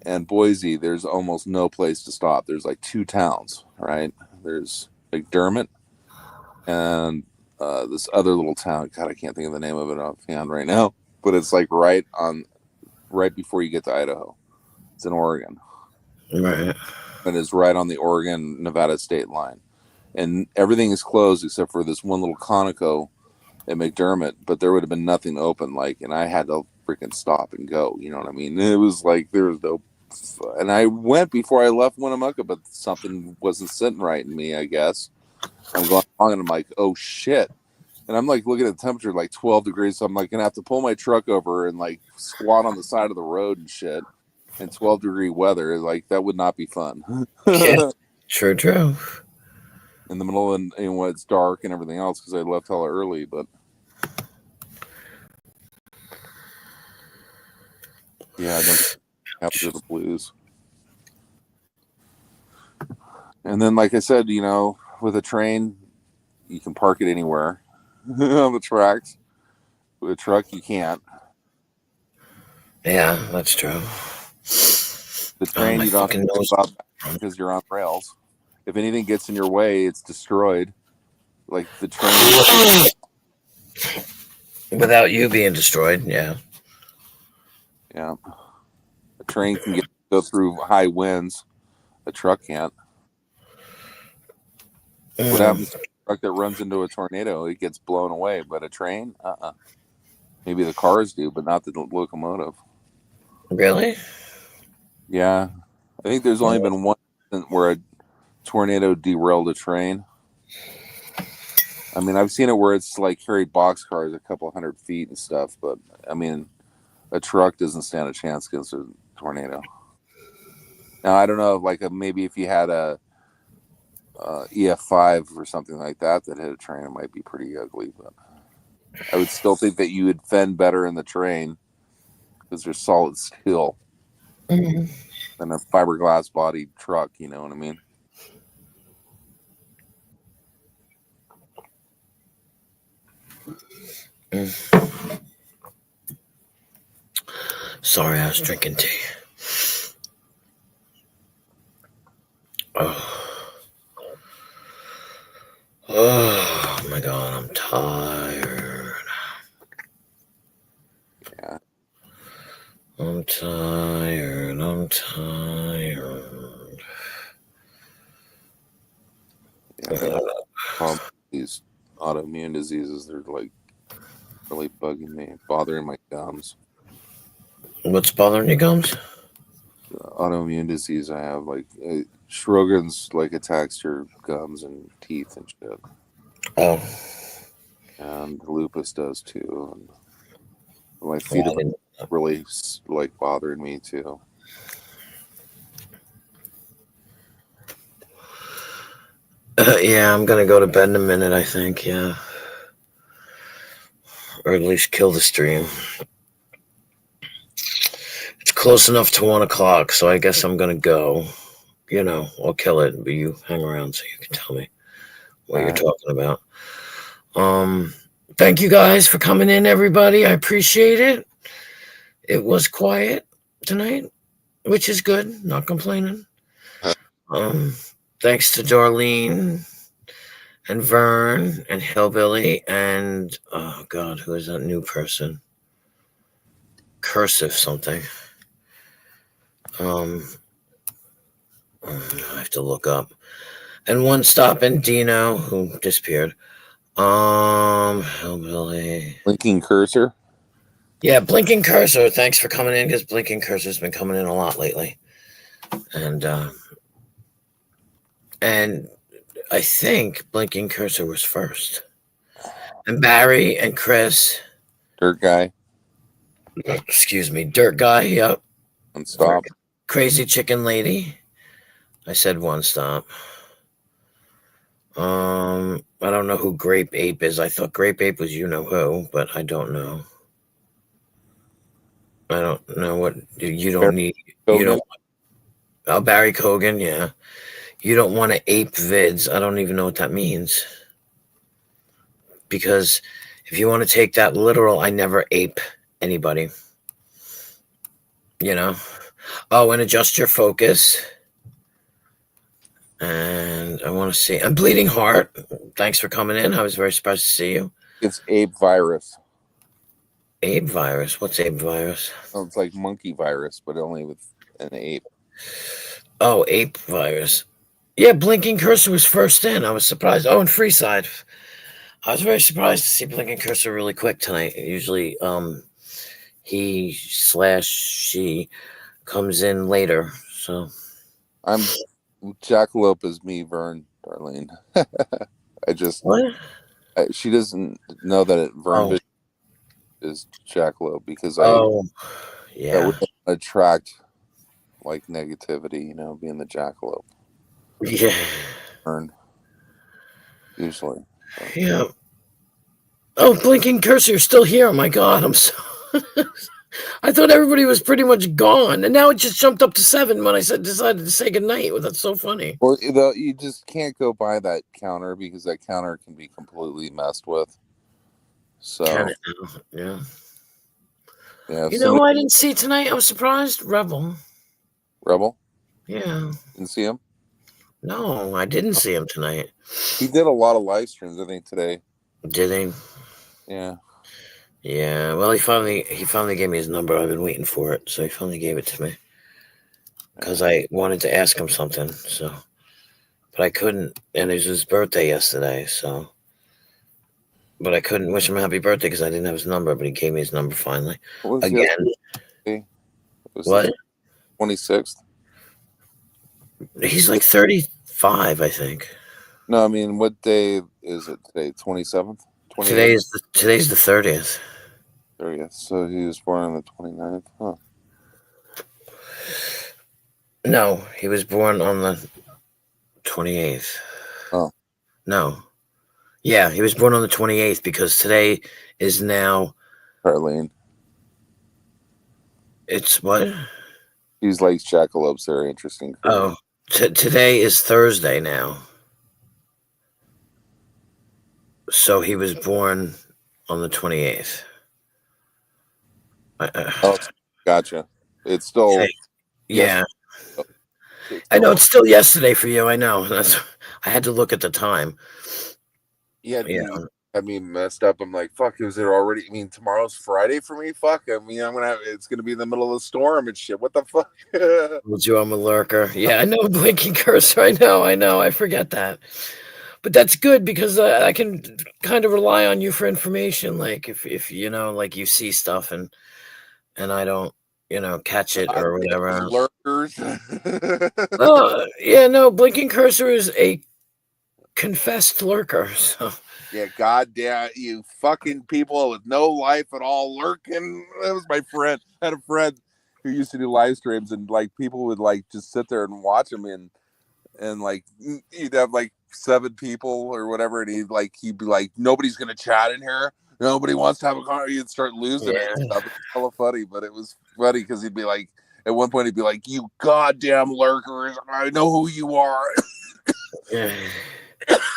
S3: and Boise, there's almost no place to stop. There's like 2 towns, right? There's McDermott and this other little town. God, I can't think of the name of it offhand right now, but it's like right before you get to Idaho. It's in Oregon.
S1: Right.
S3: And it's right on the Oregon-Nevada state line. And everything is closed except for this one little Conoco at McDermott, but there would have been nothing open, and I had to freaking stop and go. You know what I mean? It was like there was no. And I went before I left Winnemucca, but something wasn't sitting right in me, I guess. I'm going along and I'm like, oh shit. And I'm like looking at the temperature, like 12 degrees. So I'm like going to have to pull my truck over and like squat on the side of the road and shit. in 12-degree weather, like that would not be fun.
S1: Yeah. True.
S3: In the middle of when it's dark and everything else, because I left hella early, but yeah, I don't have to the blues. And then, like I said, with a train, you can park it anywhere on the tracks. With a truck, you can't.
S1: Yeah, that's true.
S3: The train,
S1: my
S3: you don't have
S1: fucking
S3: to
S1: nose.
S3: think about because you're on rails. If anything gets in your way, it's destroyed. Like the train.
S1: Without you being destroyed, yeah.
S3: Yeah. A train can go through high winds. A truck can't. What happens to a truck that runs into a tornado? It gets blown away. But a train, maybe the cars do, but not the locomotive.
S1: Really?
S3: Yeah, I think there's only been one incident where a tornado derailed a train. I mean, I've seen it where it's like carried boxcars a couple 100 feet and stuff, but I mean, a truck doesn't stand a chance against a tornado. Now, I don't know, like maybe if you had a EF5 or something like that hit a train, it might be pretty ugly. But I would still think that you would fend better in the train because there's solid steel than a fiberglass bodied truck. You know what I mean?
S1: Sorry, I was drinking tea. Oh my god, I'm tired.
S3: Yeah.
S1: I'm tired.
S3: Yeah, these autoimmune diseases, they're like really bugging me, bothering my gums.
S1: What's bothering your gums?
S3: Autoimmune disease I have, like Sjogren's, like attacks your gums and teeth and shit.
S1: Oh.
S3: And lupus does too. And my feet are really like bothering me too.
S1: Yeah, I'm gonna go to bed in a minute, I think, yeah. Or at least kill the stream. It's close enough to 1 o'clock, so I guess I'm gonna go. I'll kill it, but you hang around so you can tell me what you're talking about. Thank you guys for coming in, everybody. I appreciate it. It was quiet tonight, which is good. Not complaining. Thanks to Darlene and Vern and Hillbilly and oh god, who is that new person? Cursive something. I have to look up. And One Stop and Dino, who disappeared. Hillbilly.
S3: Blinking Cursor.
S1: Yeah, Blinking Cursor. Thanks for coming in, because Blinking Cursor's been coming in a lot lately. And I think Blinking Cursor was first. And Barry and Chris.
S3: Dirt Guy.
S1: Excuse me. Dirt Guy, yep.
S3: One Stop.
S1: Crazy Chicken Lady. I said One Stop. I don't know who Grape Ape is. I thought Grape Ape was you-know-who, but I don't know. I don't know what you don't need. You don't. Oh, Barry Kogan, yeah. You don't want to ape vids. I don't even know what that means. Because if you want to take that literal, I never ape anybody. Oh, and adjust your focus. And I want to see. I'm Bleeding Heart. Thanks for coming in. I was very surprised to see you.
S3: It's Ape Virus.
S1: Ape Virus? What's Ape Virus?
S3: Oh, it's like monkey virus, but only with an ape.
S1: Oh, Ape Virus. Yeah, Blinking Cursor was first in. I was surprised. Oh, and Freeside. I was very surprised to see Blinking Cursor really quick tonight. Usually, he/she comes in later. So
S3: I'm Jackalope is me, Vern, Darlene. I just
S1: what?
S3: She doesn't know that Vern is Jackalope because
S1: I would attract
S3: like negativity, you know, being the jackalope.
S1: Yeah.
S3: Turn usually.
S1: Yeah. Oh, blinking cursor, you're still here. Oh my god, I'm so I thought everybody was pretty much gone, and now it just jumped up to 7 when I decided to say goodnight. Well, that's so funny.
S3: Well, you just can't go by that counter because that counter can be completely messed with. So
S1: Can it now? Yeah.
S3: yeah, if
S1: You know who I didn't see tonight? I was surprised. Rebel.
S3: Rebel
S1: Yeah.
S3: didn't see him.
S1: No, I didn't see him tonight.
S3: He did a lot of live streams, I think, today.
S1: Did he?
S3: Yeah.
S1: Yeah. Well, he finally gave me his number. I've been waiting for it, so he finally gave it to me because I wanted to ask him something. So, but I couldn't, and it was his birthday yesterday. So, but I couldn't wish him a happy birthday because I didn't have his number. But he gave me his number finally.
S3: What was
S1: Again.
S3: It was
S1: What?
S3: the 26th.
S1: He's like 35, I think.
S3: No, I mean, what day is it today? 27th?
S1: Today's the 30th.
S3: 30th. So he was born on the 29th. Huh.
S1: No, he was born on the 28th.
S3: Oh.
S1: No. Yeah, he was born on the 28th because today is now.
S3: Charlene.
S1: It's what?
S3: He's like jackalopes. They're interesting.
S1: Oh, today is Thursday now. So he was born on the 28th.
S3: Oh, gotcha. It's still.
S1: Okay. Yeah.
S3: It's
S1: I know
S3: still-
S1: it's still yesterday for you. I know. I had to look at the time.
S3: Yeah,
S1: Yeah.
S3: I mean, messed up. I'm like, fuck, is it already? I mean, tomorrow's Friday for me. Fuck. I mean, it's gonna be in the middle of the storm and shit. What the fuck?
S1: Told you I'm a lurker. Yeah, I know, blinking cursor. I know. I forget that. But that's good because I can kind of rely on you for information. Like if you know, like you see stuff and I don't, catch it or whatever.
S3: Lurkers.
S1: Oh, yeah, no, blinking cursor is a confessed lurker. So
S3: Yeah, goddamn, you fucking people with no life at all lurking. That was my friend. I had a friend who used to do live streams, and like people would like just sit there and watch him, and like he'd have like 7 people or whatever, and he'd be like, nobody's gonna chat in here. Nobody wants to have a conversation. He'd start losing it and stuff. It was hella funny, but it was funny because he'd be like, at one point he'd be like, "You goddamn lurkers! I know who you are."
S1: yeah.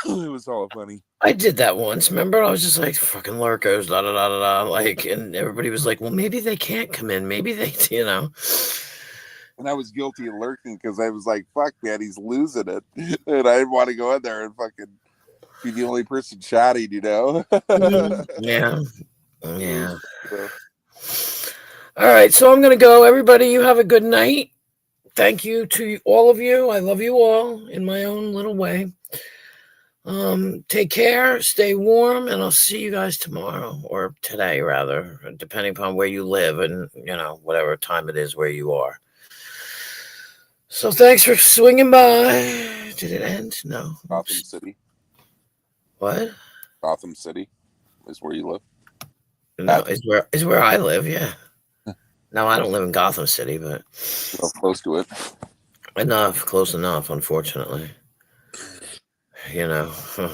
S3: It was all funny.
S1: I did that once. Remember, I was just like, "Fucking lurkers," da da da da da. Like, and everybody was like, "Well, maybe they can't come in. Maybe they,
S3: And I was guilty of lurking because I was like, "Fuck, man, he's losing it," and I didn't want to go in there and fucking be the only person chatting,
S1: Yeah. All right, so I'm gonna go. Everybody, you have a good night. Thank you to all of you. I love you all in my own little way. Take care, stay warm, and I'll see you guys tomorrow or today, rather, depending upon where you live and whatever time it is where you are. So thanks for swinging by. Did it end? No.
S3: Gotham City.
S1: What?
S3: Gotham City is where you live.
S1: No, is where I live. Yeah. No, I don't live in Gotham City, but
S3: Close to it.
S1: Close enough. Unfortunately, All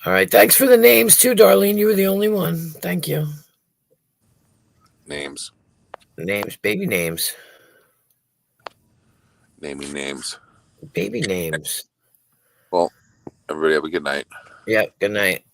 S1: right. Thanks for the names too, Darlene. You were the only one. Thank you.
S3: Names.
S1: Names, baby names.
S3: Naming names.
S1: Baby names.
S3: Well, everybody have a good night.
S1: Yeah. Good night.